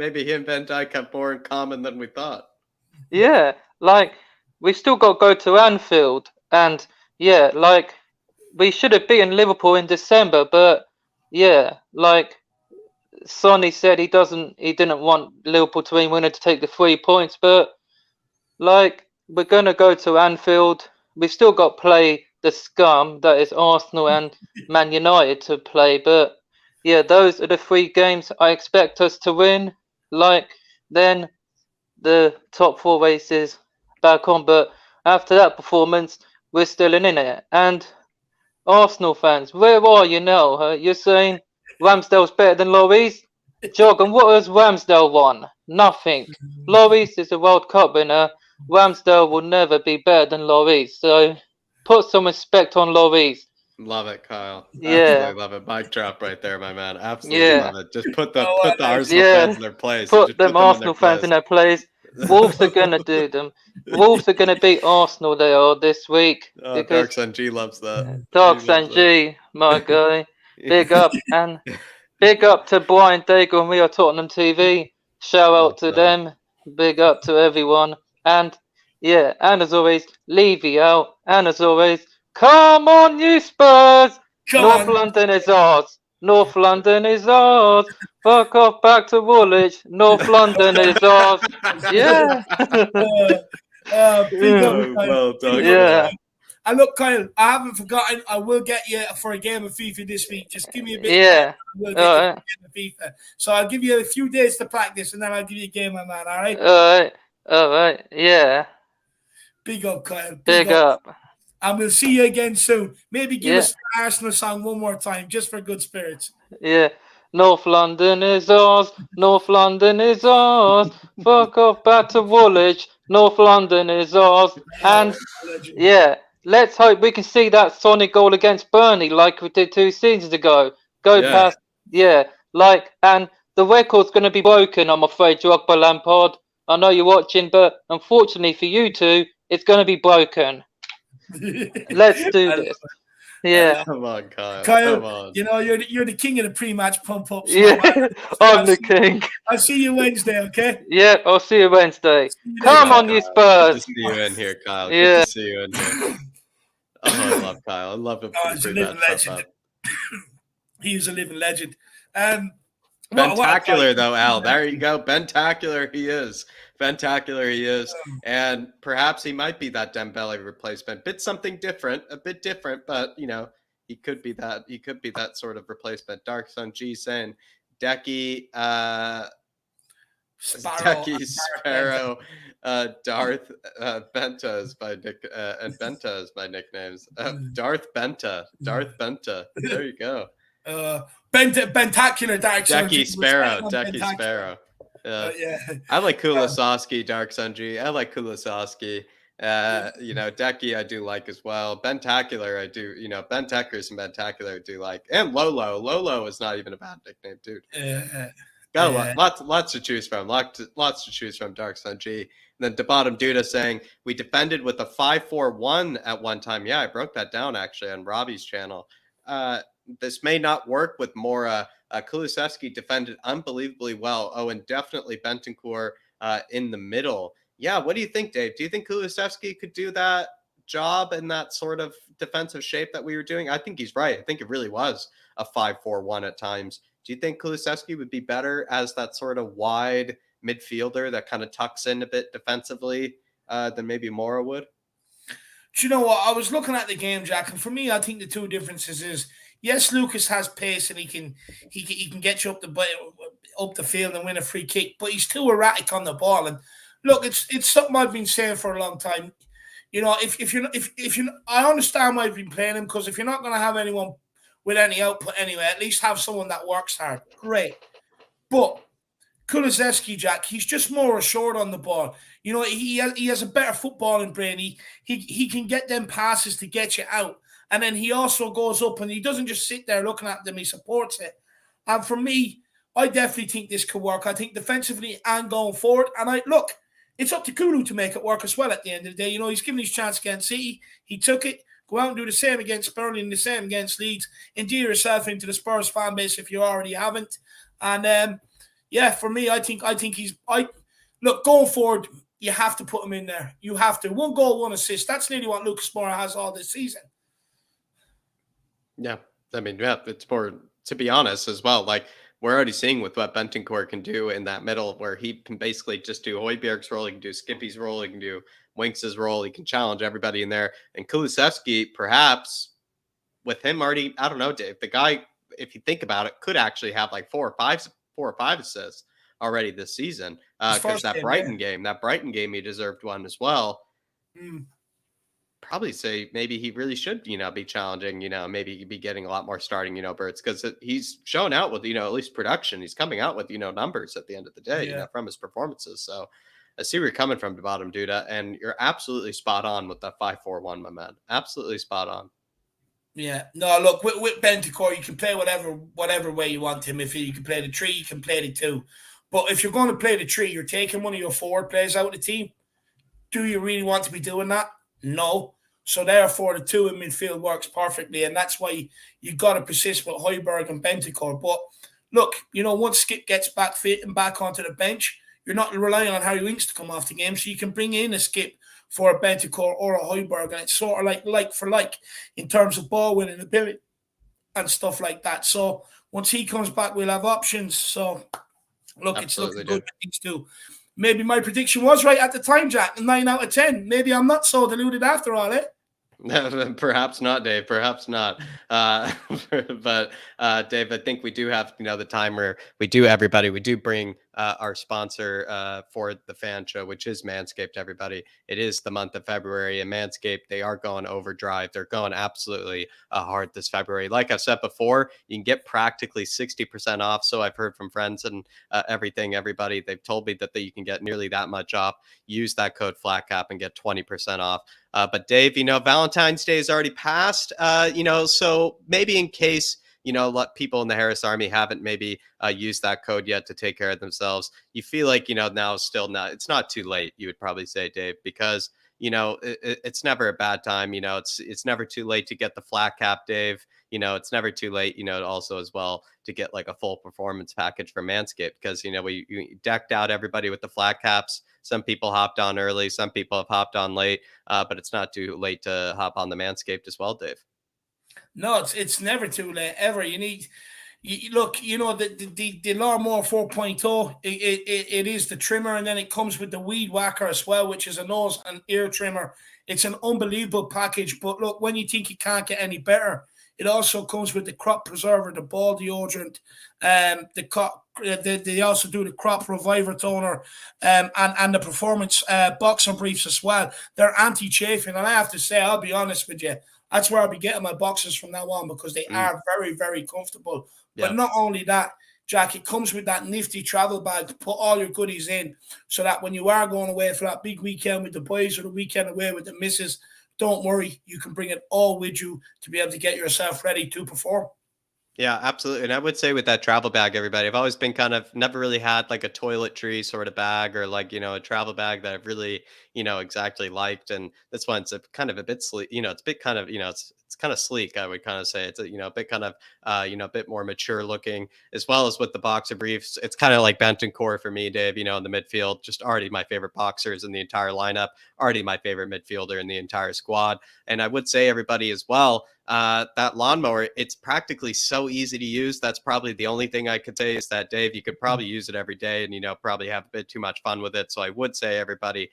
Van Dijk have more in common than we thought. Yeah. Like, we still got to go to Anfield. And, yeah, like, we should have beaten Liverpool in December. But, yeah, like, Sonny said he didn't want Liverpool to win, to take the 3 points. But, like, we're going to go to Anfield. We've still got to play the scum that is Arsenal and Man United to play. But, yeah, those are the 3 games I expect us to win. Like, then the top 4 races back on. But after that performance, we're still in it. And Arsenal fans, where are you now? You're saying Ramsdale's better than Lloris? Jog, and what has Ramsdale won? Nothing. Lloris is a World Cup winner. Ramsdale will never be better than Lloris. So put some respect on Lloris. Love it, Kyle. Yeah. Absolutely love it. Mic drop right there, my man. Absolutely love it. Just put the Arsenal fans in their place. Put them Arsenal fans in their place. Wolves are going to do them. Wolves are going to beat Arsenal, they are, this week. Dark Sun G loves that. Dark Sun G, my guy. Big up. And big up to Brian Daigle and We Are Tottenham TV. Shout out to them. Big up to everyone. And yeah, and as always, Levy out. And as always, come on, you Spurs! North London is ours. North London is ours. Fuck off back to Woolwich. North London is ours. Yeah. Well done. Yeah. And look, Kyle, I haven't forgotten. I will get you for a game of FIFA this week. Just give me a bit. Yeah. We'll get you a game of FIFA. So I'll give you a few days to practice, and then I'll give you a game, my man. All right. All right. Yeah. Big up, Kyle. Big up. And we'll see you again soon. Maybe give us the Arsenal song one more time, just for good spirits. Yeah. North London is ours. North London is ours. Fuck off back to Woolwich. North London is ours. And yeah, let's hope we can see that Sonic goal against Burnley like we did 2 seasons ago. Go past, Like, and the record's going to be broken, I'm afraid, Drogba Lampard. I know you're watching, but unfortunately for you two, it's going to be broken. Let's do this. Yeah. Come on, Kyle. Kyle, Come on. you know, you're the king of the pre-match pump-ups. Yeah, I'm the king. I'll see you Wednesday, okay? Yeah, I'll see you Wednesday. Come on, you Spurs. Good to see you in here, Kyle. Yeah. Good to see you in here. Oh, I love Kyle. I love him. He's a living legend. He is a living legend. Bentacular, though, Al. There you go. Bentacular he is. Bentacular he is. And perhaps he might be that Dembele replacement. A bit different, but, you know, he could be that. He could be that sort of replacement. Dark Sun G saying, Decky, Sparrow, Darth Benta is my and Benta is my nicknames. Darth Benta. There you go. Bentacular Dark Sun Decky Sparrow. Yeah. I like Kulisowski, Dark Sunji. I like Kulisowski. You know, Decky I do like as well. Bentacular I do, you know, Bentekers and Bentacular I do like. And Lolo is not even a bad nickname, dude. Got lots to choose from. Lots to choose from, Dark Sun G. And then the bottom Duda saying we defended with a 5-4-1 at one time. Yeah, I broke that down actually on Robbie's channel. This may not work with Mora. Kulusevski defended unbelievably well. Oh, and definitely Bentancur in the middle. Yeah, what do you think, Dave? Do you think Kulusevski could do that job in that sort of defensive shape that we were doing? I think he's right. I think it really was a 5-4-1 at times. Do you think Kulusevski would be better as that sort of wide midfielder that kind of tucks in a bit defensively than maybe Mora would? Do you know what? I was looking at the game, Jack, and for me, I think the two differences is, yes, Lucas has pace and he can get you up the field and win a free kick, but he's too erratic on the ball. And look, it's something I've been saying for a long time. You know, if you, I understand why I've been playing him, because if you're not going to have anyone with any output anyway, at least have someone that works hard. Great, but Kulusevski, Jack, he's just more assured on the ball. You know, he has a better footballing brain. He can get them passes to get you out. And then he also goes up and he doesn't just sit there looking at them, he supports it. And for me, I definitely think this could work. I think defensively and going forward. And look, it's up to Kulu to make it work as well at the end of the day. You know, he's given his chance against City. He took it. Go out and do the same against Burnley and the same against Leeds. Endear yourself into the Spurs fan base if you already haven't. And yeah, for me, I think look, going forward, you have to put him in there. You have to. 1 goal, 1 assist. That's nearly what Lucas Moura has all this season. Yeah, I mean, yeah, it's more, to be honest as well, like we're already seeing with what Bentancur can do in that middle, where he can basically just do Højbjerg's role, he can do Skippy's role, he can do Winks' role, he can challenge everybody in there. And Kulusevski, perhaps with him already, I don't know, Dave, the guy, if you think about it, could actually have like 4 or 5 assists already this season. Because that Brighton game, he deserved one as well. Probably say maybe he really should, you know, be challenging, you know, maybe be getting a lot more starting, you know, Berts, because he's shown out with, you know, at least production. He's coming out with, you know, numbers at the end of the day, you know, from his performances. So I see where you're coming from, the bottom, Duda, and you're absolutely spot on with that 5-4-1, my man. Absolutely spot on. Yeah. No, look, with Bentancur, you can play whatever way you want him. If you can play the 3, you can play the 2. But if you're going to play the 3, you're taking one of your forward players out of the team. Do you really want to be doing that? No. So therefore, the 2 in midfield works perfectly, and that's why you got to persist with Højbjerg and Bentancur. But look, you know, once Skip gets back fit and back onto the bench, you're not relying on Harry Winks to come off the game, so you can bring in a Skip for a Bentancur or a Højbjerg, and it's sort of like for like in terms of ball winning ability and stuff like that. So once he comes back, we'll have options. So look, it's looking good for things too. Maybe my prediction was right at the time, Jack. 9 out of 10. Maybe I'm not so deluded after all, eh? Perhaps not, Dave. Perhaps not. But Dave, I think we do have, you know, the time where we do bring our sponsor for the fan show, which is Manscaped, everybody. It is the month of February, and Manscaped, they are going overdrive. They're going absolutely hard this February. Like I've said before, you can get practically 60% off. So I've heard from friends and everybody, they've told me that you can get nearly that much off. Use that code FLATCAP and get 20% off. But Dave, you know, Valentine's Day is already passed, you know, so maybe in case, people in the Harris Army haven't maybe used that code yet to take care of themselves, you feel like, now is still not, it's not too late, you would probably say, Dave, because it's never a bad time. It's never too late to get the flat cap, Dave. It's never too late, also as well to get like a full performance package from Manscaped, because, we decked out everybody with the flat caps. Some people hopped on early, some people have hopped on late, but it's not too late to hop on the Manscaped as well, Dave. No, it's never too late ever. Look, the Lawnmower 4.0, it is the trimmer, and then it comes with the Weed Whacker as well, which is a nose and ear trimmer. It's an unbelievable package. But look, when you think it can't get any better, it also comes with the crop preserver, the ball deodorant, they also do the crop reviver toner, and the performance boxer briefs as well. They're anti-chafing, and I have to say, I'll be honest with you, that's where I'll be getting my boxers from now on, because they are very, very comfortable. But not only that, Jack, it comes with that nifty travel bag to put all your goodies in, so that when you are going away for that big weekend with the boys or the weekend away with the missus, don't worry, you can bring it all with you to be able to get yourself ready to perform. Yeah, absolutely. And I would say with that travel bag, everybody, I've always been never really had like a toiletry sort of bag, or like, a travel bag that I've really, exactly liked. And this one's kind of a bit sleek, it's a bit kind of, it's kind of sleek, I would kind of say. It's a bit kind of, a bit more mature looking, as well as with the boxer briefs. It's kind of like Bentancur for me, Dave, in the midfield, just already my favorite boxers in the entire lineup, already my favorite midfielder in the entire squad. And I would say, everybody, as well, that lawnmower, it's practically so easy to use. That's probably the only thing I could say, is that, Dave, you could probably use it every day and, probably have a bit too much fun with it. So I would say, everybody,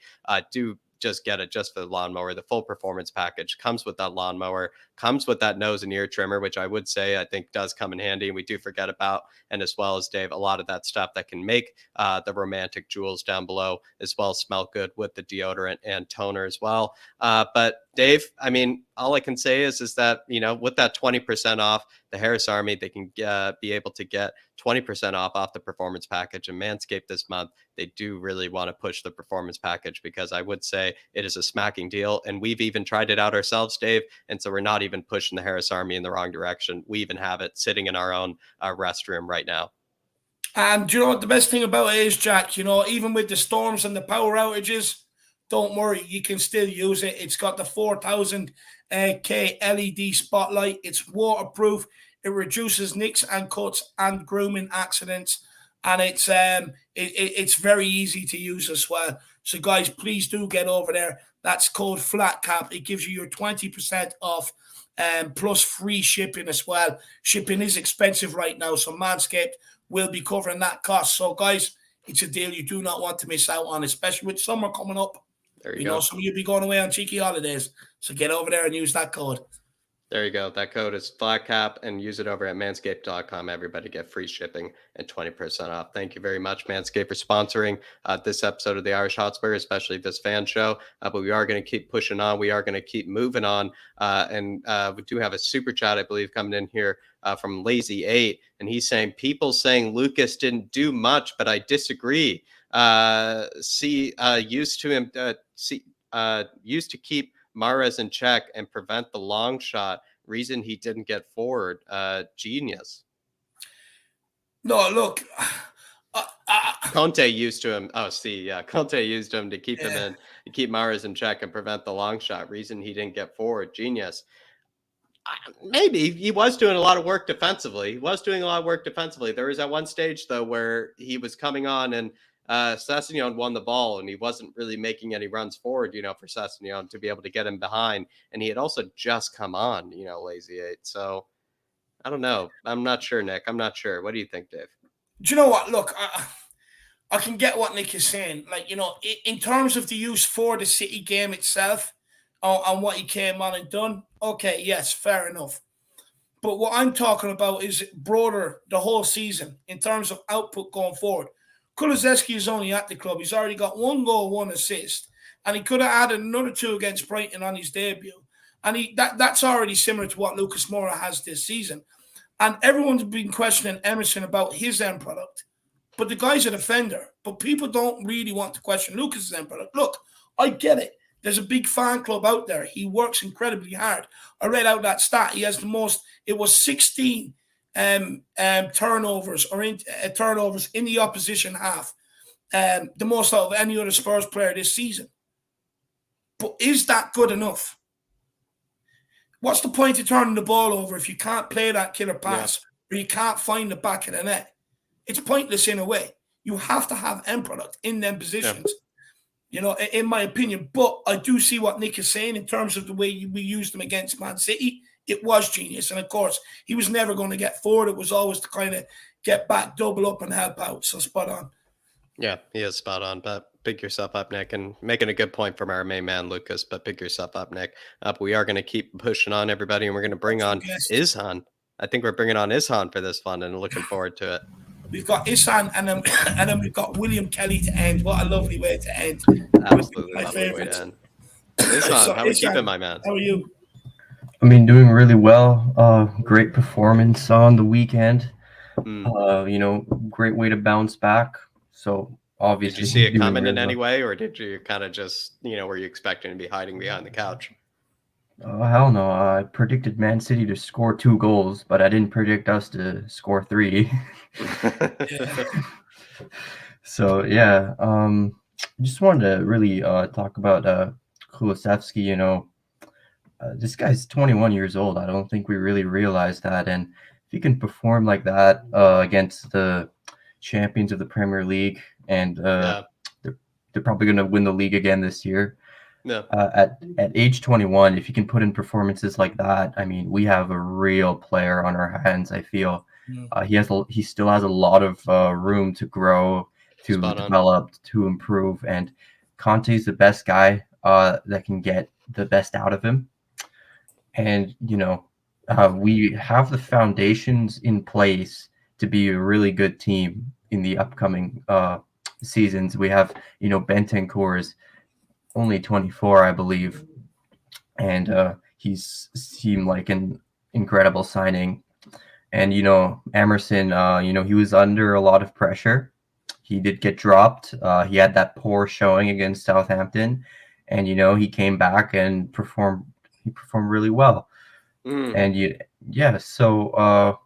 do just get it just for the lawnmower. The full performance package comes with that lawnmower, comes with that nose and ear trimmer, which I would say I think does come in handy, and we do forget about. And as well as, Dave, a lot of that stuff that can make the romantic jewels down below as well smell good with the deodorant and toner as well. But Dave, I mean, all I can say is that, with that 20% off, the Harris Army, they can be able to get 20% off the performance package. And Manscaped this month, they do really want to push the performance package, because I would say it is a smacking deal. And we've even tried it out ourselves, Dave. And so we're not even pushing the Harris Army in the wrong direction. We even have it sitting in our own restroom right now. And do you know what the best thing about it is, Jack? Even with the storms and the power outages, don't worry, you can still use it. It's got the 4000 K LED spotlight. It's waterproof. It reduces nicks and cuts and grooming accidents, and it's very easy to use as well. So, guys, please do get over there. That's code FLATCAP. It gives you your 20% off, plus free shipping as well. Shipping is expensive right now, so Manscaped will be covering that cost. So, guys, it's a deal you do not want to miss out on, especially with summer coming up. There you go. Some of you be going away on cheeky holidays, so get over there and use that code. There you go. That code is FLATCAP, and use it over at manscaped.com. Everybody get free shipping and 20% off. Thank you very much, Manscaped, for sponsoring this episode of the Irish Hotspur, especially this fan show. But we are going to keep pushing on. We are going to keep moving on. And we do have a super chat, I believe, coming in here from Lazy8. And he's saying, people saying Lucas didn't do much, but I disagree. Used to keep Mahrez in check and prevent the long shot. Reason he didn't get forward. Genius. No, look. Conte used to him. Conte used him to keep him in, to keep Mahrez in check and prevent the long shot. Reason he didn't get forward. Genius. Maybe he was doing a lot of work defensively. There was at one stage, though, where he was coming on and Sessegnon won the ball, and he wasn't really making any runs forward, for Sessegnon to be able to get him behind. And he had also just come on, Lazy8. So I don't know. I'm not sure, Nick. I'm not sure. What do you think, Dave? Do you know what? Look, I can get what Nick is saying. Like, in terms of the use for the City game itself, and what he came on and done, okay, yes, fair enough. But what I'm talking about is broader, the whole season, in terms of output going forward. Kulusevski is only at the club. He's already got 1 goal, 1 assist, and he could have added another 2 against Brighton on his debut. And that's already similar to what Lucas Moura has this season. And everyone's been questioning Emerson about his end product. But the guy's a defender. But people don't really want to question Lucas's end product. Look, I get it. There's a big fan club out there. He works incredibly hard. I read out that stat. He has the most, it was 16 turnovers or turnovers in the opposition half, the most out of any other Spurs player this season. But is that good enough? What's the point of turning the ball over if you can't play that killer pass or you can't find the back of the net? It's pointless in a way. You have to have end product in them positions, you know, in my opinion. But I do see what Nick is saying in terms of the way we used them against Man City. It was genius. And, of course, he was never going to get forward. It was always to kind of get back, double up, and help out. So spot on. Yeah, he is spot on. But pick yourself up, Nick, and making a good point from our main man, Lucas. But pick yourself up, Nick. We are going to keep pushing on everybody, and we're going to bring on Ishan. I think we're bringing on Ishan for this fun and looking forward to it. We've got Ishan and then we've got William Kelly to end. What a lovely way to end. Absolutely lovely way to end. Ishan, how are you keeping, my man? How are you? I mean, doing really well. Great performance on the weekend. You know, great way to bounce back. So obviously, did you see it coming in any way, or did you kind of just, you know, were you expecting to be hiding behind the couch? Hell no. I predicted Man City to score 2 goals, but I didn't predict us to score 3. So yeah, just wanted to really talk about Kulusevski. You know, this guy's 21 years old. I don't think we really realize that, and if he can perform like that against the champions of the Premier League, and they're probably going to win the league again this year. At age 21, if you can put in performances like that, I mean, we have a real player on our hands. I feel he still has a lot of room to grow, to develop, to improve, and Conte's the best guy that can get the best out of him. And you know, we have the foundations in place to be a really good team in the upcoming seasons. We have, you know, Bentancur is only 24, I believe, and he's seemed like an incredible signing. And you know, Emerson, you know, he was under a lot of pressure. He did get dropped. He had that poor showing against Southampton, and you know, he came back and performed. He performed really well. And so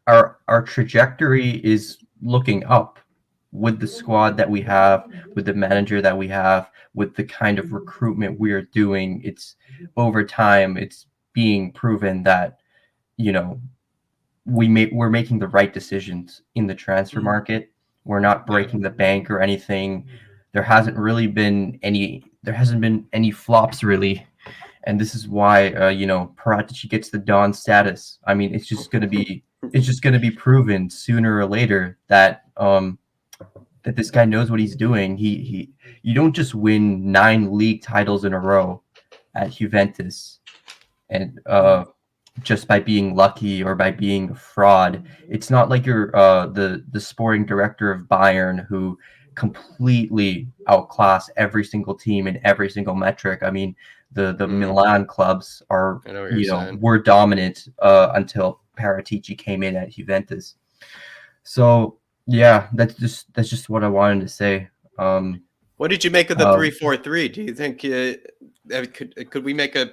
our trajectory is looking up. With the squad that we have, with the manager that we have, with the kind of recruitment we are doing, it's over time, it's being proven that, you know, we're making the right decisions in the transfer market. We're not breaking the bank or anything. There hasn't been any flops really. And this is why, you know, Paratici gets the Don status. I mean, it's just going to be proven sooner or later that, that this guy knows what he's doing. You don't just win 9 league titles in a row at Juventus and just by being lucky or by being a fraud. It's not like you're the sporting director of Bayern who completely outclass every single team in every single metric. I mean, the Milan clubs are, were dominant until Paratici came in at Juventus. So yeah, that's just what I wanted to say. What did you make of the 3-4-3? Do you think could we make a,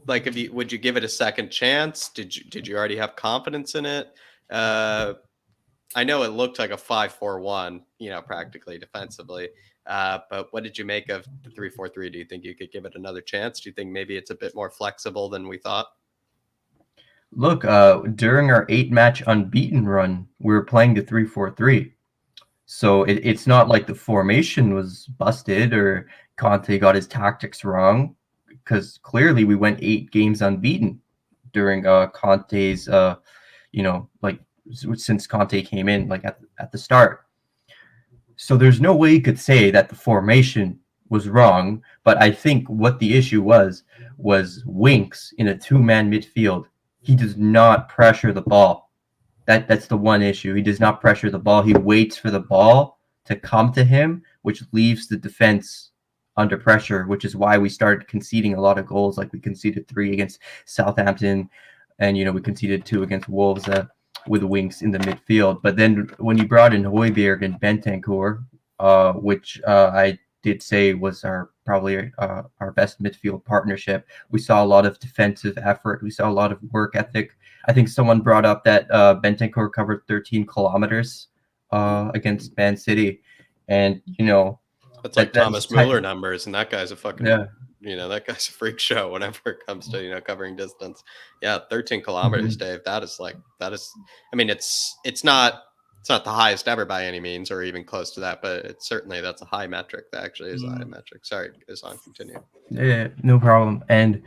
like, would you give it a second chance? Did you already have confidence in it? I know it looked like a 5-4-1, you know, practically defensively. But what did you make of the 3-4-3? Do you think you could give it another chance? Do you think maybe it's a bit more flexible than we thought? Look, during our 8-match unbeaten run, we were playing the 3-4-3. So it's not like the formation was busted or Conte got his tactics wrong, because clearly we went 8 games unbeaten during Conte's, you know, like since Conte came in, like at the start. So there's no way you could say that the formation was wrong. But I think what the issue was Winks in a 2-man midfield. He does not pressure the ball. That's the one issue. He does not pressure the ball. He waits for the ball to come to him, which leaves the defense under pressure, which is why we started conceding a lot of goals. Like we conceded 3 against Southampton, and, you know, we conceded 2 against Wolves with Winks in the midfield. But then when you brought in Højbjerg and Bentancur, which I did say was probably our best midfield partnership. We saw a lot of defensive effort. We saw a lot of work ethic. I think someone brought up that Bentancur covered 13 kilometers against Man City, and that's like Thomas Muller numbers, and that guy's a fucking that guy's a freak show whenever it comes to covering distance. 13 kilometers, Dave. That is. I mean, it's not the highest ever by any means, or even close to that, but it's certainly that's a high metric. That actually is a high metric. Sorry, Islam, continue. Yeah, no problem. And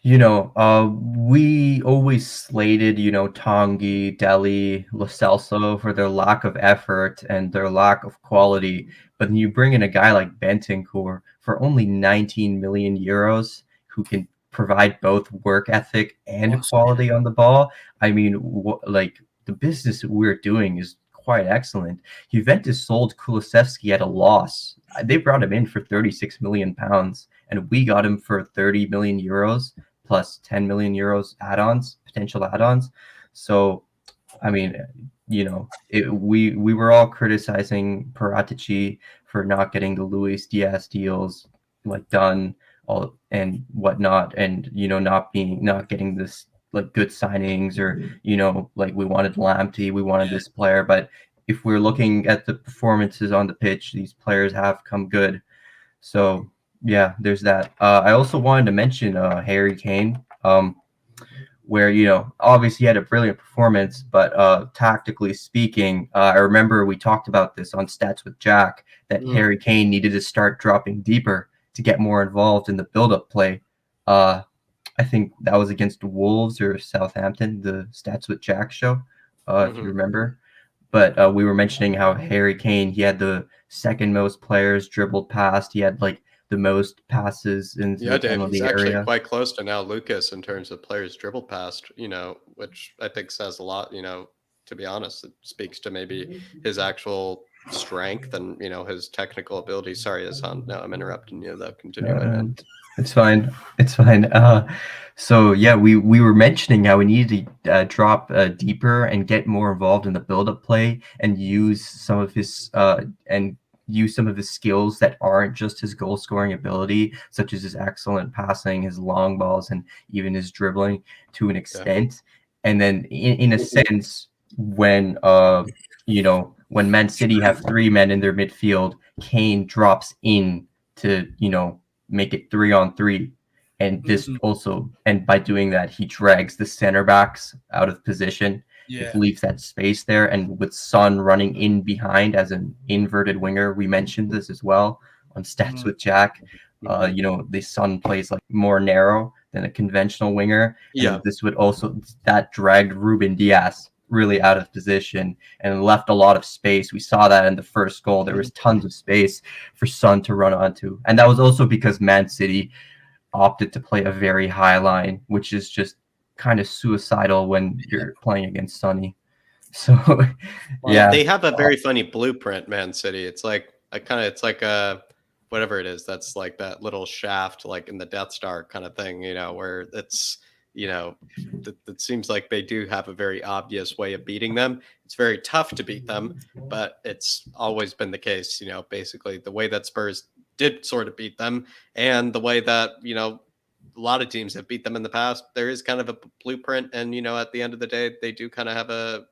we always slated, Tanguy, Delhi, Lo Celso for their lack of effort and their lack of quality. But then you bring in a guy like Bentancur for only 19 million euros, who can provide both work ethic and quality on the ball. I mean, the business we're doing is quite excellent. Juventus sold Kulusevski at a loss. They brought him in for 36 million pounds, and we got him for 30 million euros plus 10 million euros potential add-ons. So, I mean, we were all criticizing Paratici for not getting the Luis Diaz deals done and whatnot, and not getting this good signings, or we wanted Lamptey, we wanted this player. But if we're looking at the performances on the pitch, these players have come good. So yeah, there's that. I also wanted to mention Harry Kane, where obviously he had a brilliant performance, but tactically speaking, I remember we talked about this on Stats with Jack, that Harry Kane needed to start dropping deeper to get more involved in the build-up play. I think that was against Wolves or Southampton, the Stats with Jack show, if you remember. But we were mentioning how Harry Kane, he had the second most players dribbled past. He had the most passes in the Dave, he's actually area. quite close to now Lucas in terms of players dribbled past, which I think says a lot, to be honest. It speaks to maybe his actual strength and, his technical ability. Sorry, Hassan. No, I'm interrupting you, though. Continue. It's fine. So yeah, we were mentioning how we needed to drop deeper and get more involved in the build-up play, and use some of his skills that aren't just his goal-scoring ability, such as his excellent passing, his long balls, and even his dribbling to an extent. And then in a sense, when when Man City have three men in their midfield, Kane drops in to make it 3-on-3, and this also, and by doing that, he drags the center backs out of position. It leaves that space there, and with Son running in behind as an inverted winger, we mentioned this as well on Stats with Jack. The Son plays more narrow than a conventional winger. And this would also, that dragged Ruben Diaz really out of position and left a lot of space. We saw that in the first goal. There was tons of space for Son to run onto. And that was also because Man City opted to play a very high line, which is just kind of suicidal when you're playing against Sonny. So they have a very funny blueprint, Man City. It's like whatever it is, that's that little shaft in the Death Star kind of thing, where it's it seems like they do have a very obvious way of beating them. It's very tough to beat them, but it's always been the case, basically the way that Spurs did sort of beat them, and the way that a lot of teams have beat them in the past. There is kind of a blueprint, and at the end of the day, they do kind of have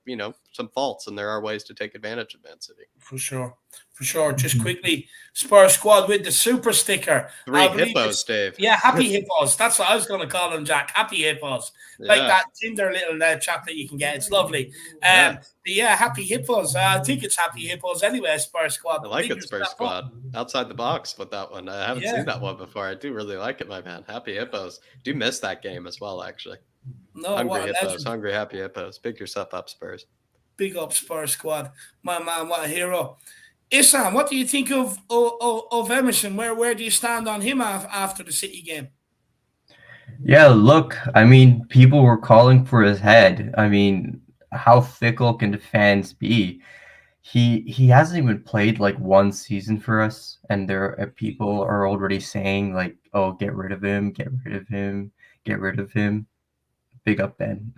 some faults, and there are ways to take advantage of Man City. For sure. Just quickly, Spurs squad with the super sticker. 3 hippos, Dave. Yeah, happy hippos. That's what I was going to call them, Jack. Happy hippos. Like that Tinder little chocolate you can get. It's lovely. Happy hippos. I think it's happy hippos anyway, Spurs squad. I like it, Spurs squad. Outside the box with that one. I haven't seen that one before. I do really like it, my man. Happy hippos. Do miss that game as well, actually. No, hungry hippos. Hungry happy hippos. Big yourself up, Spurs. Big up, Spurs squad. My man, what a hero. Isam, what do you think of Emerson? Where do you stand on him after the City game? Yeah, look, I mean, people were calling for his head. I mean, how fickle can the fans be? He hasn't even played one season for us, and people are already saying oh, get rid of him, get rid of him, get rid of him. Big up, Ben.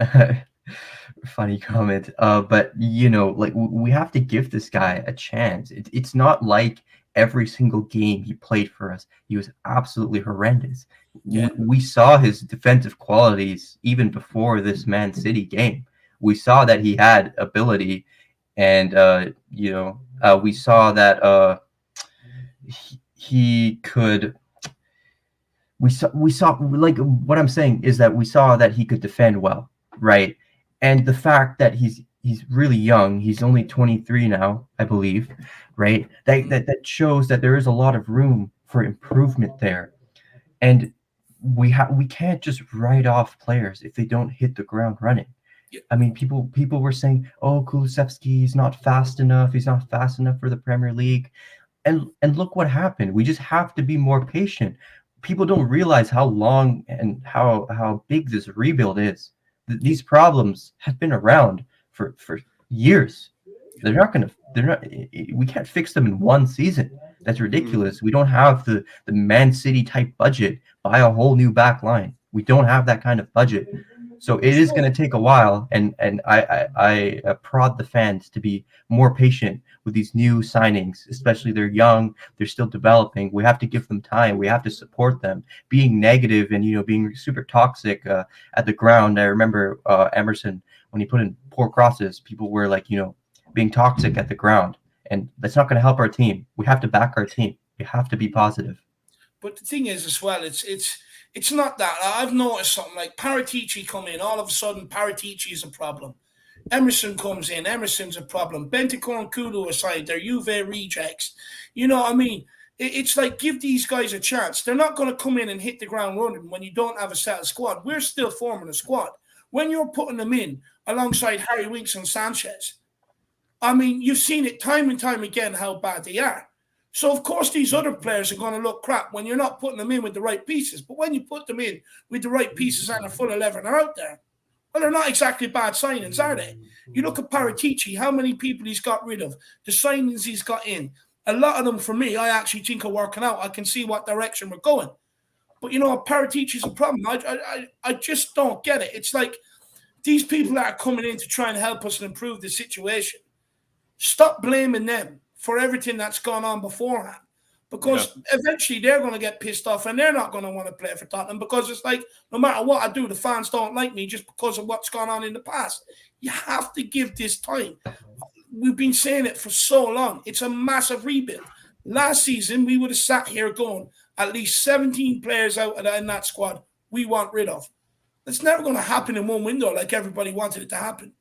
Funny comment. But we have to give this guy a chance. It's not like every single game he played for us, he was absolutely horrendous. Yeah. We saw his defensive qualities even before this Man City game. We saw that he had ability, and we saw that he could. We saw like what I'm saying is that we saw that he could defend well, right? And the fact that he's really young, he's only 23 now, I believe, right? That shows that there is a lot of room for improvement there. And we can't just write off players if they don't hit the ground running. Yeah. I mean, people were saying, "Oh, Kulusevski is not fast enough. He's not fast enough for the Premier League." And look what happened. We just have to be more patient. People don't realize how long and how big this rebuild is. These problems have been around for years. We can't fix them in one season. That's ridiculous. We don't have the Man City type budget, buy a whole new back line. We don't have that kind of budget. So it is going to take a while, and I prod the fans to be more patient with these new signings, especially they're young, they're still developing. We have to give them time. We have to support them. Being negative and being super toxic at the ground. I remember Emerson, when he put in poor crosses, people were like being toxic at the ground, and that's not going to help our team. We have to back our team. We have to be positive. But the thing is as well, it's not that. I've noticed something like Paratici come in, all of a sudden Paratici is a problem. Emerson comes in, Emerson's a problem. Bentancur and Kulu aside, they're Juve rejects. You know what I mean? It's like, give these guys a chance. They're not going to come in and hit the ground running when you don't have a settled squad. We're still forming a squad. When you're putting them in alongside Harry Winks and Sanchez, I mean, you've seen it time and time again how bad they are. So, of course, these other players are going to look crap when you're not putting them in with the right pieces. But when you put them in with the right pieces and a full 11 are out there, well, they're not exactly bad signings, are they? You look at Paratici, how many people he's got rid of, the signings he's got in. A lot of them, for me, I actually think are working out. I can see what direction we're going. But, Paratici's a problem. I just don't get it. It's like these people that are coming in to try and help us and improve the situation, stop blaming them for everything that's gone on beforehand, because eventually they're going to get pissed off and they're not going to want to play for Tottenham, because it's like, no matter what I do, the fans don't like me just because of what's gone on in the past. You have to give this time. We've been saying it for so long. It's a massive rebuild. Last season, we would have sat here going, at least 17 players out in that squad we want rid of. That's never going to happen in one window like everybody wanted it to happen.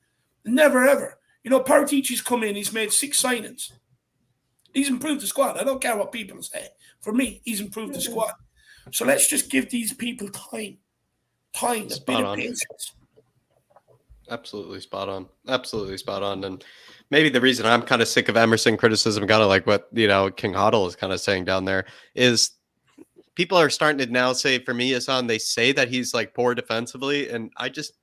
Never, ever. Paratici's come in, he's made 6 signings. He's improved the squad. I don't care what people say. For me, he's improved the squad. So let's just give these people time. A bit of patience. Absolutely spot on. Absolutely spot on. And maybe the reason I'm kind of sick of Emerson criticism, kind of like what, King Hoddle is kind of saying down there, is people are starting to now say, for me, Hassan, they say that he's like poor defensively. And I just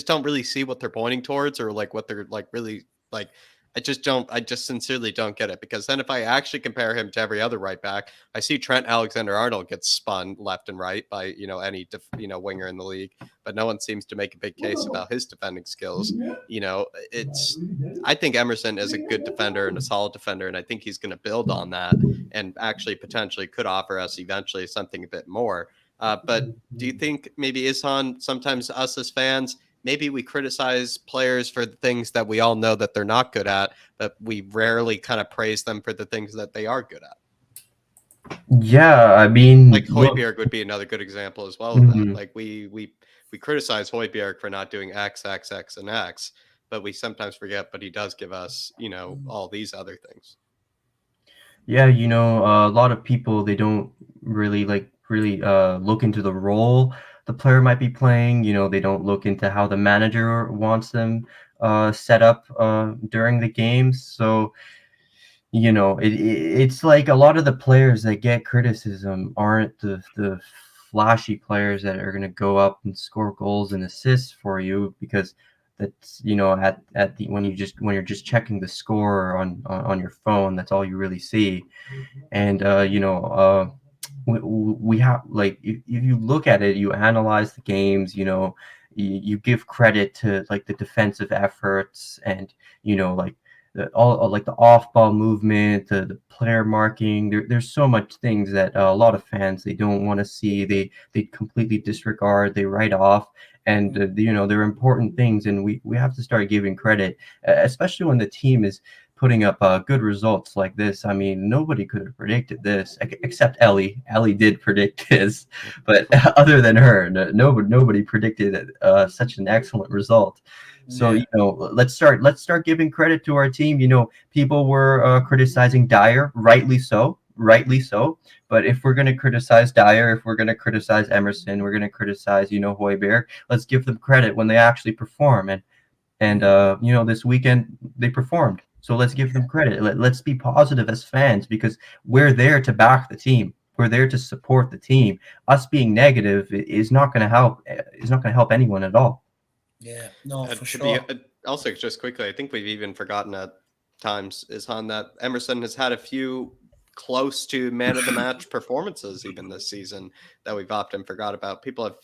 don't really see what they're pointing towards, or like what they're like really like. I just sincerely don't get it, because then if I actually compare him to every other right back, I see Trent Alexander-Arnold get spun left and right by, any, winger in the league, but no one seems to make a big case about his defending skills. I think Emerson is a good defender and a solid defender, and I think he's going to build on that and actually potentially could offer us eventually something a bit more. But do you think maybe, Ihsan, sometimes us as fans, maybe we criticize players for the things that we all know that they're not good at, but we rarely kind of praise them for the things that they are good at? Yeah, I mean, like Højbjerg would be another good example as well of that. Like we criticize Højbjerg for not doing X, X, X, and X, but we sometimes forget, but he does give us, all these other things. Yeah, a lot of people, they don't really look into the role the player might be playing. They don't look into how the manager wants them set up during the games. So, it's like a lot of the players that get criticism aren't the flashy players that are going to go up and score goals and assists for you, because that's, when you're just checking the score on your phone, that's all you really see. And we have, like, if you look at it, you analyze the games, you give credit to like the defensive efforts, and all like the off-ball movement, the player marking. There's so much things that a lot of fans, they don't want to see. They completely disregard. They write off, and they're important things, and we have to start giving credit, especially when the team is putting up good results like this. I mean, nobody could have predicted this except Ellie. Ellie did predict this, but other than her, nobody predicted such an excellent result. So let's start giving credit to our team. People were criticizing Dyer, rightly so. But if we're going to criticize Dyer, if we're going to criticize Emerson, we're going to criticize Højbjerg, let's give them credit when they actually perform. And this weekend they performed. So let's give them credit. Let's be positive as fans, because we're there to back the team. We're there to support the team. Us being negative is not going to help. Is not going to help anyone at all. Yeah, no, for sure. Also, just quickly, I think we've even forgotten at times, Ishan, that Emerson has had a few close to man of the match performances even this season that we've often forgot about. People have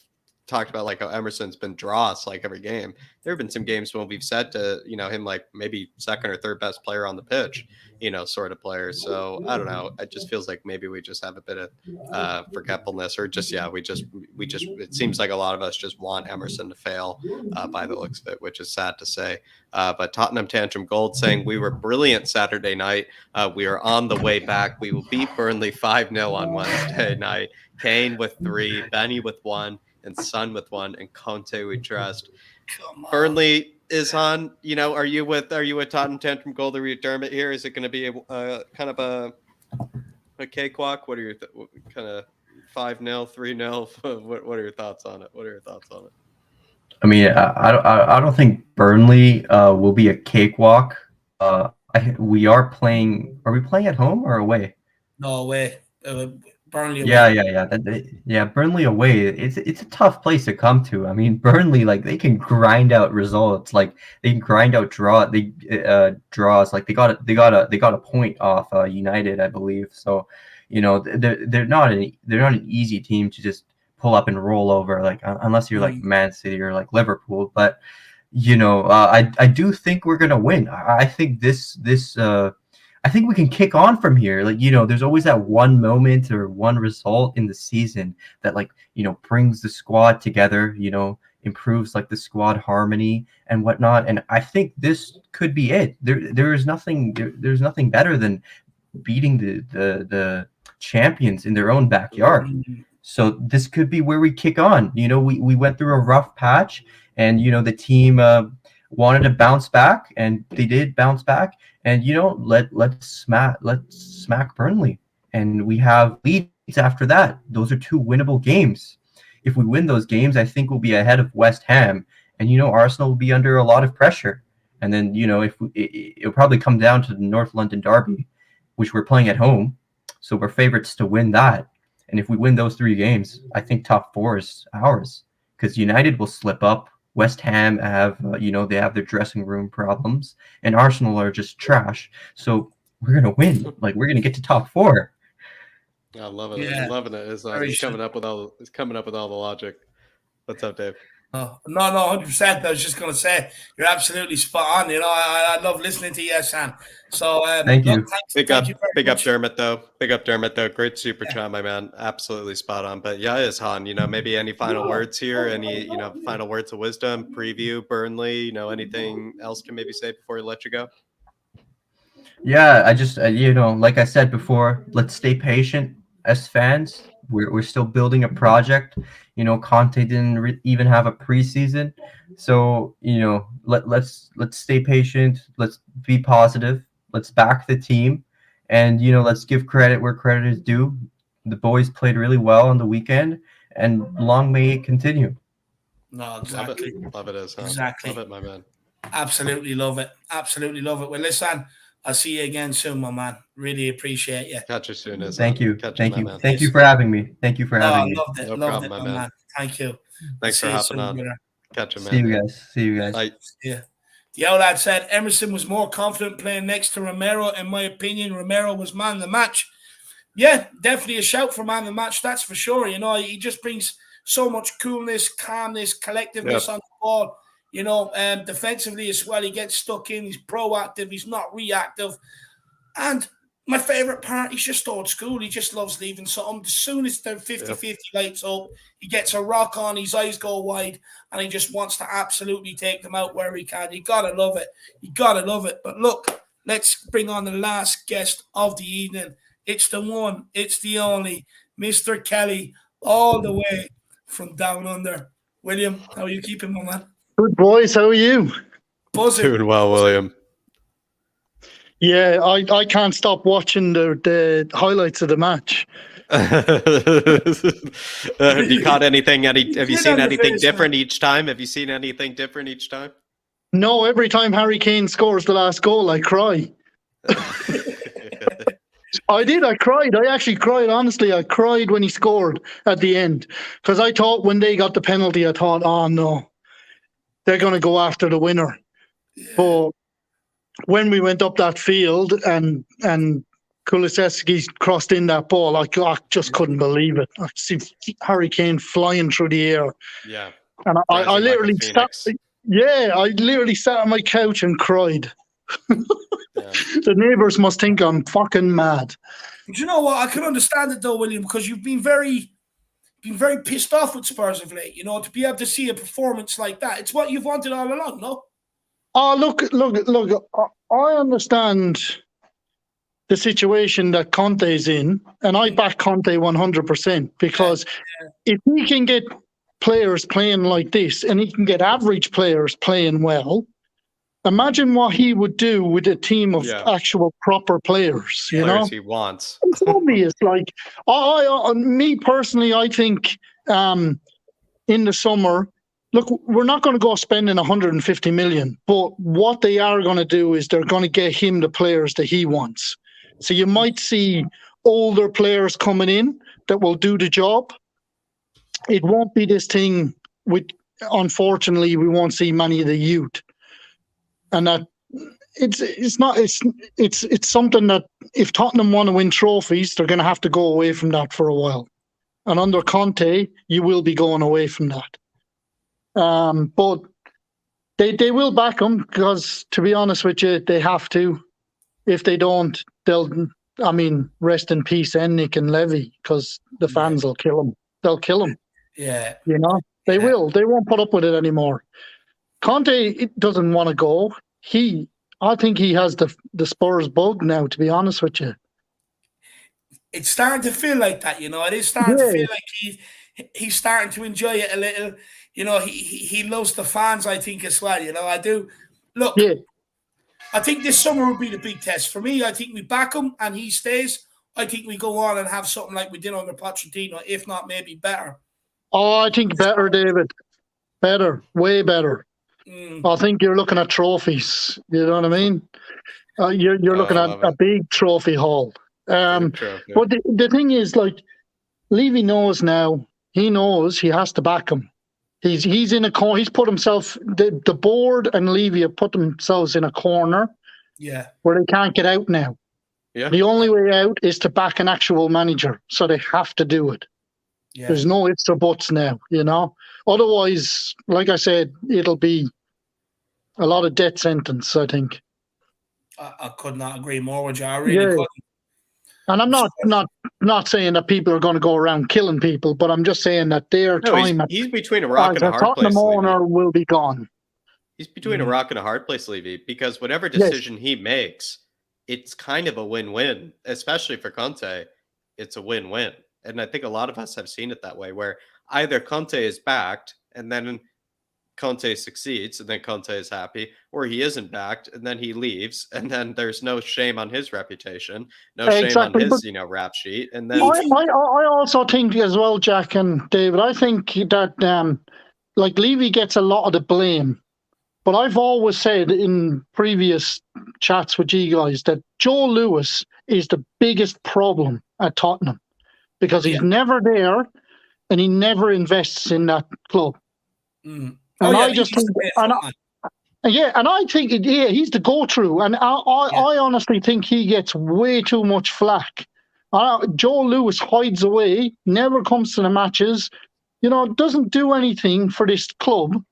talked about like how Emerson's been dross like every game. There have been some games when we've said to him like maybe second or third best player on the pitch, sort of player. So I don't know, it just feels like maybe we just have a bit of forgetfulness, or just we just it seems like a lot of us just want Emerson to fail by the looks of it, which is sad to say. But Tottenham Tantrum Gold saying, we were brilliant Saturday night, we are on the way back, we will beat Burnley 5-0 on Wednesday night. Kane with 3, Benny with 1, and Son with 1, and Conte we trust. Burnley is on. Are you with Tottenham Tantrum Gold or Dermot here? Is it going to be a kind of a cakewalk? What are your kind of 5-0, 3-0? What are your thoughts on it? I mean, I don't think Burnley will be a cakewalk. We are playing. Are we playing at home or away? No, away. Burnley away. Yeah, Burnley away. It's a tough place to come to. I mean, Burnley, like, they can grind out results. Like, they can grind out draws. Like, they got a point off United, I believe. So, they're not an easy team to just pull up and roll over. Like, unless you're like Man City or like Liverpool. But I do think we're gonna win. I think I think we can kick on from here. Like, there's always that one moment or one result in the season that brings the squad together, improves like the squad harmony and whatnot. And I think this could be it. There's nothing better than beating the champions in their own backyard. So this could be where we kick on. We went through a rough patch, and the team wanted to bounce back, and they did bounce back. And let's smack Burnley, and we have leads after that. Those are 2 winnable games. If we win those games, I think we'll be ahead of West Ham, and Arsenal will be under a lot of pressure. And then it'll probably come down to the North London derby, which we're playing at home, so we're favorites to win that. And if we win those 3 games, I think top 4 is ours, because United will slip up. West Ham have, they have their dressing room problems, and Arsenal are just trash. So we're gonna win. Like, we're gonna get to top 4. I love it. Yeah. I'm loving it. He's coming up with all the logic. What's up, Dave? No, 100%. I was just going to say, you're absolutely spot on. I love listening to you, Sam. So thank you. Big up Dermot though. Great super chat, my man. Absolutely spot on. But yeah, Ishan, maybe any final words here? Any final words of wisdom? Preview Burnley. Anything else can maybe say before we let you go? Yeah, I just like I said before, let's stay patient as fans. We're still building a project. Conte didn't even have a preseason, so let's stay patient. Let's be positive. Let's back the team, and let's give credit where credit is due. The boys played really well on the weekend, and long may it continue. No, exactly. Love it, Ishan. Exactly. Love it, my man. Absolutely love it. Well, listen, I'll see you again soon, my man. Really appreciate you. Catch you soon. Thank you. Thank you for having me. Thank you for having me. Loved it. No loved problem, it, my man. man. Thank you. Thanks for hopping on. Brother. Catch you, man. See you guys. Bye. Yeah. The old lad said Emerson was more confident playing next to Romero. In my opinion, Romero was man of the match. Yeah, definitely a shout for man of the match. That's for sure. He just brings so much coolness, calmness, collectiveness on the ball. Defensively as well, he gets stuck in. He's proactive. He's not reactive. And my favourite part, he's just old school. He just loves leaving something. As soon as the 50-50 lights up, he gets a rock on, his eyes go wide, and he just wants to absolutely take them out where he can. You got to love it. You got to love it. But look, let's bring on the last guest of the evening. It's the one, it's the only, Mr. Kelly, all the way from down under. William, how are you keeping, my man? Good, boys. How are you? Buzzing. Doing well, William. Yeah, I can't stop watching the highlights of the match. Have you caught anything? Have you seen anything different each time? Have you seen anything different each time? No, every time Harry Kane scores the last goal, I cry. I did. I cried. I actually cried. Honestly, I cried when he scored at the end because I thought when they got the penalty, I thought, oh no, they're going to go after the winner. Yeah. But when we went up that field and Kulusevski crossed in that ball, I just couldn't believe it. I see Harry Kane flying through the air. Yeah. And I literally sat. Yeah, I literally sat on my couch and cried. Yeah. The neighbours must think I'm fucking mad. Do you know what? I can understand it though, William, because you've been very pissed off with Spurs of late. To be able to see a performance like that, it's what you've wanted all along, no? Oh, look! I understand the situation that Conte's in, and I back Conte 100% because if he can get players playing like this, and he can get average players playing well, imagine what he would do with a team of actual proper players. Players he wants. It's obvious. Like, me personally, I think in the summer. Look, we're not going to go spending 150 million, but what they are going to do is they're going to get him the players that he wants. So you might see older players coming in that will do the job. It won't be this thing with, unfortunately, we won't see many of the youth. And that it's something that if Tottenham want to win trophies, they're going to have to go away from that for a while. And under Conte, you will be going away from that. But they will back him because, to be honest with you, they have to. If they don't, rest in peace, Ennick and Levy, because the fans will kill him. They'll kill him. Yeah. They will. They won't put up with it anymore. Conte doesn't want to go. I think he has the Spurs bug now, to be honest with you. It's starting to feel like that, It is starting to feel like he's starting to enjoy it a little. He loves the fans, I think, as well. I do. Look, I think this summer will be the big test. For me, I think we back him and he stays. I think we go on and have something like we did under Pochettino, if not maybe better. Oh, I think better, David. Better. Way better. I think you're looking at trophies. You know what I mean? You're looking at a big trophy haul. But the thing is, like, Levy knows now. He knows he has to back him. He's in a corner. He's put himself. The board and Levy have put themselves in a corner. Yeah. Where they can't get out now. Yeah. The only way out is to back an actual manager, so they have to do it. Yeah. There's no ifs or buts now, Otherwise, like I said, it'll be a lot of death sentence, I think. I could not agree more with you. I really couldn't. And I'm not saying that people are going to go around killing people, but I'm just saying that their time. He's between a rock and a hard Tottenham place. Owner will be gone. He's between a rock and a hard place, Levy, because whatever decision he makes, it's kind of a win-win, especially for Conte. It's a win-win. And I think a lot of us have seen it that way, where either Conte is backed and then Conte succeeds and then Conte is happy, or he isn't backed and then he leaves and then there's no shame on his reputation, no shame on his, rap sheet. And then I also think as well, Jack and David, I think that like Levy gets a lot of the blame. But I've always said in previous chats with you guys that Joe Lewis is the biggest problem at Tottenham because he's never there and he never invests in that club. And I just think, and I think he's the go-through, and I honestly think he gets way too much flack. Joe Lewis hides away, never comes to the matches, doesn't do anything for this club.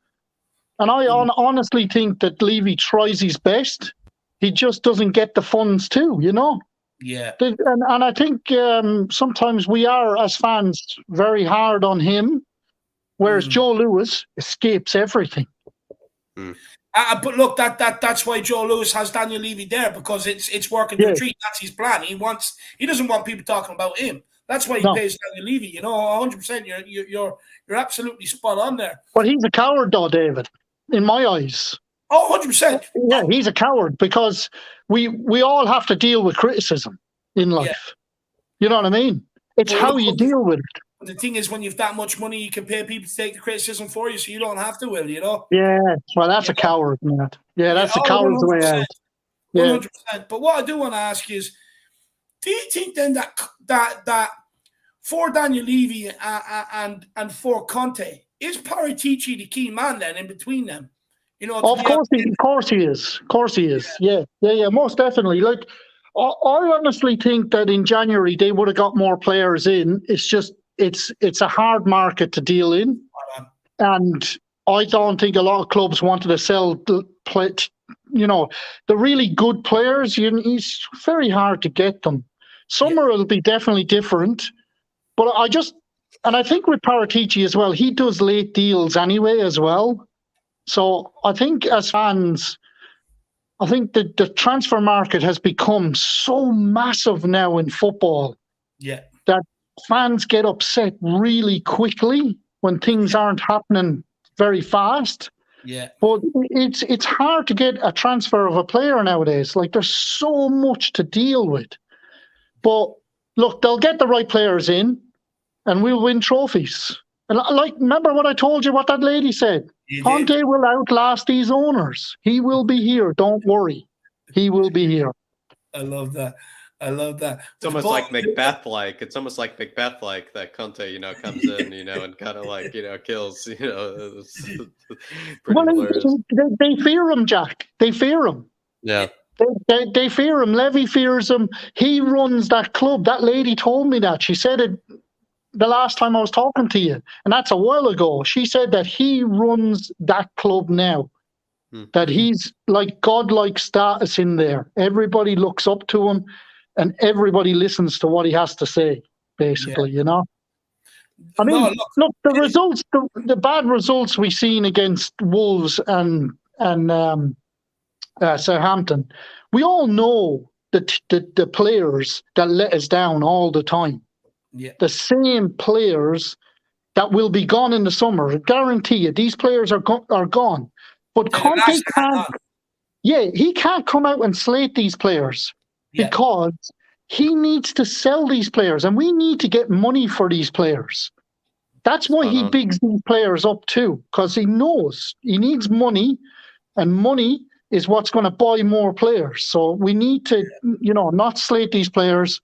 And I honestly think that Levy tries his best. He just doesn't get the funds too, you know? Yeah. And I think sometimes we are, as fans, very hard on him, whereas Joe Lewis escapes everything. But look, that's why Joe Lewis has Daniel Levy there, because it's working to a treat. That's his plan. He doesn't want people talking about him. That's why he pays Daniel Levy. You know, 100%. You're absolutely spot on there. But he's a coward, though, David, in my eyes. Oh, 100%. Yeah, he's a coward, because we all have to deal with criticism in life. Yeah. You know what I mean? It's how you deal with it. The thing is, when you've that much money, you can pay people to take the criticism for you, so you don't have to, Will, you know? Yeah, well, that's a coward, Matt. Yeah, that's a coward's way out. 100%. But what I do want to ask you is, do you think then that for Daniel Levy and for Conte, is Paratici the key man then in between them? You know, of course he is. Of course he is. Yeah, most definitely. Like, I honestly think that in January they would have got more players in. It's just it's a hard market to deal in, and I don't think a lot of clubs wanted to sell the really good players. It's very hard to get them. Summer will be definitely different, but I think with Paratici as well, he does late deals anyway as well. So I think as fans, I think that the transfer market has become so massive now in football that fans get upset really quickly when things aren't happening very fast. Yeah. But it's hard to get a transfer of a player nowadays. Like, there's so much to deal with. But look, they'll get the right players in and we'll win trophies. And remember what I told you, what that lady said? Conte will outlast these owners. He will be here. Don't worry. He will be here. I love that. It's almost like Macbeth-like. It's almost like Macbeth-like that Conte, comes in, and kind of kills, Well, they fear him, Jack. They fear him. Yeah. They fear him. Levy fears him. He runs that club. That lady told me that. She said it the last time I was talking to you, and that's a while ago. She said that he runs that club now. That he's like godlike status in there. Everybody looks up to him, and everybody listens to what he has to say, basically, I mean, look, the results, the bad results we've seen against Wolves and Southampton, we all know the players that let us down all the time. Yeah. The same players that will be gone in the summer. I guarantee you, these players are gone. But Conte can't. Yeah, he can't come out and slate these players because he needs to sell these players, and we need to get money for these players. That's why he bigs these players up too, because he knows he needs money, and money is what's going to buy more players. So we need to, not slate these players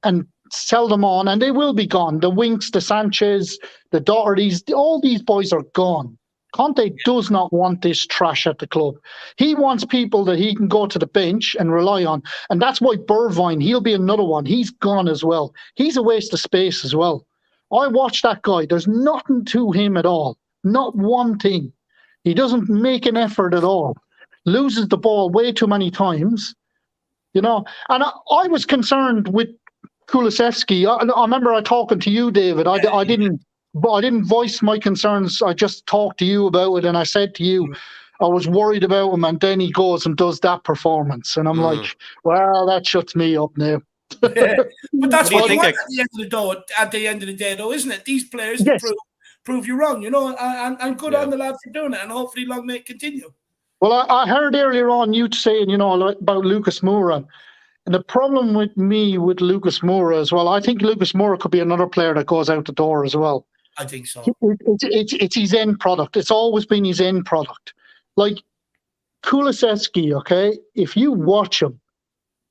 and sell them on, and they will be gone. The Winks, the Sanchez, the Dohertys, all these boys are gone. Conte does not want this trash at the club. He wants people that he can go to the bench and rely on. And that's why Bergwijn, he'll be another one. He's gone as well. He's a waste of space as well. I watch that guy. There's nothing to him at all. Not one thing. He doesn't make an effort at all. Loses the ball way too many times. And I was concerned with Kulusevski. I remember I talking to you, David. I didn't voice my concerns. I just talked to you about it, and I said to you, I was worried about him, and then he goes and does that performance, and I'm like, well, that shuts me up now. Yeah. But that's what you want at the end of the day, though, isn't it? These players prove you wrong, and good on the lads for doing it, and hopefully long may it continue. Well, I heard earlier on you saying, about Lucas Moura. And the problem with Lucas Moura as well, I think Lucas Moura could be another player that goes out the door as well. I think so. It's his end product. It's always been his end product. Like Kulusevski, okay? If you watch him,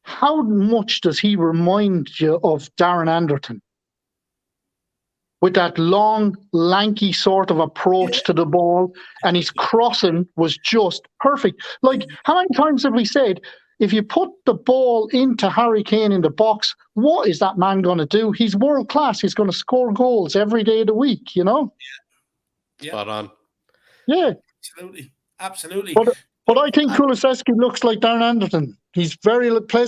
how much does he remind you of Darren Anderton? With that long, lanky sort of approach to the ball, and his crossing was just perfect. Like, how many times have we said, if you put the ball into Harry Kane in the box, what is that man going to do? He's world class. He's going to score goals every day of the week, Yeah. Spot on. Yeah. Absolutely. Absolutely. But I think Kulusevski looks like Darren Anderton. Plays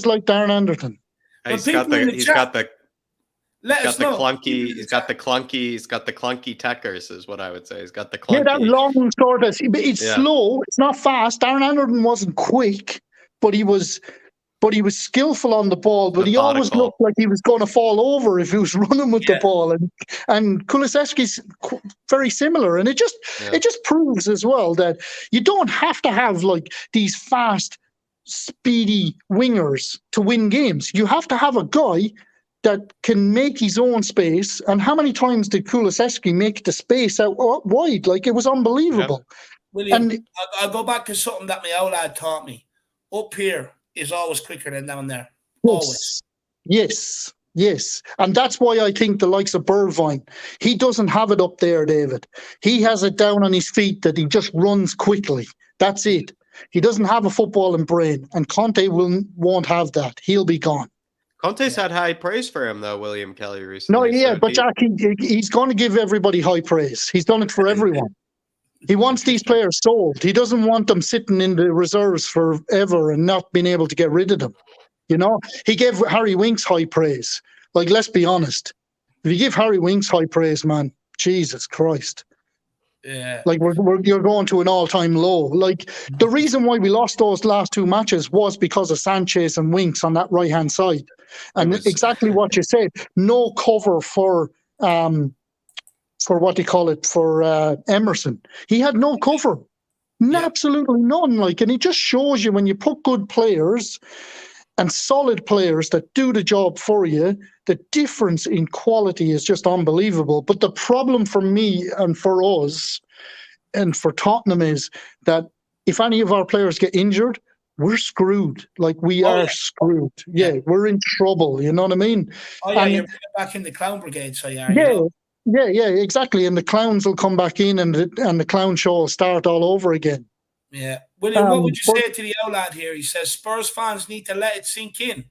like Darren Anderton. He's got the clunky techers, is what I would say. He's got the clunky. Yeah, that long sort of. It's slow. It's not fast. Darren Anderton wasn't quick, but he was skillful on the ball. But he always looked like he was going to fall over if he was running with the ball. And Kulusevski's very similar. And it just proves as well that you don't have to have like these fast, speedy wingers to win games. You have to have a guy that can make his own space. And how many times did Kulusevski make the space out wide? Like, it was unbelievable. William, I'll go back to something that my old lad taught me. Up here is always quicker than down there. Always. Yes. And that's why I think the likes of Bergwijn, he doesn't have it up there, David. He has it down on his feet that he just runs quickly. That's it. He doesn't have a footballing brain, and Conte won't have that. He'll be gone. Conte's had high praise for him, though, William Kelly, recently. No, yeah, but Jack, he's going to give everybody high praise. He's done it for everyone. He wants these players sold. He doesn't want them sitting in the reserves forever and not being able to get rid of them. You know, he gave Harry Winks high praise. Like, let's be honest. If you give Harry Winks high praise, man, Jesus Christ. Yeah. Like, you're going to an all-time low. Like, the reason why we lost those last two matches was because of Sanchez and Winks on that right-hand side. And exactly what you said. No cover for what they call it, for Emerson. He had no cover. Absolutely none. Like, and it just shows you when you put good players and solid players that do the job for you, the difference in quality is just unbelievable. But the problem for me and for us and for Tottenham is that if any of our players get injured, we're screwed. Like, we are screwed. Yeah, we're in trouble. You know what I mean? Oh, yeah, you're back in the clown brigade, so you are. Yeah, exactly. And the clowns will come back in and the clown show will start all over again. Yeah. William, what would you say to the old lad here? He says, Spurs fans need to let it sink in.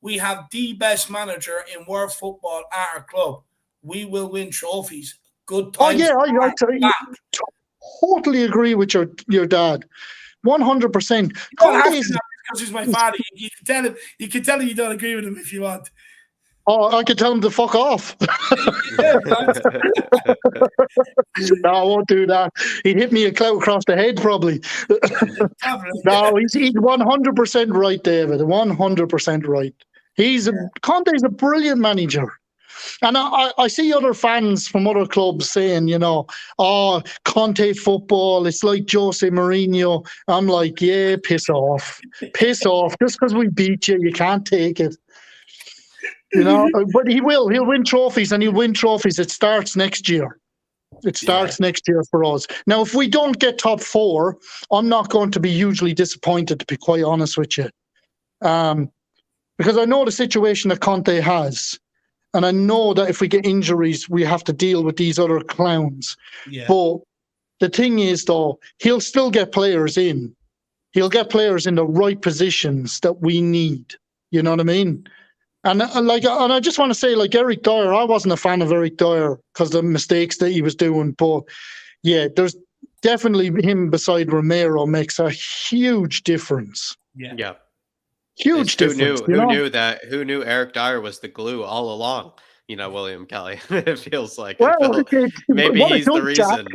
We have the best manager in world football at our club. We will win trophies. Good times. Oh, yeah, I totally agree with your dad. 100%. Because he's my father. You can tell him you don't agree with him if you want. Oh, I could tell him to fuck off. No, I won't do that. He'd hit me a clout across the head, probably. No, he's 100% right, David. 100% right. Conte's a brilliant manager. And I see other fans from other clubs saying, you know, Conte football, it's like Jose Mourinho. I'm like, yeah, piss off. Piss off. Just because we beat you, you can't take it. You know, but he'll win trophies, and he'll win trophies. It starts next year. It starts next year for us. Now, if we don't get top four, I'm not going to be hugely disappointed, to be quite honest with you. Because I know the situation that Conte has, and I know that if we get injuries, we have to deal with these other clowns. Yeah. But the thing is, though, he'll still get players in. He'll get players in the right positions that we need. You know what I mean? And I just want to say, like, Eric Dyer, I wasn't a fan of Eric Dyer because of the mistakes that he was doing. But yeah, there's definitely him beside Romero makes a huge difference. Yeah. Huge difference. Who knew Eric Dyer was the glue all along? You know, William Kelly. It feels like maybe he's the reason. Jack,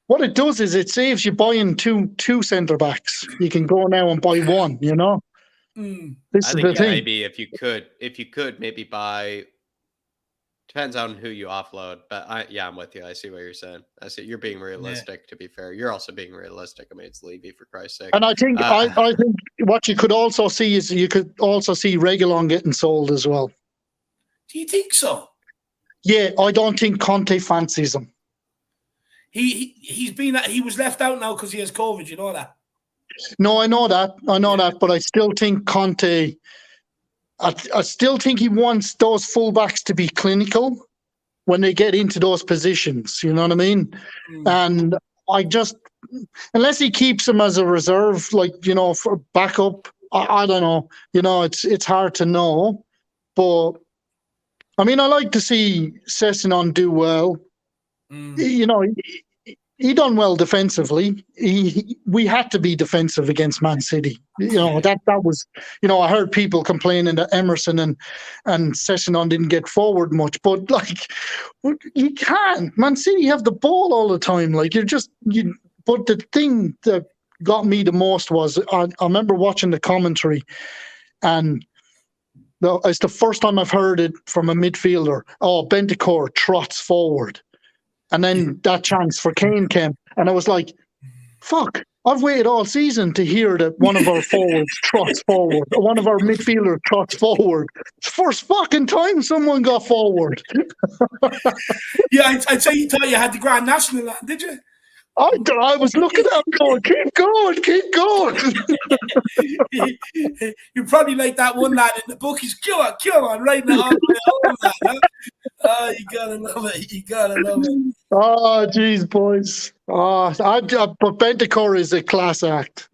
what it does is it saves you buying two centre backs. You can go now and buy one. You know. I think maybe if you could maybe buy. Depends on who you offload, but I'm with you. I see what you're saying. I see you're being realistic. Yeah. To be fair, you're also being realistic. I mean, it's Levy, for Christ's sake. And I think I think what you could also see is Reguilon getting sold as well. Do you think so? Yeah, I don't think Conte fancies him. He was left out now because he has COVID. You know that. No, I know that, but I still think Conte. I still think he wants those fullbacks to be clinical when they get into those positions. You know what I mean? And I just, unless he keeps him as a reserve, like, you know, for backup, I don't know. You know, it's hard to know. But I mean, I like to see Sessegnon do well. You know, he done well defensively. We had to be defensive against Man City. That was, I heard people complaining that Emerson and Sessignon didn't get forward much, but you can't. Man City have the ball all the time. But the thing that got me the most was I remember watching the commentary, and it's the first time I've heard it from a midfielder. Oh, Bentancur trots forward. And then that chance for Kane came. And I was like, fuck, I've waited all season to hear that one of our forwards trots forward, or one of our midfielders trots forward. It's the first fucking time someone got forward. Yeah, I'd say you thought you had the Grand National, did you? I was looking at him going, keep going. You're probably like that one lad in the book. He's come on, right now. Oh, you gotta love it. Oh, geez, boys. But Bentancur is a class act.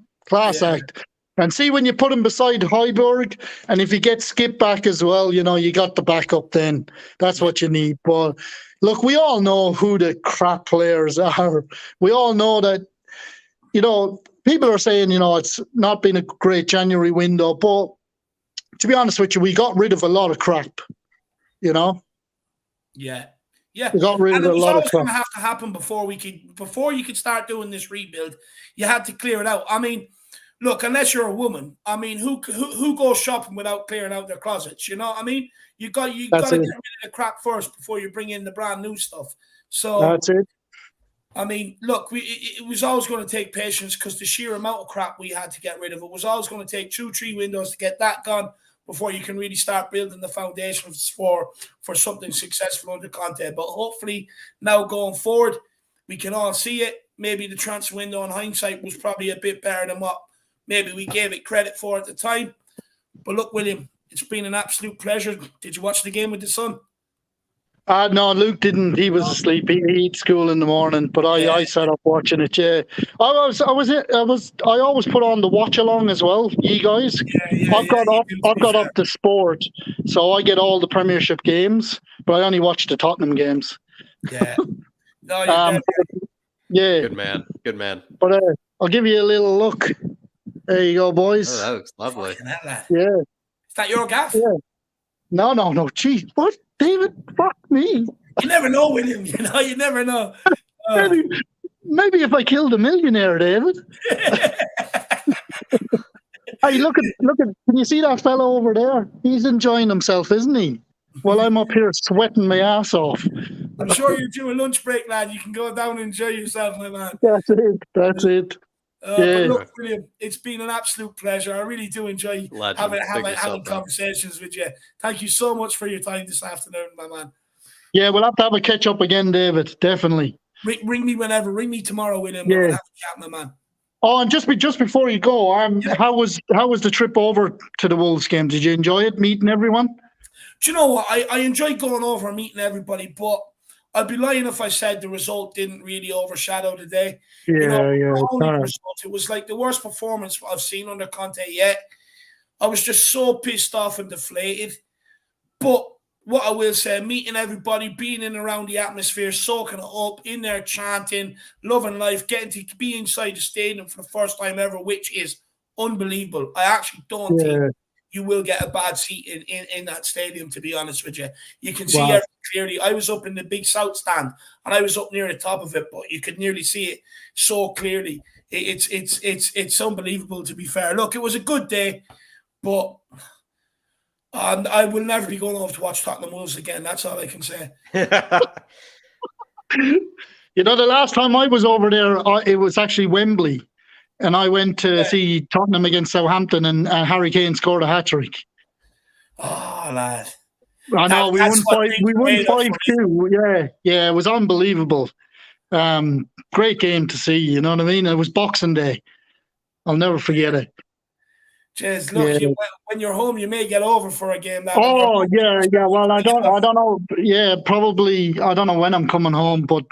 And see, when you put him beside Højbjerg, and if he gets skipped back as well, you got the backup then. That's what you need. But look, we all know who the crap players are. We all know that, people are saying, it's not been a great January window. But to be honest with you, we got rid of a lot of crap, Yeah. We got rid of a lot of crap. It was always going to have to happen before you could start doing this rebuild. You had to clear it out. I mean, look, unless you're a woman, I mean, who goes shopping without clearing out their closets? You know what I mean? You got to get rid of the crap first before you bring in the brand new stuff. So that's it. I mean, look, it was always going to take patience because the sheer amount of crap we had to get rid of. It was always going to take 2-3 windows to get that gone before you can really start building the foundations for something successful under Conte. But hopefully now going forward, we can all see it. Maybe the transfer window in hindsight was probably a bit better than what maybe we gave it credit for at the time. But look, William, it's been an absolute pleasure. Did you watch the game with the son? No, Luke didn't. He was asleep. He eats school in the morning, but I sat up watching it. Yeah, I always put on the watch along as well. You guys, I've got up to sport, so I get all the Premiership games, but I only watch the Tottenham games. Yeah, no, yeah, good man. But I'll give you a little look. There you go, boys. Oh, that looks lovely. Yeah, is that your gaff? Yeah. No. Gee, what? David, fuck me. You never know, William. You never know. Maybe if I killed a millionaire, David. Hey, look at! Can you see that fellow over there? He's enjoying himself, isn't he? While I'm up here sweating my ass off. I'm sure you're doing lunch break, lad. You can go down and enjoy yourself, my man. That's it. But look, William, it's been an absolute pleasure. I really do enjoy having conversations with you. Thank you so much for your time this afternoon, my man. Yeah, we'll have to have a catch up again, David. Definitely. Ring me whenever. Ring me tomorrow, William. Yeah. We'll have a chat, my man. Oh, and just before you go, how was the trip over to the Wolves game? Did you enjoy it, meeting everyone? Do you know what? I enjoyed going over and meeting everybody, but I'd be lying if I said the result didn't really overshadow the day. It was like the worst performance I've seen under Conte yet. I was just so pissed off and deflated. But what I will say, meeting everybody, being in around the atmosphere, soaking it up, in there chanting, loving life, getting to be inside the stadium for the first time ever, which is unbelievable. I actually don't think you will get a bad seat in that stadium, to be honest with you. You can see everything clearly. I was up in the big south stand, and I was up near the top of it, but you could nearly see it so clearly. It's unbelievable, to be fair. Look, it was a good day, but I will never be going over to watch Tottenham Wolves again. That's all I can say. The last time I was over there, it was actually Wembley. And I went to see Tottenham against Southampton, and Harry Kane scored a hat-trick. Oh, lad. I know, we won 5-2. Yeah, it was unbelievable. Great game to see, you know what I mean? It was Boxing Day. I'll never forget it. Cheers. Look, when you're home, you may get over for a game. Well, I don't know. Yeah, probably. I don't know when I'm coming home, but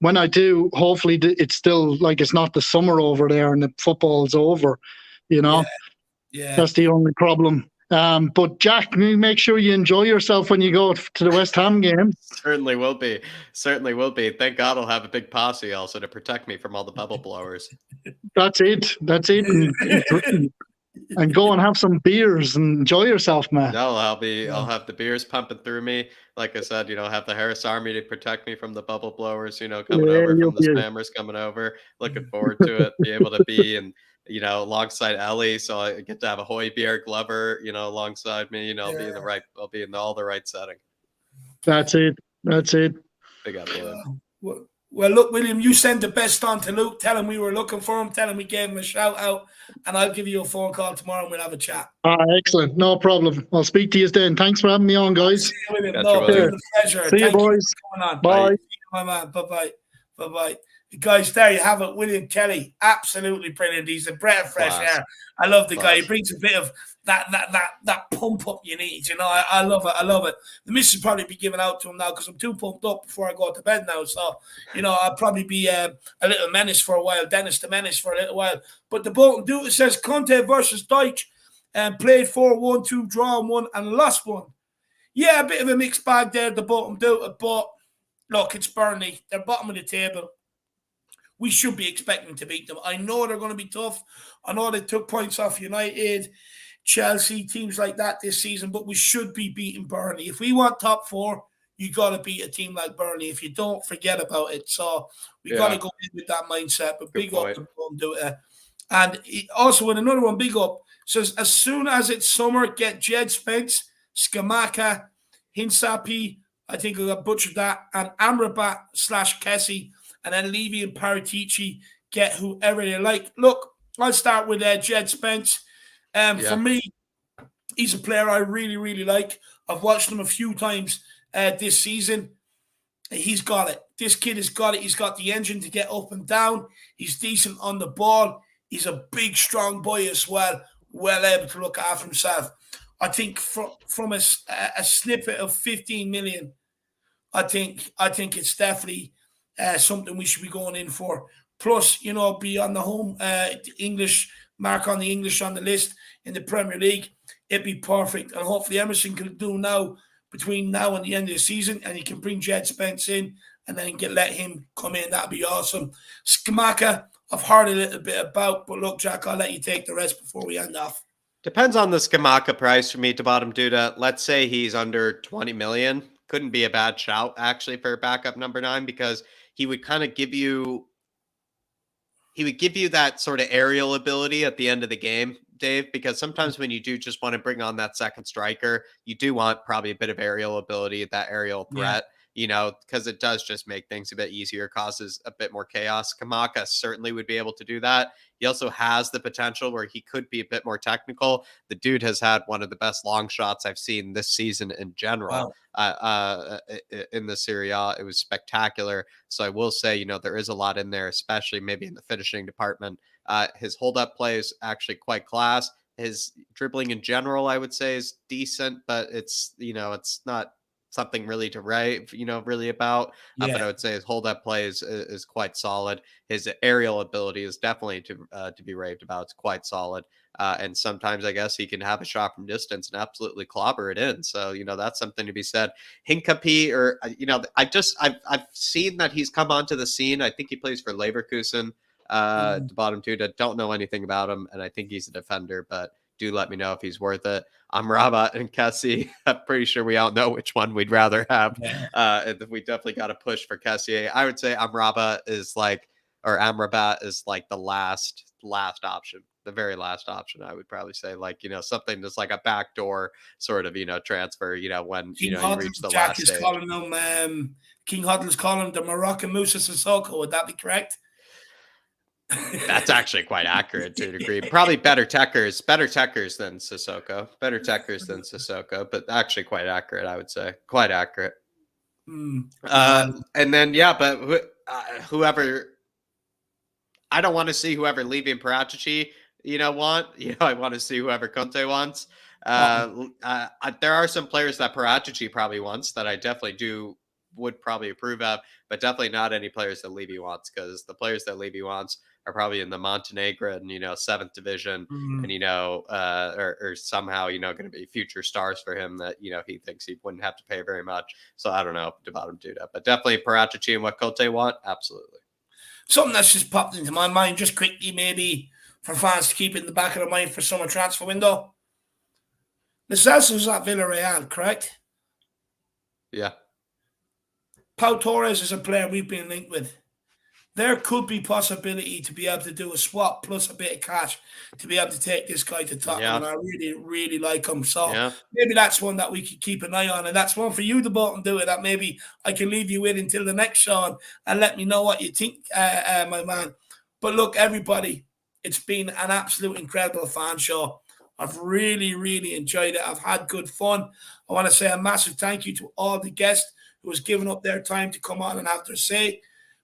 when I do, hopefully it's still like it's not the summer over there and the football's over. Yeah. That's the only problem. But Jack, make sure you enjoy yourself when you go to the West Ham game. Certainly will be. Certainly will be. Thank God I'll have a big posse also to protect me from all the bubble blowers. That's it. That's it. And go and have some beers and enjoy yourself, man. No, I'll have the beers pumping through me. Like I said, have the Harris Army to protect me from the bubble blowers, coming over from the spammers coming over. Looking forward to it. Be able to be and alongside Ellie, so I get to have a Højbjerg Glover, alongside me. I'll be in all the right setting. That's it. That's it. Big up, Well, look, William, you send the best on to Luke. Tell him we were looking for him. Tell him we gave him a shout out, and I'll give you a phone call tomorrow and we'll have a chat. Excellent. No problem. I'll speak to you then. Thanks for having me on, guys. See you, William. No, it's been a pleasure. See you, boys. On. Bye. My man. Bye-bye. Bye-bye. Guys, there you have it. William Kelly, absolutely brilliant. He's a breath of fresh air. I love the guy. He brings a bit of that pump up you need. I love it. I love it. The missus probably be giving out to him now because I'm too pumped up before I go to bed now. So, I'll probably be a little menace for a while. Dennis the Menace for a little while. But the Bolton Dude says Conte versus Dyche and played 4-1, 2 draw 1 and lost 1. Yeah, a bit of a mixed bag there, the Bolton Dude. But look, it's Burnley. They're bottom of the table. We should be expecting to beat them. I know they're going to be tough. I know they took points off United, Chelsea, teams like that this season, but we should be beating Burnley. If we want top 4, you got to beat a team like Burnley. If you don't, forget about it. So we got to go in with that mindset. But big up to do it. And also, with another one, big up, says, as soon as it's summer, get Jed Spence, Skamaka, Hinsapi, I think I butchered that, and Amrabat / Kessie. And then Levy and Paratici get whoever they like. Look, I'll start with Jed Spence. For me, he's a player I really, really like. I've watched him a few times this season. He's got it. This kid has got it. He's got the engine to get up and down. He's decent on the ball. He's a big, strong boy as well. Well able to look after himself. I think from a snippet of 15 million, I think it's definitely something we should be going in for. Plus, be on the home English, mark on the English on the list in the Premier League. It'd be perfect. And hopefully Emerson can do now between now and the end of the season, and he can bring Jed Spence in and then let him come in. That'd be awesome. Skamaka, I've heard a little bit about, but look, Jack, I'll let you take the rest before we end off. Depends on the Skamaka price for me to bottom Duda. Let's say he's under 20 million. Couldn't be a bad shout, actually, for backup number 9, because he would kind of give you that sort of aerial ability at the end of the game, Dave, because sometimes when you do just want to bring on that second striker, you do want probably a bit of aerial ability, that aerial threat, because it does just make things a bit easier, causes a bit more chaos. Kamaka certainly would be able to do that. He also has the potential where he could be a bit more technical. The dude has had one of the best long shots I've seen this season in general. Wow. In the Serie A. It was spectacular. So I will say, there is a lot in there, especially maybe in the finishing department. His hold-up play is actually quite class. His dribbling in general, I would say, is decent, but it's, it's not something really to rave, really about. But I would say his hold-up play is quite solid. His aerial ability is definitely to be raved about. It's quite solid. And sometimes I guess he can have a shot from distance and absolutely clobber it in. So, that's something to be said. Hinkapi, or, I've seen that he's come onto the scene. I think he plays for Leverkusen, the bottom 2. Don't know anything about him. And I think he's a defender, but do let me know if he's worth it. Amrabat and Kessie, I'm pretty sure we all know which one we'd rather have. We definitely got to push for Kessie. I would say Amrabat is like the last option, the very last option. I would probably say, something that's like a backdoor sort of, transfer, when, you reach the last stage. King Huddle's calling him the Moroccan Moussa Sissoko. Would that be correct? That's actually quite accurate to a degree. Probably better techers than Sissoko, but actually quite accurate, I would say. Quite accurate. And then, but whoever, I don't want to see whoever Levy and Paratici, want. I want to see whoever Conte wants. There are some players that Paratici probably wants that I definitely would probably approve of, but definitely not any players that Levy wants, because the players that Levy wants are probably in the Montenegrin, 7th division, and or somehow going to be future stars for him that he thinks he wouldn't have to pay very much. So I don't know about him do that, but definitely Paratici and what Conte want, absolutely. Something that's just popped into my mind, just quickly, maybe for fans to keep in the back of their mind for summer transfer window. Lo Celso's at Villarreal, correct? Yeah. Pau Torres is a player we've been linked with. There could be possibility to be able to do a swap plus a bit of cash to be able to take this guy to Tottenham. And I really, really like him. So maybe that's one that we could keep an eye on. And that's one for you to vote and do it, that maybe I can leave you with until the next show and let me know what you think, my man. But look, everybody, it's been an absolute incredible fan show. I've really, really enjoyed it. I've had good fun. I want to say a massive thank you to all the guests who has given up their time to come on and have their say.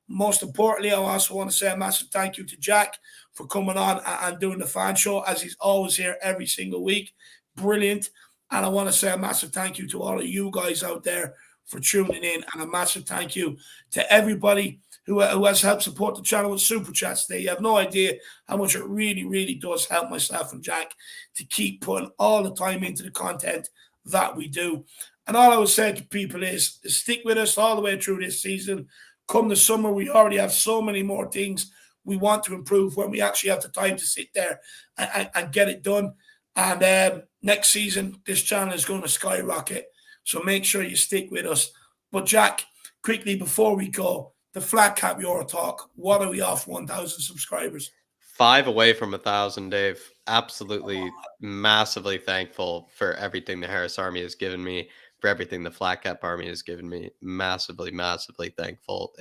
Most importantly, I also want to say a massive thank you to Jack for coming on and doing the fan show, as he's always here every single week. Brilliant. And I want to say a massive thank you to all of you guys out there for tuning in, and a massive thank you to everybody who has helped support the channel with Super Chats today. You have no idea how much it really, really does help myself and Jack to keep putting all the time into the content that we do. And all I would say to people is stick with us all the way through this season. Come the summer, we already have so many more things we want to improve when we actually have the time to sit there and get it done. And next season, this channel is going to skyrocket. So make sure you stick with us. But Jack, quickly before we go, the Flat Cap Euro Talk, what are we off 1,000 subscribers? 5 away from 1,000, Dave. Absolutely massively thankful for everything the Harris Army has given me, for everything the Flat Cap Army has given me. Massively, massively thankful.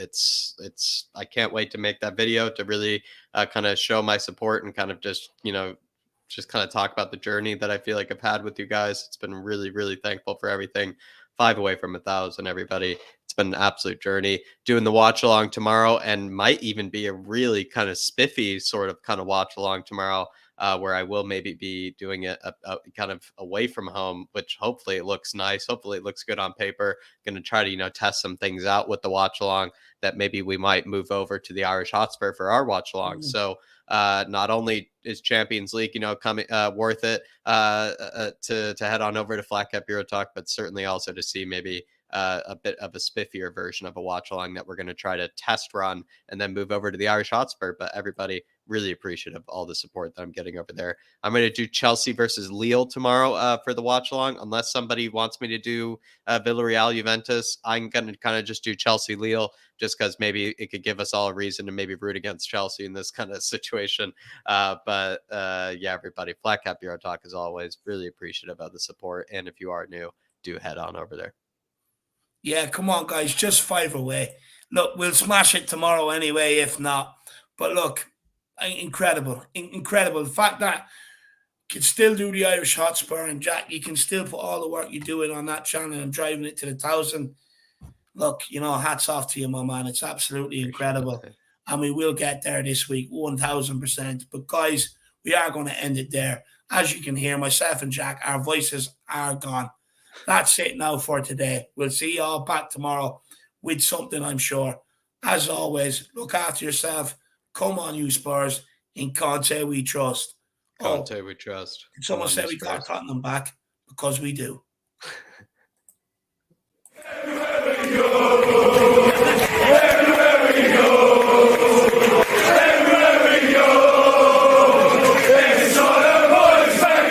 I can't wait to make that video to really kind of show my support and kind of just kind of talk about the journey that I feel like I've had with you guys. It's been really, really thankful for everything. 5 away from 1,000, everybody. It's been an absolute journey. Doing the watch along tomorrow, and might even be a really kind of spiffy sort of kind of watch along tomorrow, where I will maybe be doing it a kind of away from home, which hopefully it looks nice. Hopefully it looks good on paper. Going to try to, test some things out with the watch along that maybe we might move over to the Irish Hotspur for our watch along. So not only is Champions League, coming worth it to head on over to Flat Cap Euro Talk, but certainly also to see maybe a bit of a spiffier version of a watch along that we're going to try to test run and then move over to the Irish Hotspur. But everybody, really appreciative of all the support that I'm getting over there. I'm going to do Chelsea versus Lille tomorrow for the watch along. Unless somebody wants me to do Villarreal Juventus, I'm going to kind of just do Chelsea Lille, just because maybe it could give us all a reason to maybe root against Chelsea in this kind of situation. But everybody, Flat Cap Euro Talk, as always, really appreciative of the support. And if you are new, do head on over there. Yeah, come on, guys, just 5 away. Look, we'll smash it tomorrow anyway, if not. But look, incredible. The fact that you can still do the Irish Hotspur, and Jack, you can still put all the work you're doing on that channel and driving it to the 1,000. Look, hats off to you, my man. It's absolutely incredible. And we will get there this week, 1,000%. But guys, we are going to end it there. As you can hear, myself and Jack, our voices are gone. That's it now for today. We'll see you all back tomorrow with something, I'm sure. As always, look after yourself. Come on, you Spurs. In Conte we trust. Conte we trust. Someone said we got Tottenham back, because we do.